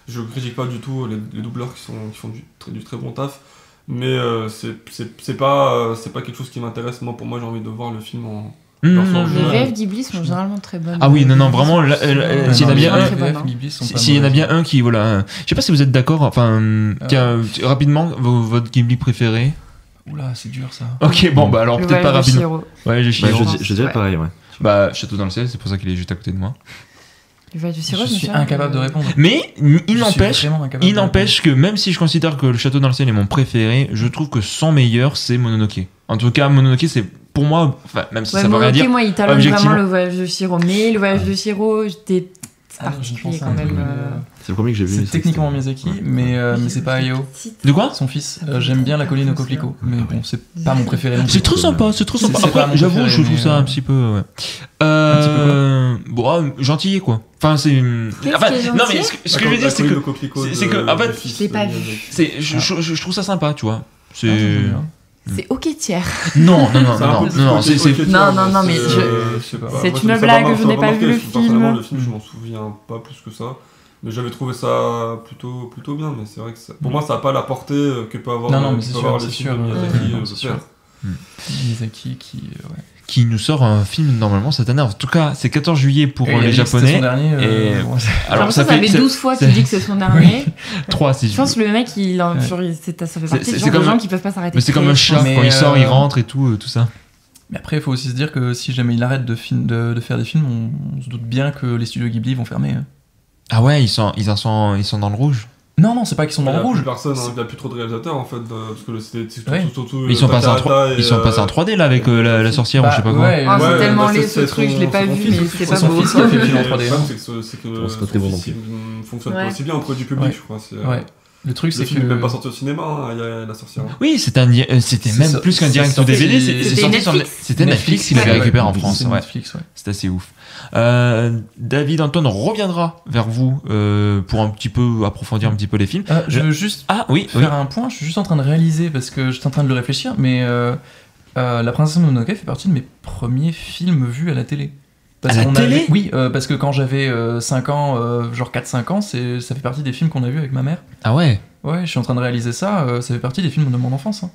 je critique pas du tout les doubleurs qui font du très bon taf. Mais c'est pas quelque chose qui m'intéresse. Moi, pour moi, j'ai envie de voir le film en. Dans son Les Ouais. VF Ghibli sont généralement très bonnes. Ah oui, non, vraiment, s'il y en a bien un, s'il y en a bien un qui, voilà, je sais pas si vous êtes d'accord, enfin, tiens, rapidement, votre Ghibli préféré. Oula, c'est dur ça. Ok, bon, bah alors Le peut-être pas voyage de rapidement. Chihiro. Ouais, j'ai Bah, Chihiro. je dirais Ouais. pareil, ouais. Bah, Château dans le ciel, c'est pour ça qu'il est juste à côté de moi. Le voyage de Chihiro, Je me suis souviens incapable que- de répondre. Mais il n'empêche, Il que même si je considère que le Château dans le ciel est mon préféré, je trouve que son meilleur c'est Mononoke. En tout cas, Mononoke c'est pour moi, enfin, même si Ouais, ça veut rien Mononoke, dire. moi, il talonne objectivement. vraiment le voyage de Chihiro. Mais le voyage de Chihiro, j'étais Ah non, je ne particulier pense quand à un même. truc, C'est le premier que j'ai vu. C'est mais techniquement Miyazaki, mais c'est pas Hayao. De quoi? Son fils. J'aime bien La colline aux coquelicots, mais bon, c'est pas mon préféré non plus. C'est trop sympa, c'est trop sympa. C'est pas Après, mon j'avoue, préféré, je trouve mais, ça un petit peu. Ouais. petit Bon, gentillet quoi. Enfin, c'est. Enfin, qui est non, mais gentil ce que je veux dire, c'est que. c'est que, en fait, Je l'ai pas vu. Je trouve ça sympa, tu vois. C'est. C'est ok tiers. Non, non, non, C'est un non, peu plus non, non, côté- c'est. côté Non, tiers, non, non, mais c'est- je- je sais pas. c'est Moi, une ça m'a blague, marqué, je ça n'ai m'a pas marqué, vu le personnellement, film. le film, je m'en souviens pas plus que ça. Mais j'avais trouvé ça plutôt bien, mais c'est vrai que pour moi, ça n'a pas la portée que peut avoir, Non, mais que c'est peut sûr, avoir c'est les films sûr. de Miyazaki, Ouais, c'est sûr. Miyazaki qui. Ouais. Qui nous sort un film normalement cette année. En tout cas, c'est 14 juillet pour Et il a les dit que c'était Japonais. son dernier, et- ouais, c'est- Alors, ça fait 12 fois qu'il dit que c'est son dernier. 3 si Je pense que le mec, il en- Ouais. genre, ça fait C'est- partie des c'est gens, comme- des gens qui peuvent pas s'arrêter. Mais c'est de comme un créer, chat, Mais, quand il sort, il rentre et tout ça. Mais après, il faut aussi se dire que si jamais il arrête de faire des films, on se doute bien que les studios Ghibli vont fermer. Ah ouais, ils sont dans le rouge. Non, c'est pas qu'ils sont Il dans n'y le a plus rouge. personne, hein, il n'y a plus trop de réalisateurs en fait, parce que c'était Ouais. surtout. Ils sont passés en Takahata et, ils sont passés en 3D là avec la sorcière ou je sais pas quoi. Ouais, Ah, c'est Ouais, tellement bah, laid c'est ce truc, je l'ai pas son vu, fils mais aussi, c'est c'est pas son beau. fils qui a fait le film en Et 3D. le problème, c'est que c'est pas son très bon fils, non plus. il fonctionne Ouais. pas aussi bien auprès du public, Ouais. je crois. Ouais. Le truc, Le c'est film n'est que. même pas sorti au cinéma, hein, il y a la sorcière. Oui, c'était C'est même ça- plus qu'un c'est direct ou sorti- DVD, c'était c'est sorti sur Netflix. c'était Netflix qui l'avait ouais, récupéré en ouais, France. c'est Ouais. Netflix, ouais. C'est assez ouf. David Antoine reviendra vers vous pour un petit peu approfondir un petit peu les films. Je veux juste Ah oui, faire un point, je suis juste en train de réaliser parce que j'étais en train de le réfléchir, mais La Princesse Mononoke fait partie de mes premiers films vus à la télé. Parce À la qu'on télé avait- Oui, parce que quand j'avais 5 ans, genre 4-5 ans, ça fait partie des films qu'on a vus avec ma mère. Ah ouais. Ouais, je suis en train de réaliser ça, ça fait partie des films de mon enfance. Hein.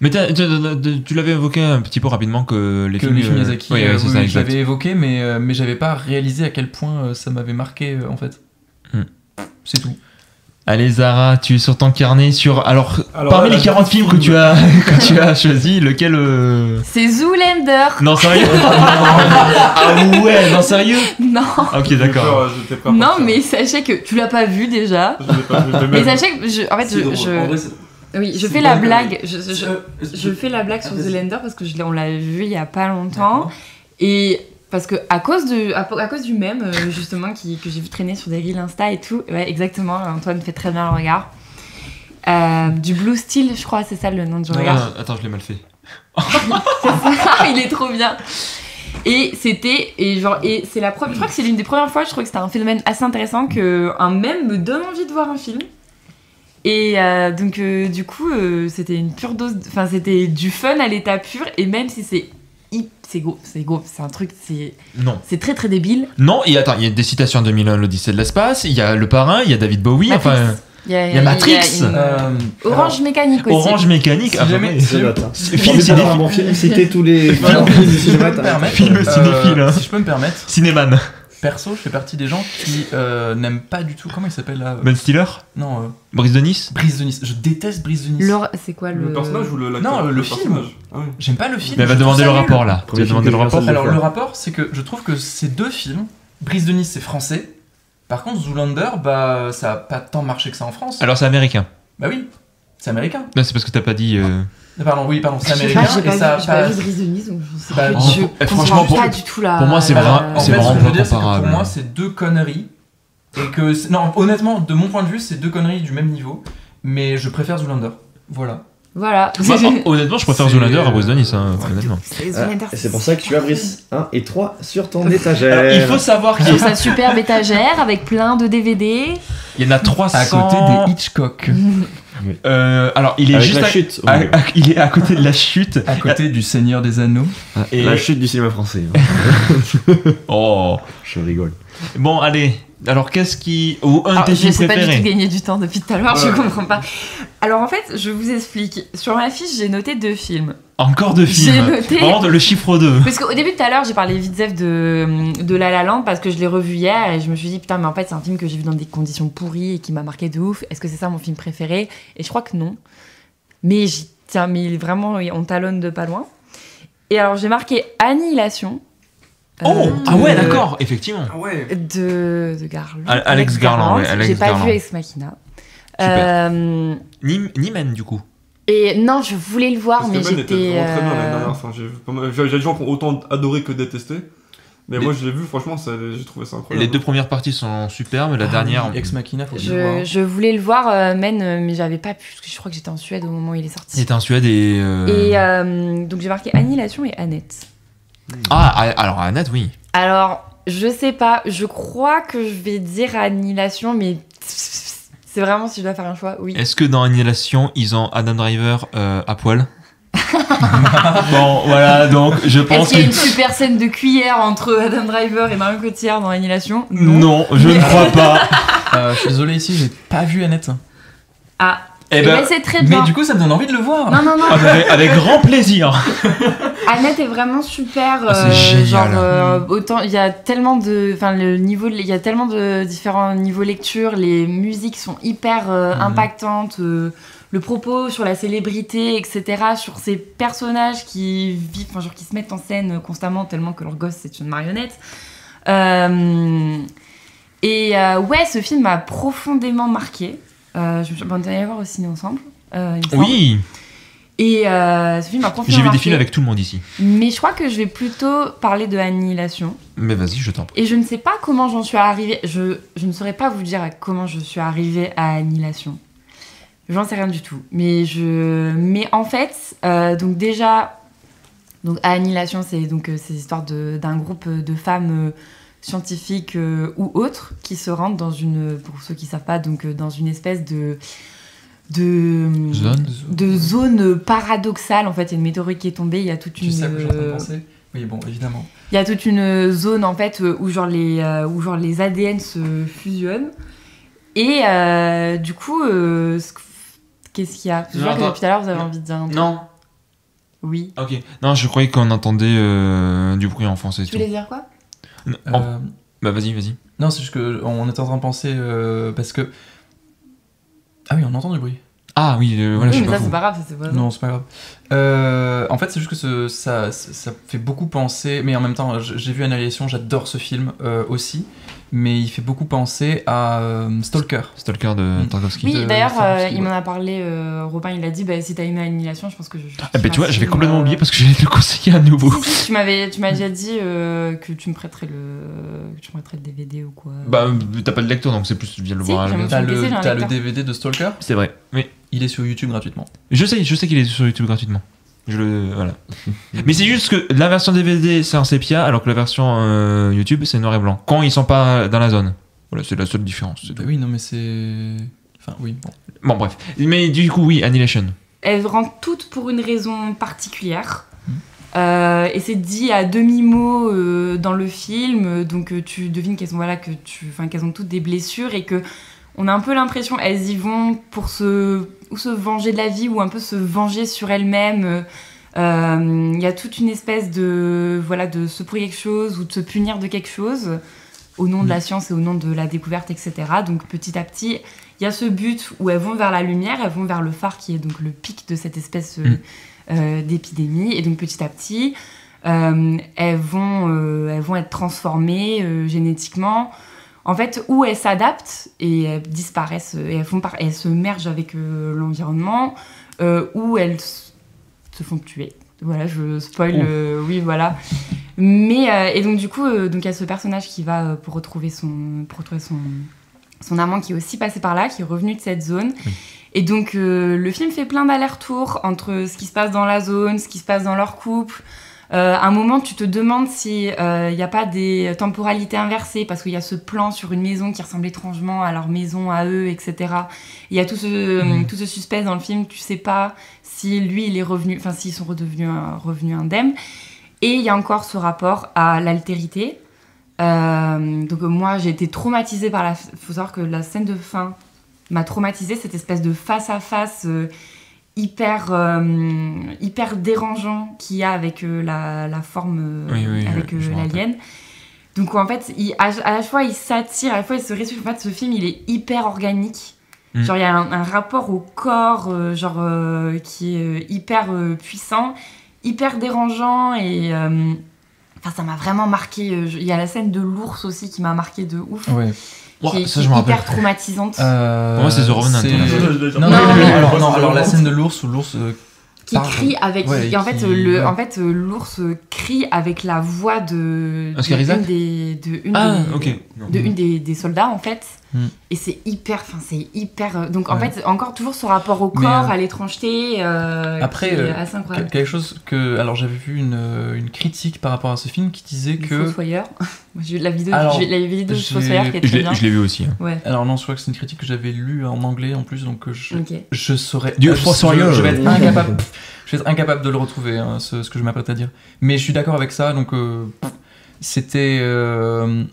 Mais tu l'avais évoqué un petit peu rapidement que les Que films les films Miyazaki, oui, c'est oui, ça, je exact. l'avais évoqué, mais j'avais pas réalisé à quel point ça m'avait marqué en fait. C'est tout. Allez Zara, tu es sur ton carnet alors parmi là, les 40 films que tu as choisi, lequel C'est Zoolander. Non sérieux. Ah ouais, non sérieux. Non. OK, d'accord. J'étais prêt à Non, partir. mais sachez que tu l'as pas vu déjà. Je l'ai pas vu, Mais même- sachez que en fait, C'est drôle. En vrai, oui, je c'est fais la drôle, blague. Je fais la blague sur Zoolander parce que on l'a vu il y a pas longtemps et parce que à cause du mème justement que j'ai vu traîner sur des reels Insta et tout. Ouais, exactement. Antoine fait très bien le regard. Du Blue Steel, je crois, c'est ça le nom du regard. Attends, je l'ai mal fait. Il est trop bien. Et c'est la première. Je crois que c'est l'une des premières fois. Je trouve que c'était un phénomène assez intéressant que un mème me donne envie de voir un film. Et donc du coup, c'était une pure dose. Enfin, c'était du fun à l'état pur. Et même si c'est un truc, Non. c'est très très débile. Non, et attends, il y a des citations en 2001, l'Odyssée de l'espace, il y a Le Parrain, il y a David Bowie, Matrix. enfin Il y a, il y a Matrix. Orange Mécanique aussi. Orange Mécanique. Si jamais- ouais. Je note, hein. Film Envie d'avoir cinéphile. un bon film, citer tous les Alors, films du si je cinéma, peux me t'as- permettre, Film cinéphile, hein. si je peux me permettre, Cinéman. perso, je fais partie des gens qui n'aiment pas du tout. Comment il s'appelle là Ben Stiller. Non, Brise de Nice. Brise de Nice. Je déteste Brise de Nice. C'est quoi Le personnage ou l'acteur? Non, le film. personnage. Ah oui. J'aime pas le film. Mais elle va je trouve demander ça le nul. rapport là. Tu Premier vas demander film le que rapport. personne- Alors fois. le rapport, c'est que je trouve que ces deux films, Brise de Nice c'est français, par contre Zoolander, bah ça a pas tant marché que ça en France. Alors c'est américain. Bah oui, c'est américain. Non, c'est parce que t'as pas dit. Pardon, c'est Je sais américain pas, j'ai et ça pas a vu pas... Brise de Nice, donc je sais Bah, pas. oh, Je franchement, comprends pas du tout la. pour moi, c'est la- vrai- En c'est fait, ce vraiment que je veux pas dire, c'est que pour comparable. moi, c'est deux conneries. Et que... Non, honnêtement, de mon point de vue, c'est deux conneries du même niveau. Mais je préfère Zoolander. Voilà. Voilà. Moi, honnêtement, je préfère C'est- Zoolander à Brise de Nice, hein, honnêtement. C'est Ah, Zoolander. et c'est pour ça que tu as Brice 1 et 3 sur ton étagère. Alors, il faut savoir qu'il Sur sa superbe étagère avec plein de DVD. y en a 300. À côté des Hitchcock. Alors, il est Avec juste la chute. il est à côté de la chute. À côté du Seigneur des Anneaux. Et- La chute du cinéma français. Hein. Oh. Je rigole. Bon, allez. Alors, qu'est-ce qui... Ou un de Alors, tes je films sais pas du tout préférés. gagner du temps depuis tout à l'heure, je Ouais. comprends pas. Alors en fait, je vous explique. Sur ma fiche, j'ai noté 2 films. Encore 2 films. J'ai noté- Vraiment, le chiffre 2. Parce qu'au début tout à l'heure, j'ai parlé vite fait de La La Land parce que je l'ai revu hier et je me suis dit putain, mais en fait, c'est un film que j'ai vu dans des conditions pourries et qui m'a marqué de ouf. Est-ce que c'est ça mon film préféré? Et je crois que non. Mais tiens, mais vraiment, on talonne de pas loin. Et alors, j'ai marqué Annihilation. Oh, ah de- ouais, d'accord, effectivement. Ah ouais. De Garland. Alex Garland, ouais, Alex J'ai pas Garland. vu Ex Machina. Super. Euh, Niemen, du coup. et non, je voulais le voir, Parce mais que Ben était j'étais. vraiment très bien l'année dernière. Enfin, j'ai des gens qui ont autant adoré que détesté. Mais Les- moi, je l'ai vu, franchement, j'ai trouvé ça incroyable. Les 2 premières parties sont superbes, la dernière... Ex Machina, faut que je le vois. Je voulais le voir, mais j'avais pas pu, parce que je crois que j'étais en Suède au moment où il est Il sorti. était en Suède et... Et donc j'ai marqué Annihilation et Annette. alors Annette, oui. Alors, je sais pas, je crois que je vais dire Annihilation, mais c'est vraiment si je dois faire un choix, oui. Est-ce que dans Annihilation, ils ont Adam Driver à poil? Bon, voilà, donc je Est-ce pense qu'il y a que... une super scène de cuillère entre Adam Driver et Marion Cotillard dans Annihilation? Non, je ne crois pas. Je suis désolé ici, j'ai pas vu Annette. Ah, Eh eh ben, ben, c'est très bien. Mais du coup, ça me donne envie de le voir. Non, non, non. avec grand plaisir. Annette est vraiment super. Ah, c'est génial. Genre, autant il y a tellement de, enfin le niveau, il y a tellement de différents niveaux lecture. Les musiques sont hyper impactantes. Le propos sur la célébrité, etc. Sur ces personnages qui vivent, enfin genre qui se mettent en scène constamment tellement que leur gosse c'est une marionnette. Ouais, ce film m'a profondément marqué. On est allé voir au ciné ensemble. Il me semble. Oui, Et ce film m'a profondément j'ai vu des marqué. films avec tout le monde ici. Mais je crois que je vais plutôt parler de Annihilation. Mais vas-y, je t'en prie. Et je ne sais pas comment j'en suis arrivée. Je ne saurais pas vous dire comment je suis arrivée à Annihilation. J'en sais rien du tout. Mais en fait, donc déjà, donc Annihilation, c'est l'histoire d'un groupe de femmes scientifiques ou autres qui se rendent dans pour ceux qui savent pas, donc dans une espèce de zone paradoxale. En fait, il y a une météorite qui est tombée, il y a toute Tu une sais à quoi je suis en train de penser? Oui, bon, évidemment. il y a toute une zone en fait où genre les ADN se fusionnent et du coup qu'est-ce qu'il y a? Je vois que attends. depuis tout à l'heure vous avez envie de dire un truc. Non. Oui. Ok. Non, je croyais qu'on entendait du bruit en français et Tu tout. voulais dire quoi? Bah vas-y. Non, c'est juste qu'on était en train de penser parce que. Ah oui, on entend du bruit. Ah oui, voilà, Oui, je mais sais ça pas. c'est pas grave, ça c'est pas grave. Non, c'est pas grave. En fait, c'est juste que ça fait beaucoup penser, mais en même temps, j'ai vu Annihilation, j'adore ce film aussi, mais il fait beaucoup penser à Stalker. Stalker de Tarkovsky. Oui, de d'ailleurs, Tarkovsky, il ouais. m'en a parlé, Robin, il a dit si t'as aimé Annihilation, je pense que je. Ah bah tu vois, j'avais complètement oublié parce que j'allais te le conseiller à nouveau. Si, tu m'as déjà dit que tu me prêterais le DVD ou quoi. Bah t'as pas de lecteur donc c'est plus tu viens le Si, voir à la j'aime maison. bien. Sur le PC, j'ai un T'as le lecteur. DVD de Stalker. C'est vrai. Oui. Il est sur YouTube gratuitement. Je sais qu'il est sur YouTube gratuitement. Voilà. Mais c'est juste que la version DVD c'est en sépia alors que la version YouTube c'est noir et blanc. Quand ils sont pas dans la zone. Voilà, c'est la seule différence. c'est Bah tout. oui, non, mais c'est. Enfin, oui, bon. Bon bref. Mais du coup oui, Annihilation. Elles rentrent toutes pour une raison particulière. Et c'est dit à demi-mot dans le film, donc tu devines qu'elles qu'elles ont toutes des blessures et que on a un peu l'impression elles y vont pour se venger de la vie ou un peu se venger sur elles-mêmes. Il y a toute une espèce de se prouver quelque chose ou de se punir de quelque chose au nom de la science et au nom de la découverte, etc. Donc petit à petit, il y a ce but où elles vont vers la lumière, elles vont vers le phare qui est donc le pic de cette espèce d'épidémie. Et donc petit à petit, elles vont être transformées génétiquement. En fait, où elles s'adaptent et elles disparaissent et elles se mergent avec l'environnement, où elles se font tuer. Voilà, je spoil, oui, voilà. Mais, et donc du coup, il y a ce personnage qui va pour retrouver son amant qui est aussi passé par là, qui est revenu de cette zone. Oui. Et donc le film fait plein d'allers-retours entre ce qui se passe dans la zone, ce qui se passe dans leur couple. À un moment, tu te demandes si il n'y a pas des temporalités inversées, parce qu'il y a ce plan sur une maison qui ressemble étrangement à leur maison à eux, etc. Il y a tout ce suspense dans le film, tu sais pas si lui, il est revenu, enfin, s'ils sont revenus indemnes. Et il y a encore ce rapport à l'altérité. Donc moi, j'ai été traumatisée par faut savoir que la scène de fin m'a traumatisée, cette espèce de face-à-face hyper dérangeant qu'il y a avec la forme, avec l'alien. Donc en fait, à la fois il s'attire, à la fois il se résume. En fait, ce film, il est hyper organique. Genre il y a un rapport au corps qui est hyper puissant, hyper dérangeant et enfin ça m'a vraiment marqué. Il y a la scène de l'ours aussi qui m'a marqué de ouf. Ouais. Qui est ça, je me rappelle. hyper traumatisante. Pour moi, c'est The Revenant. Alors la scène de l'ours où l'ours qui crie avec. Ouais, et en fait, l'ours crie avec la voix de Oscar Isaac une des soldats en fait. Et c'est hyper. Donc en fait, encore toujours ce rapport au corps, à l'étrangeté. Après, qui est assez incroyable. quelque chose que. Alors j'avais vu une critique par rapport à ce film qui disait Le que. Fossoyeur. J'ai vu la vidéo du Fossoyeur qui est très bien. Je l'ai vu aussi. Ouais. Alors non, je crois que c'est une critique que j'avais lue en anglais en plus, donc je saurais. Du Fossoyeur. Je vais être incapable. Je vais être incapable de le retrouver, hein, ce que je m'apprête à dire. Mais je suis d'accord avec ça, donc c'était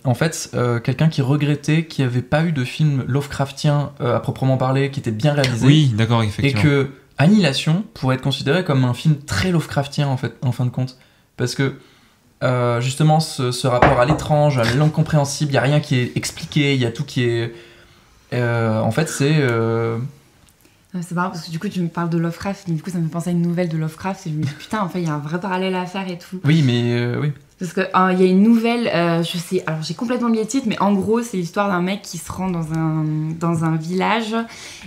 en fait quelqu'un qui regrettait qu'il n'y avait pas eu de film Lovecraftien à proprement parler, qui était bien réalisé. Oui, d'accord, effectivement. Et que Annihilation pourrait être considéré comme un film très Lovecraftien en fait, en fin de compte. Parce que justement, ce rapport à l'étrange, à l'incompréhensible, il n'y a rien qui est expliqué, il y a tout qui est... en fait, c'est... C'est marrant parce que du coup tu me parles de Lovecraft, mais du coup ça me fait penser à une nouvelle de Lovecraft et je me dis putain en fait il y a un vrai parallèle à faire et tout. Oui mais oui. Parce que il y a une nouvelle, je sais, alors j'ai complètement oublié le titre, mais en gros c'est l'histoire d'un mec qui se rend dans un village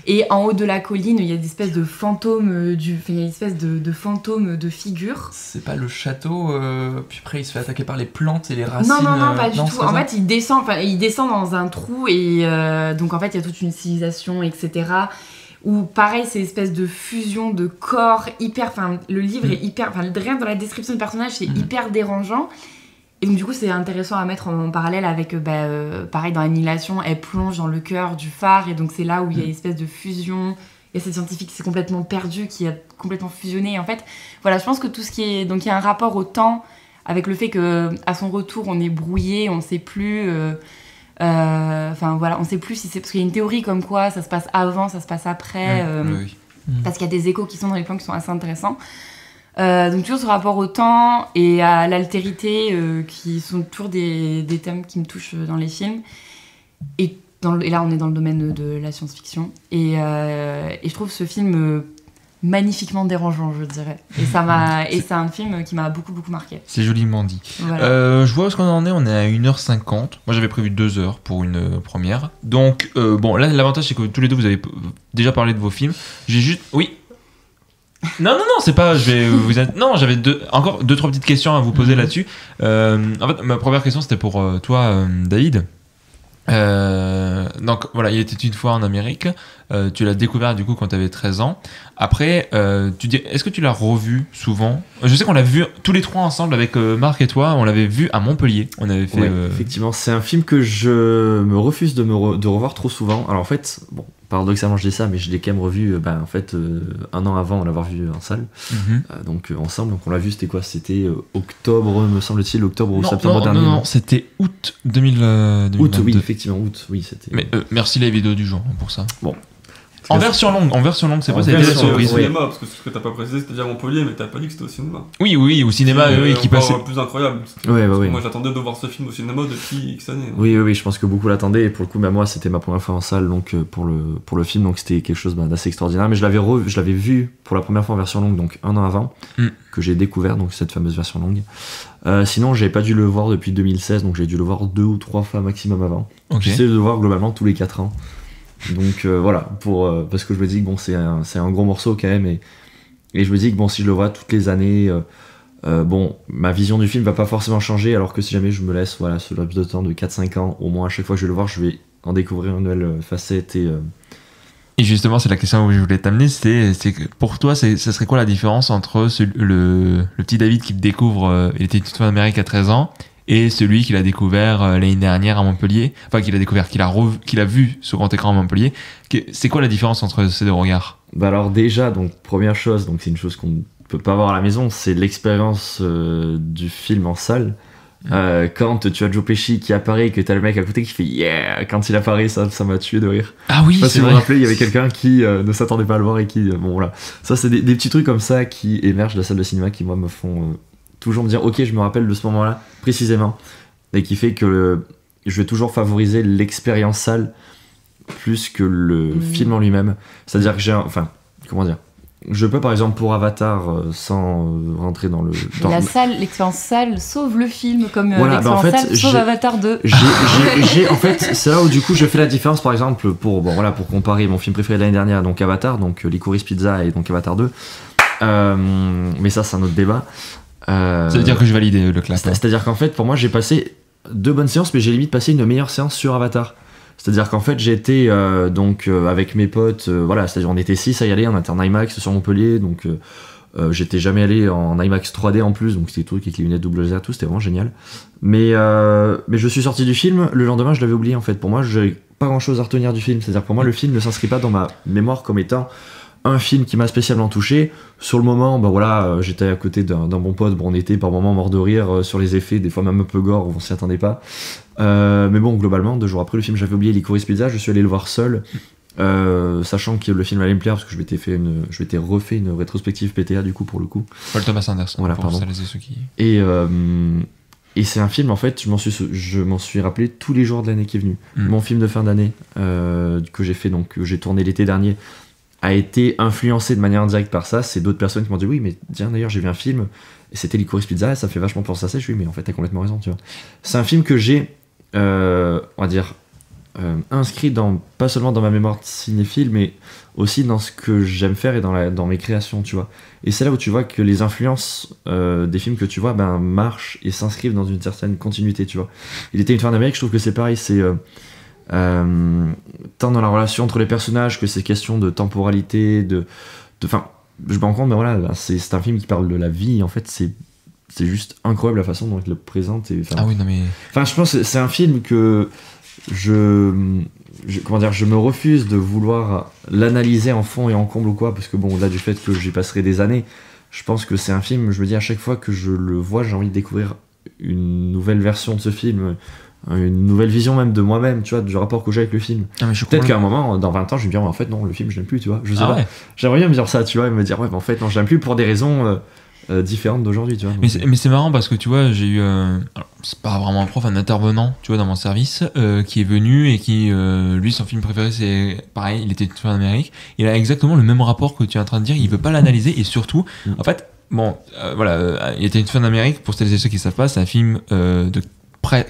et en haut de la colline il y a des espèces de fantômes il y a une espèce de fantômes de figures. C'est pas le château, puis après il se fait attaquer par les plantes et les racines. Non, pas du tout. En fait il descend dans un trou et donc en fait il y a toute une civilisation etc. Où pareil c'est une espèce de fusion de corps hyper, enfin le livre est hyper, enfin rien dans la description du personnage c'est hyper dérangeant et donc du coup c'est intéressant à mettre en parallèle avec pareil dans Annihilation elle plonge dans le cœur du phare et donc c'est là où il y a une espèce de fusion et cette scientifique qui s'est complètement perdue qui a complètement fusionné et en fait voilà je pense que tout ce qui est, donc il y a un rapport au temps avec le fait que à son retour on est brouillé, on sait plus enfin voilà, on sait plus si c'est parce qu'il y a une théorie comme quoi ça se passe avant, ça se passe après, parce qu'il y a des échos qui sont dans les plans qui sont assez intéressants. Donc toujours ce rapport au temps et à l'altérité qui sont toujours des thèmes qui me touchent dans les films. Et là on est dans le domaine de la science-fiction et je trouve ce film magnifiquement dérangeant je dirais et c'est un film qui m'a beaucoup marqué. C'est joliment dit. Voilà. Je vois où on est à 1h50. Moi j'avais prévu 2 heures pour une première. Donc bon là l'avantage c'est que tous les deux vous avez déjà parlé de vos films. J'ai juste... Oui. Non, c'est pas... Non, j'avais encore 2-3 petites questions à vous poser là-dessus. En fait ma première question c'était pour toi David. Donc voilà, il était une fois en Amérique. Tu l'as découvert du coup quand tu avais 13 ans. Après, est-ce que tu l'as revu souvent ? Je sais qu'on l'a vu tous les trois ensemble avec Marc et toi. On l'avait vu à Montpellier. On avait fait. Ouais, effectivement, c'est un film que je me refuse de revoir trop souvent. Alors en fait, bon, paradoxalement je dis ça, mais je l'ai quand même revu. En fait, un an avant, on l'avoir vu en salle. Donc ensemble, donc on l'a vu. C'était quoi ? C'était octobre, me semble-t-il, octobre ou septembre dernier. Non, c'était août 2022. Août, oui, effectivement, août, oui, c'était. Mais merci les vidéos du jour pour ça. Bon. En version longue, c'est pas la surprise. Au cinéma, parce que ce que t'as pas précisé, c'était déjà à Montpellier, mais t'as pas dit que c'était au cinéma. Oui, au cinéma, qui passait. Plus incroyable. Ouais. Moi, j'attendais de voir ce film au cinéma depuis X années. Oui, je pense que beaucoup l'attendaient. Et pour le coup, moi, c'était ma première fois en salle, donc pour le film, donc c'était quelque chose d'assez extraordinaire. Mais je l'avais vu pour la première fois en version longue, donc un an avant, que j'ai découvert donc cette fameuse version longue. Sinon, j'avais pas dû le voir depuis 2016, donc j'ai dû le voir 2 ou 3 fois maximum avant. Okay. J'essaie de le voir globalement tous les 4 ans. Donc voilà, parce que je me dis que bon, c'est un gros morceau quand même, et je me dis que bon, si je le vois toutes les années, bon, ma vision du film va pas forcément changer, alors que si jamais je me laisse ce laps de temps de 4-5 ans, au moins à chaque fois que je vais le voir, je vais en découvrir une nouvelle facette Et justement, c'est la question où je voulais t'amener, c'est que pour toi, ça serait quoi la différence entre le petit David qui découvre Il était une fois en Amérique à 13 ans et celui qu'il a découvert l'année dernière à Montpellier, enfin qu'il a vu sur grand écran à Montpellier. C'est quoi la différence entre ces deux regards? Bah alors déjà, donc première chose, donc c'est une chose qu'on ne peut pas voir à la maison, c'est l'expérience du film en salle. Quand tu as Joe Pesci qui apparaît et que t'as le mec à côté qui fait yeah, quand il apparaît, ça m'a tué de rire. Ah oui, je sais pas c'est si vous vrai. vous rappelez, il y avait quelqu'un qui ne s'attendait pas à le voir et qui bon voilà, ça c'est des petits trucs comme ça qui émergent de la salle de cinéma qui moi me font toujours me dire ok, je me rappelle de ce moment-là précisément, et qui fait que je vais toujours favoriser l'expérience salle plus que le film en lui-même. C'est-à-dire que comment dire, je peux par exemple pour Avatar sans rentrer dans le L'expérience salle sauve le film comme voilà, l'expérience en fait, salle sauve Avatar 2. En fait, c'est là où du coup je fais la différence par exemple pour comparer mon film préféré de l'année dernière, donc Avatar, donc Licorice Pizza et donc Avatar 2. Mais ça c'est un autre débat. Ça veut dire que je valide le clap. C'est-à-dire qu'en fait pour moi j'ai passé 2 bonnes séances, mais j'ai limite passé une meilleure séance sur Avatar. C'est-à-dire qu'en fait j'ai été avec mes potes, c'est-à-dire on était 6 à y aller, on était en IMAX sur Montpellier, donc j'étais jamais allé en IMAX 3D en plus, donc c'était tout avec les lunettes double laser, tout, c'était vraiment génial. Mais je suis sorti du film, le lendemain je l'avais oublié en fait. Pour moi j'ai pas grand-chose à retenir du film, c'est-à-dire pour moi le film ne s'inscrit pas dans ma mémoire comme étant un film qui m'a spécialement touché. Sur le moment, j'étais à côté d'un bon pote, on était par moments mort de rire sur les effets, des fois même un peu gore, on s'y attendait pas. Mais bon, globalement, 2 jours après le film, j'avais oublié Licorice Pizza, je suis allé le voir seul, sachant que le film allait me plaire, parce que je m'étais refait une rétrospective PTA du coup pour le coup. Paul Thomas Anderson, voilà, pour pardon. celles et ceux qui... Et c'est un film, en fait, je m'en suis rappelé tous les jours de l'année qui est venue. Mon film de fin d'année, que j'ai fait, donc que j'ai tourné l'été dernier, a été influencé de manière indirecte par ça. C'est d'autres personnes qui m'ont dit oui, mais tiens, d'ailleurs j'ai vu un film et c'était Licorice Pizza et ça fait vachement penser à ça. Je suis oui, mais en fait t'as complètement raison, tu vois. C'est un film que j'ai inscrit pas seulement dans ma mémoire de cinéphile, mais aussi dans ce que j'aime faire et dans mes créations, tu vois. Et c'est là où tu vois que les influences des films que tu vois marchent et s'inscrivent dans une certaine continuité, tu vois. Il était une fois en Amérique, je trouve que c'est pareil, c'est tant dans la relation entre les personnages que ces questions de temporalité, je me rends compte, mais voilà, c'est un film qui parle de la vie, en fait, c'est juste incroyable la façon dont il le présente. Ah oui, non mais... Enfin, je pense que c'est un film que je me refuse de vouloir l'analyser en fond et en comble ou quoi, parce que bon, au-delà du fait que j'y passerai des années, je pense que c'est un film, je me dis à chaque fois que je le vois, j'ai envie de découvrir une nouvelle version de ce film, une nouvelle vision même de moi-même, tu vois, du rapport que j'ai avec le film. Ah, peut-être qu'à un moment, dans 20 ans, je vais me dire, en fait, non, le film, je l'aime plus, tu vois. Je sais pas. Ouais. J'aimerais bien me dire ça, tu vois, et me dire, ouais, mais en fait, non, je l'aime plus pour des raisons différentes d'aujourd'hui, tu vois. Mais c'est marrant parce que, tu vois, j'ai eu, c'est pas vraiment un prof, un intervenant, tu vois, dans mon service, qui est venu et qui, lui, son film préféré, c'est pareil, il était tout en Amérique. Il a exactement le même rapport que tu es en train de dire, il veut pas l'analyser et surtout, en fait, bon, il était une fois en Amérique, pour celles et ceux qui savent pas, c'est un film de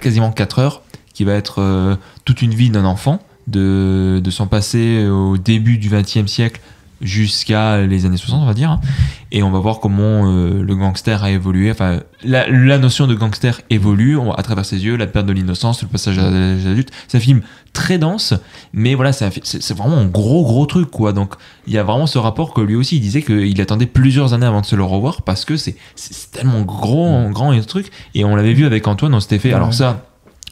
quasiment 4 heures qui va être toute une vie d'un enfant de son passé au début du XXe siècle jusqu'à les années 60, on va dire, et on va voir comment le gangster a évolué, enfin la notion de gangster évolue à travers ses yeux, la perte de l'innocence, le passage à l'âge adulte. C'est un film très dense, mais voilà, c'est vraiment un gros truc, quoi. Donc il y a vraiment ce rapport que lui aussi il disait qu'il attendait plusieurs années avant de se le revoir parce que c'est tellement grand et ce truc, et on l'avait vu avec Antoine, on s'était fait, alors ça,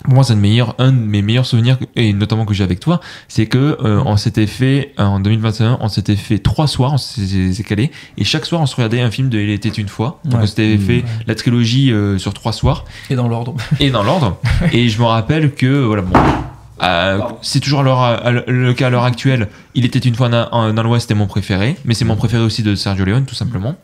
pour moi, c'est un de mes meilleurs souvenirs, et notamment que j'ai avec toi, c'est que on s'était fait, en 2021, on s'était fait 3 soirs, on s'est calé, et chaque soir, on se regardait un film de Il était une fois. Donc on s'était fait la trilogie sur 3 soirs. Et dans l'ordre. Et je me rappelle que, voilà, bon... c'est toujours le cas à l'heure actuelle. Il était une fois dans l'Ouest, c'était mon préféré, mais c'est mon préféré aussi de Sergio Leone, tout simplement.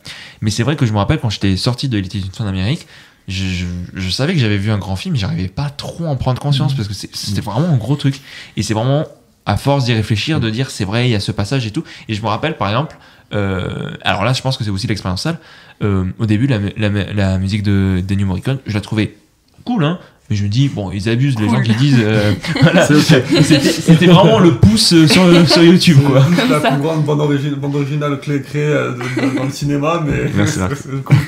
Mais c'est vrai que je me rappelle quand j'étais sorti de Il était une fois en Amérique, je savais que j'avais vu un grand film, mais j'arrivais pas trop à en prendre conscience parce que c'était vraiment un gros truc. Et c'est vraiment à force d'y réfléchir, de dire c'est vrai, il y a ce passage et tout. Et je me rappelle par exemple, alors là je pense que c'est aussi l'expérience salle, au début la musique de Ennio Morricone, je la trouvais cool, hein. Mais je me dis, bon, ils abusent, les gens qui disent. Voilà, C'est ok. c'était vraiment le pouce sur YouTube, quoi. C'est la plus grande bande originale créée dans le cinéma, mais. Merci, Marc.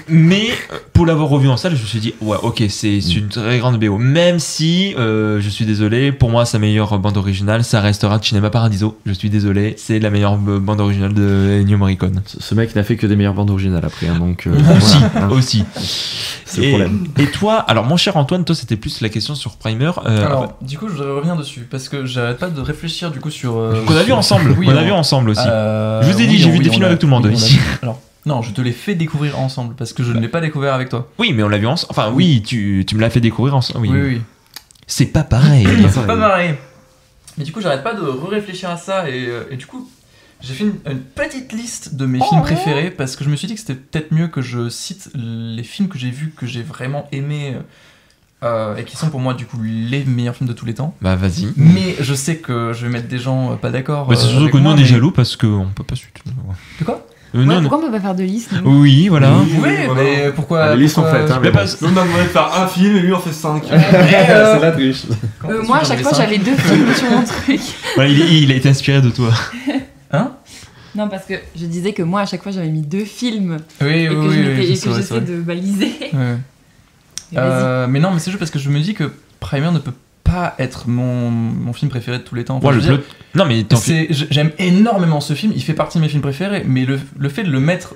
Mais pour l'avoir revu en salle, je me suis dit, ouais, ok, c'est une très grande BO. Même si, je suis désolé, pour moi, sa meilleure bande originale, ça restera Cinema Paradiso. Je suis désolé, c'est la meilleure bande originale de Ennio Morricone. Ce mec n'a fait que des meilleures bandes originales après, hein, donc. Aussi, voilà, hein. aussi. C'est le problème. Et toi, alors mon cher Antoine, toi, c'était plus la question sur Primer. Alors, du coup, je voudrais revenir dessus parce que j'arrête pas de réfléchir du coup sur. qu'on a vu ensemble. Oui, On a vu ensemble aussi. Je Je vous ai dit, j'ai vu des films avec tout le monde ici. Alors, non, je te l'ai fait découvrir ensemble parce que je ne l'ai pas découvert avec toi. Oui, mais on l'a vu ensemble. Enfin, oui, tu me l'as fait découvrir ensemble. Oui. Oui. C'est pas pareil. C'est pas pareil. Mais du coup, j'arrête pas de réfléchir à ça et du coup, j'ai fait une petite liste de mes films préférés parce que je me suis dit que c'était peut-être mieux que je cite les films que j'ai vus, que j'ai vraiment aimés et qui sont pour moi du coup les meilleurs films de tous les temps. Bah, vas-y. Mais je sais que je vais mettre des gens pas d'accord. Bah, c'est surtout avec que nous, moi, on est mais- jaloux parce qu'on peut pas suivre. De quoi Non, Pourquoi on peut pas faire de liste nous Oui, voilà. Vous pouvez, voilà. mais pourquoi Ah, les listes sont pourquoi- faites, hein, Mais mais bon. parce- Nous, on a demandé de faire un film et lui, on fait 5. Euh, la triche. Moi, à chaque fois, j'avais 2 films sur mon truc. Voilà, il a été inspiré de toi. Hein? Non, parce que je disais que moi, à chaque fois, j'avais mis 2 films Oui, et que oui, je oui, m'étais- oui, et c'est que vrai, c'est j'essaie vrai. de baliser. Ouais. Mais vas-y. Mais non, mais c'est juste parce que je me dis que Primer ne peut pas être mon film préféré de tous les temps. Enfin, Ouais, je veux dire, Non, mais tant que. j'aime énormément ce film, il fait partie de mes films préférés, mais le fait de le mettre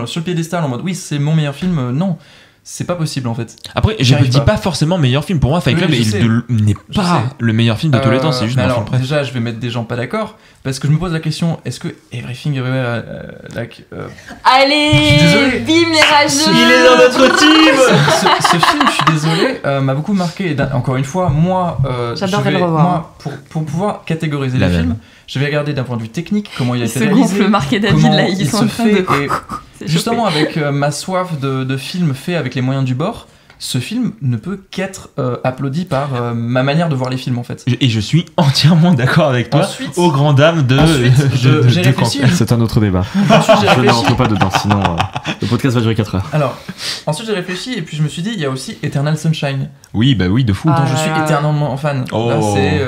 sur le piédestal en mode oui, c'est mon meilleur film, non, c'est pas possible en fait. Après, je J'y ne arrive dis pas. pas forcément meilleur film. Pour moi, Fight Oui, Club je sais. n'est Je pas sais. le meilleur film de tous les temps, c'est juste mais un alors, film préf. déjà, je vais mettre des gens pas d'accord, parce que je me pose la question, est-ce que Everything Everywhere, Allez, Je suis désolé. bim les rageux. Il est dans notre team. ce film, je suis désolé, m'a beaucoup marqué. Et encore une fois, moi, J'adorerais le revoir. moi, pour pouvoir catégoriser La les même. films, je vais regarder d'un point de vue technique comment il a Il été se réalisé, gonfle, Marc et David, comment là, il ils sont se en train fait, de... et C'est justement avec ma soif de films faits avec les moyens du bord, ce film ne peut qu'être applaudi par ma manière de voir les films en fait. Et je suis entièrement d'accord avec toi. Ensuite, Aux grandes dames de. j'ai réfléchi. C'est un autre débat. Ensuite, j'ai Je ne réfléchi. rentre pas dedans, sinon le podcast va durer 4 heures. Alors, ensuite j'ai réfléchi et puis je me suis dit, il y a aussi Eternal Sunshine, Oui, bah oui, de fou. Ah. dont je suis éternellement fan. Oh. Là, c'est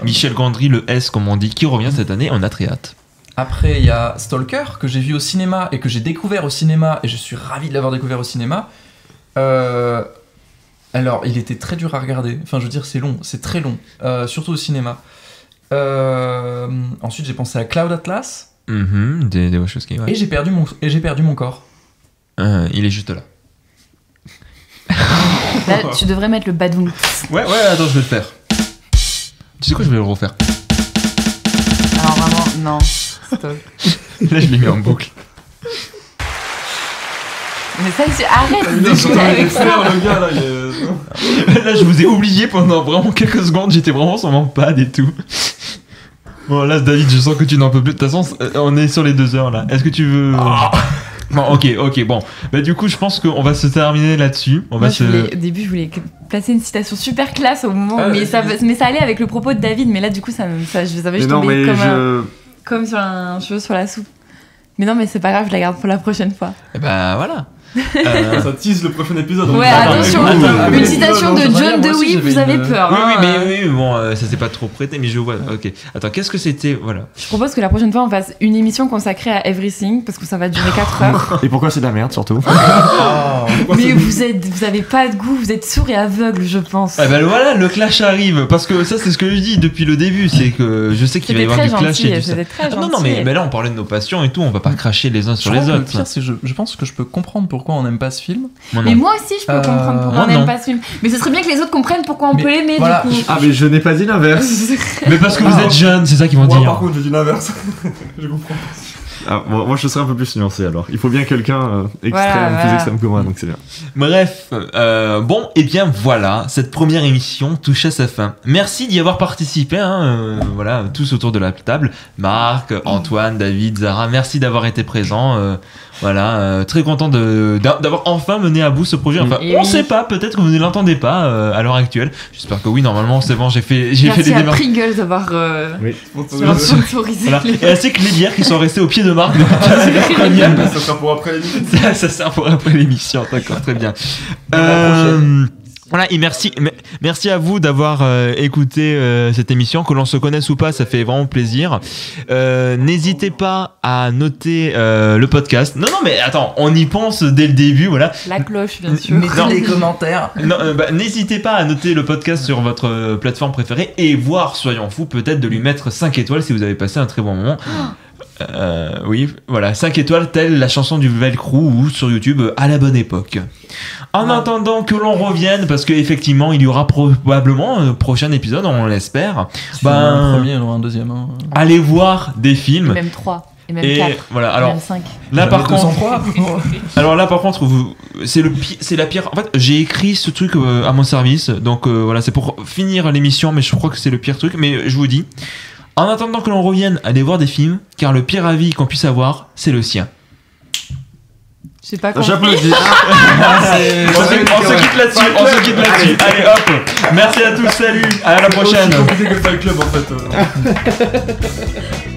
Michel Gondry, le S, comme on dit, qui revient cette année, on a très hâte. Après, il y a Stalker, que j'ai vu au cinéma et que j'ai découvert au cinéma, et je suis ravi de l'avoir découvert au cinéma. Alors, il était très dur à regarder. Enfin, je veux dire, c'est long, c'est très long, surtout au cinéma. Ensuite, j'ai pensé à Cloud Atlas, Des Wachowski, ouais. et j'ai perdu mon corps. Il est juste là. Là, tu devrais mettre le badoum. Ouais, attends, je vais le faire. Tu sais quoi, je vais le refaire. Alors vraiment, non. Stop. Là, je l'ai mis en boucle. Mais ça, arrête de jouer avec ça. Le gars, là, il est... Là, je vous ai oublié pendant vraiment quelques secondes. J'étais vraiment sur mon pad et tout. Bon, là, David, je sens que tu n'en peux plus. De toute façon, on est sur les 2 heures là. Est-ce que tu veux. Bon, ok, bon. Bah, du coup, je pense qu'on va se terminer là-dessus. On va Moi, se. au début, je voulais placer une citation super classe au moment, Ah, mais ça allait avec le propos de David, mais là, du coup, ça va juste Mais non, tomber mais comme sur un cheveu sur la soupe. Mais non, mais c'est pas grave, je la garde pour la prochaine fois. Eh bah, voilà. Ça tease le prochain épisode. Ouais, attends, attention, attends, une citation de moi John aussi, Dewey, j'avais vous avez une- peur. Oui, hein. oui, bon, ça s'est pas trop prêté, mais je vois. Ok. Attends, qu'est-ce que c'était. Voilà. Je propose que la prochaine fois, on fasse une émission consacrée à Everything, parce que ça va durer 4 heures. Et pourquoi c'est de la merde surtout? Mais vous avez pas de goût, vous êtes sourd et aveugle, je pense. Ah bah voilà, le clash arrive. Parce que ça, c'est ce que je dis depuis le début. C'est que je sais qu'il va y C'était avoir très du clash et gentil, tout ça. c'était très Ah, gentil. non, mais là, on parlait de nos passions et tout. On va pas cracher les uns sur Je les crois que autres. Le pire, c'est que je pense que je peux comprendre pourquoi on n'aime pas ce film. Moi, Mais non. moi aussi, je peux comprendre pourquoi moi, on n'aime non. pas ce film. Mais ce serait bien que les autres comprennent pourquoi on Mais peut l'aimer, voilà, du coup. Ah, mais je n'ai pas dit l'inverse. Mais parce que vous êtes jeunes, c'est ça qu'ils vont Moi, dire. par contre, j'ai dit l'inverse. Je comprends. Ah, moi je serais un peu plus nuancé alors. Il faut bien quelqu'un extrême, Voilà. plus extrême que moi, donc c'est bien. Bref, bon, et bien voilà, cette première émission touche à sa fin. Merci d'y avoir participé, voilà, tous autour de la table. Marc, Antoine, David, Zara, merci d'avoir été présents. Voilà, très content d'avoir enfin mené à bout ce projet. Enfin, Et on oui. sait pas, peut-être que vous ne l'entendez pas à l'heure actuelle. J'espère que oui, normalement c'est bon, j'ai fait des Merci à démarches. Pringles d'avoir sponsorisé. Voilà. Et ainsi que les bières qui sont restées au pied de Marc. Ça sera pour après l'émission. Ça sert pour après l'émission, d'accord, très bien. prochaine. Voilà, voilà, et merci à vous d'avoir écouté cette émission, que l'on se connaisse ou pas, ça fait vraiment plaisir. N'hésitez pas à noter le podcast. Non, mais attends, on y pense dès le début, voilà. La cloche, bien sûr. Mettez des commentaires. Non, n'hésitez pas à noter le podcast sur votre plateforme préférée et voire, soyons fous, peut-être de lui mettre 5 étoiles si vous avez passé un très bon moment. Oui, voilà, 5 étoiles, telle la chanson du Velcro ou sur YouTube à la bonne époque. En attendant que l'on revienne, parce qu'effectivement, il y aura probablement un prochain épisode, on l'espère. Un premier, alors un deuxième. Hein. Allez voir des films. Et même 3. Et même 4. Voilà, et alors. même 5. Là, par contre. Alors là, par contre, c'est la pire. En fait, j'ai écrit ce truc à mon service, donc voilà, c'est pour finir l'émission, mais je crois que c'est le pire truc. Mais je vous dis. En attendant que l'on revienne, allez voir des films, car le pire avis qu'on puisse avoir, c'est le sien. Je sais pas comment. J'applaudis. On se quitte là-dessus. Allez hop. Merci à tous, salut. À la prochaine. C'est compliqué que Fight Club en fait.